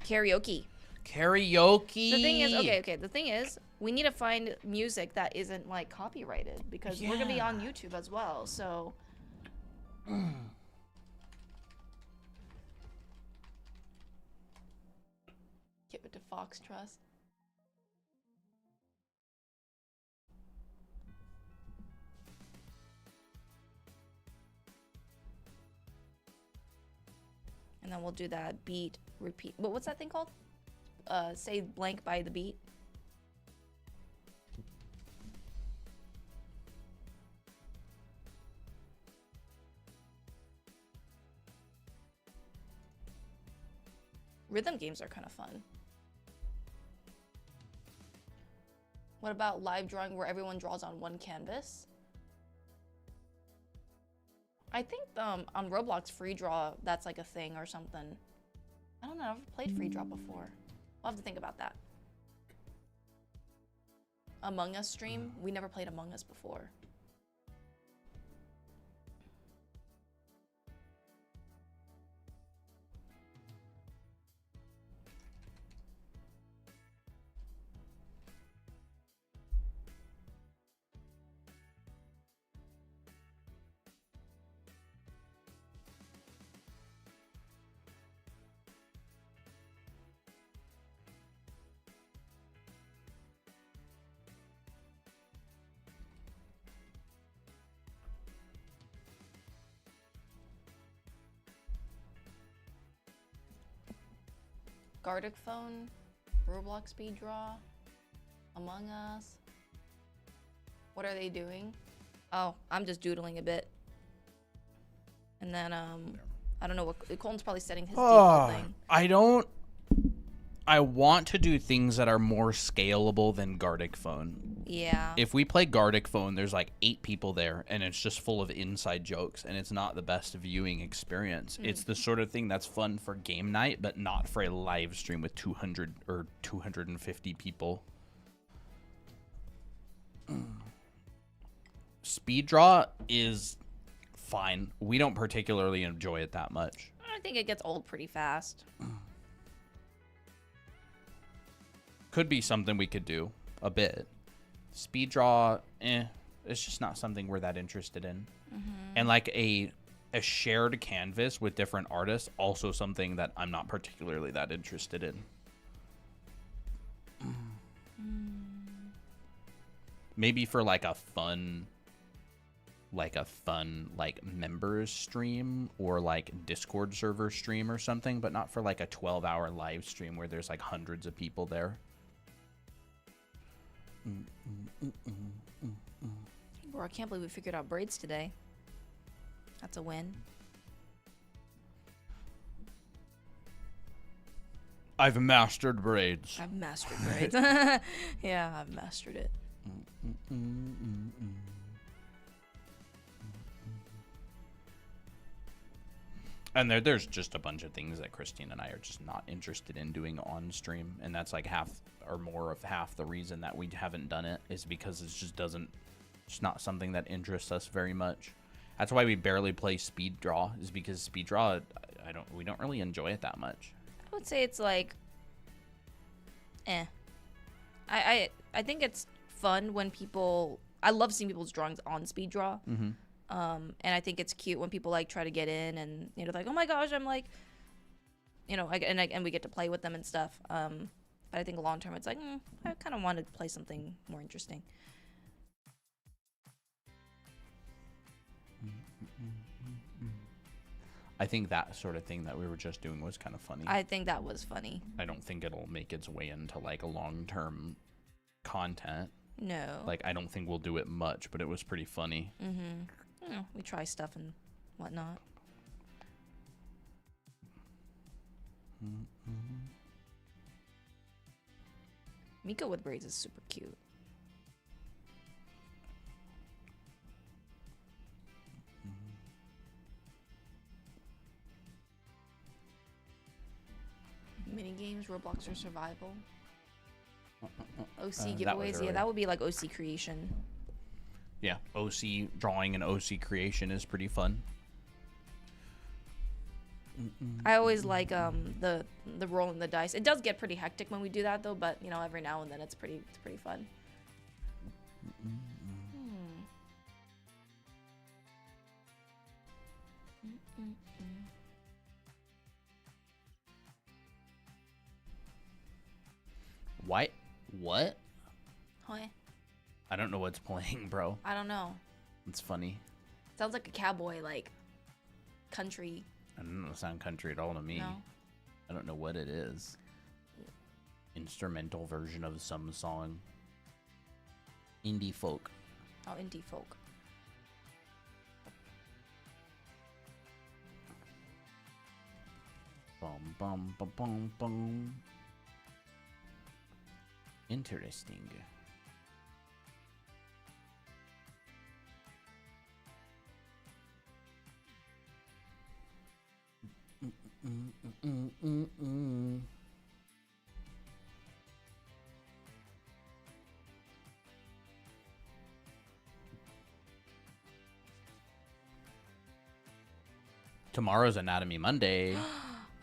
Karaoke. Karaoke. The thing is, okay. The thing is, we need to find music that isn't like copyrighted because we're gonna be on YouTube as well. So. Give it to Fox Trust. And then we'll do that beat, repeat. What's that thing called? Say blank by the beat. Rhythm games are kind of fun. What about live drawing where everyone draws on one canvas? I think on Roblox free draw, that's like a thing or something. I don't know, I've never played free draw before. I'll have to think about that. Among Us stream, we never played Among Us before. Gardic phone, Roblox speed draw, Among Us. What are they doing? Oh, I'm just doodling a bit. And then I don't know what Colton's probably setting his default thing. I don't I want to do things that are more scalable than Gartic Phone. Yeah. If we play Gartic Phone, there's like 8 people there, and it's just full of inside jokes, and it's not the best viewing experience. It's the sort of thing that's fun for game night, but not for a live stream with 200 or 250 people. Speed draw is fine. We don't particularly enjoy it that much. I think it gets old pretty fast. Could be something we could do a bit. Speed draw, it's just not something we're that interested in. And like a shared canvas with different artists, also something that I'm not particularly that interested in. Maybe for like a fun members stream or like Discord server stream or something, but not for like a 12-hour live stream where there's like hundreds of people there. Bro, I can't believe we figured out braids today. That's a win. I've mastered braids. I've mastered braids. Yeah, I've mastered it. And there's just a bunch of things that Christine and I are just not interested in doing on stream, and that's like half or more of half the reason that we haven't done it is because it's not something that interests us very much. That's why we barely play speed draw, is because speed draw we don't really enjoy it that much. I would say it's like I think it's fun when I love seeing people's drawings on speed draw. And I think it's cute when people like try to get in and they're like, oh my gosh, I'm like, and we get to play with them and stuff. But I think long term it's like I kind of want to play something more interesting. I think that sort of thing that we were just doing was kind of funny. I think that was funny. I don't think it'll make its way into like a long-term content. No. Like, I don't think we'll do it much, but it was pretty funny. We try stuff and whatnot. Miko with braids is super cute. Mini games, Roblox or survival. OC giveaways, yeah, that would be like OC creation. Yeah, OC drawing and OC creation is pretty fun. I always like the rolling the dice. It does get pretty hectic when we do that though, but every now and then it's pretty fun. What? Huh? I don't know what's playing, bro. I don't know. It's funny. Sounds like a cowboy, like country. I don't sound country at all to me. No. I don't know what it is. Instrumental version of some song. Indie folk. Oh, indie folk. Bum bum bum bum bum. Interesting. Tomorrow's Anatomy Monday.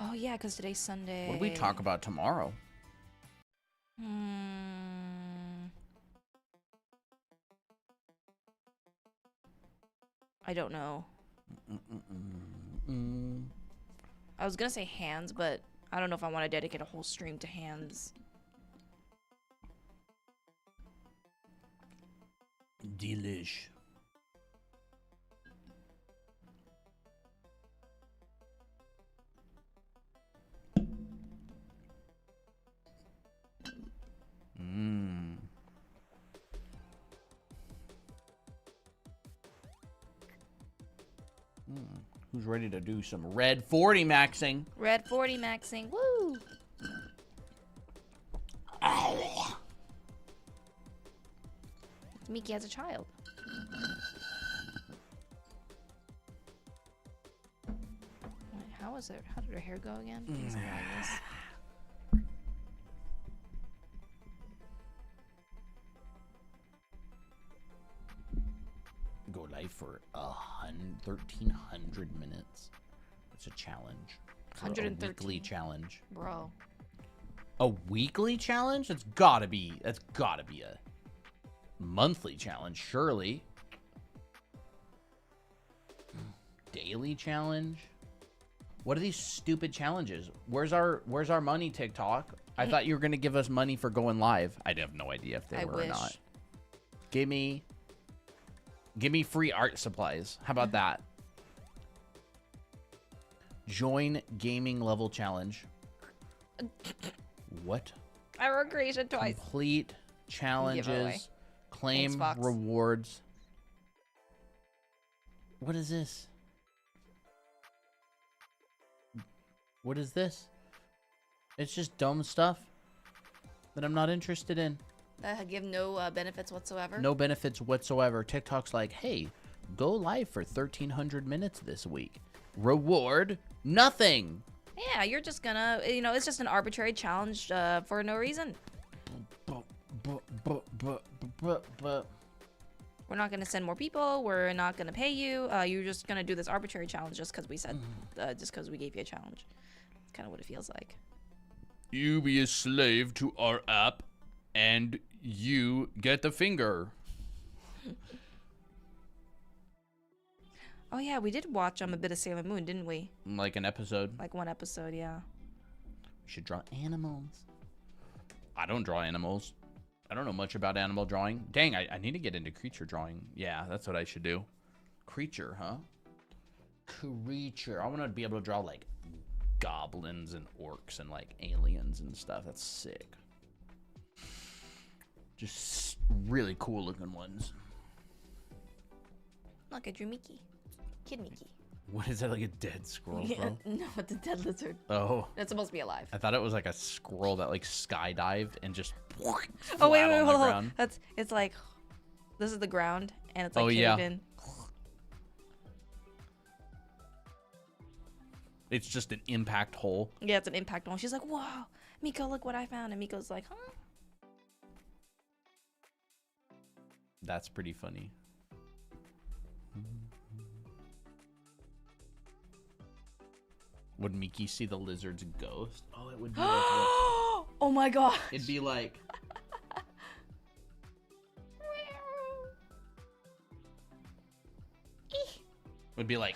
Oh yeah, because today's Sunday. What do we talk about tomorrow? I don't know. I was gonna say hands, but I don't know if I want to dedicate a whole stream to hands. Delish. Who's ready to do some red 40 maxing? Red 40 maxing. Woo! Miki has a child. Wait, how was it? How did her hair go again? Something like this. Go live for 1,300 minutes. That's a challenge. For a 113. weekly challenge. Bro. A weekly challenge? That's gotta be a monthly challenge, surely. Daily challenge? What are these stupid challenges? Where's our money, TikTok? I thought you were gonna give us money for going live. I have no idea if they were or not. Give me free art supplies. How about that? Join gaming level challenge. What? I recreation twice. Complete challenges. Giveaway. Claim Thanks, Fox. rewards. What is this? What is this? It's just dumb stuff that I'm not interested in. That give no benefits whatsoever. No benefits whatsoever. TikTok's like, hey, go live for 1,300 minutes this week. Reward, nothing. Yeah, you're just gonna, it's just an arbitrary challenge for no reason. We're not gonna send more people. We're not gonna pay you. You're just gonna do this arbitrary challenge just because we said, just because we gave you a challenge. That's kind of what it feels like. You be a slave to our app, and you get the finger. Oh yeah, we did watch a bit of Sailor Moon, didn't we? Like an episode. Like one episode, yeah. We should draw animals. I don't draw animals. I don't know much about animal drawing. Dang, I need to get into creature drawing. Yeah, that's what I should do. Creature, huh? Creature. I want to be able to draw like goblins and orcs and like aliens and stuff. That's sick. Just really cool looking ones. Look, I drew Mickey. Kid Mickey. What is that, like a dead squirrel, Yeah, bro? no, it's a dead lizard. Oh. It's supposed to be alive. I thought it was like a squirrel that like skydived and just Oh wait, flat on hold the on. ground. It's like, this is the ground, and it's like Oh, caved yeah. in. It's just an impact hole. Yeah, it's an impact one. She's like, whoa, Miko, look what I found. And Miko's like, huh? That's pretty funny. Would Miki see the lizard's ghost? Oh, it would be like this. Oh my god. It'd be like... Would be like...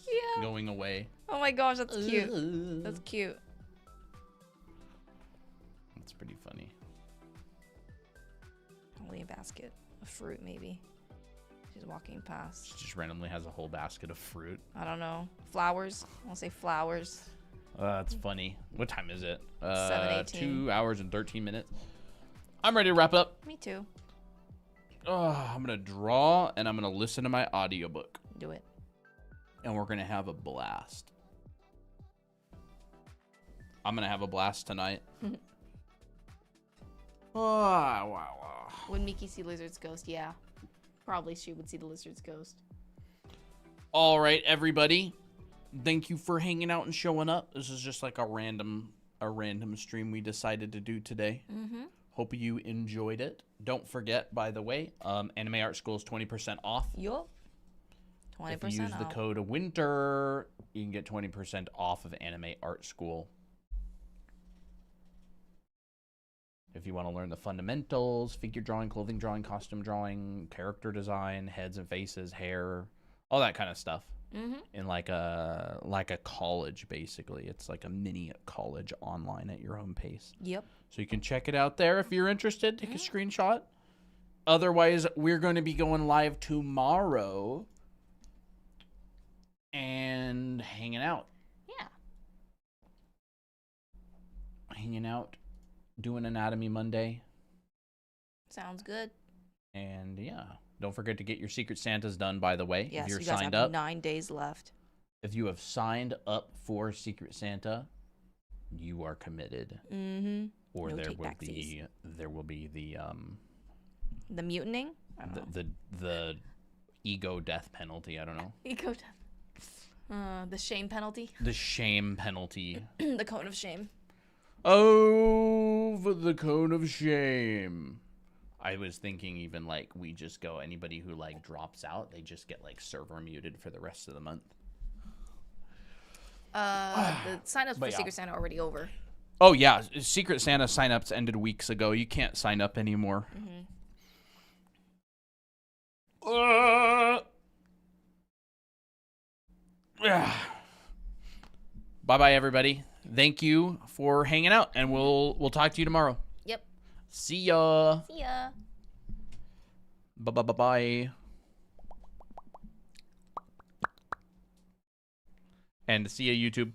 Yeah. Going away. Oh my gosh, that's cute. That's cute. That's pretty funny. Only a basket of fruit, maybe. She's walking past. She just randomly has a whole basket of fruit. I don't know. Flowers. I'll say flowers. That's funny. What time is it? 7:18. 2 hours and 13 minutes. I'm ready to wrap up. Me too. I'm going to draw and I'm going to listen to my audiobook. Do it. And we're going to have a blast. I'm going to have a blast tonight. Wow. Would Miki see Lizard's ghost? Yeah. Probably she would see the Lizard's ghost. All right, everybody. Thank you for hanging out and showing up. This is just like a random stream we decided to do today. Mm-hmm. Hope you enjoyed it. Don't forget, by the way, Anime Art School is 20% off. Yup. 20% If you use the code WINTER, you can get 20% off of Anime Art School. If you want to learn the fundamentals, figure drawing, clothing drawing, costume drawing, character design, heads and faces, hair, all that kind of stuff. Mm-hmm. In like a college, basically. It's like a mini college online at your own pace. Yep. So you can check it out there if you're interested. Take a screenshot. Otherwise, we're going to be going live tomorrow and hanging out. Yeah. Hanging out, doing Anatomy Monday. Sounds good. And yeah, don't forget to get your Secret Santas done, by the way. Yes, if you're you guys signed have up. 9 days left. If you have signed up for Secret Santa, you are committed. Mm-hmm. Or No there take will back be fees. the The mutinying? I don't know. The ego death penalty. I don't know. Ego death. The shame penalty. The shame penalty. The cone of shame. Oh, for the cone of shame. I was thinking even like we just go, anybody who like drops out, they just get like server muted for the rest of the month. The sign-ups for yeah. Secret Santa are already over. Oh yeah, Secret Santa sign-ups ended weeks ago. You can't sign up anymore. Bye-bye, everybody. Thank you for hanging out, and we'll talk to you tomorrow. Yep. See ya. See ya. Bye-bye-bye-bye. And see ya, YouTube.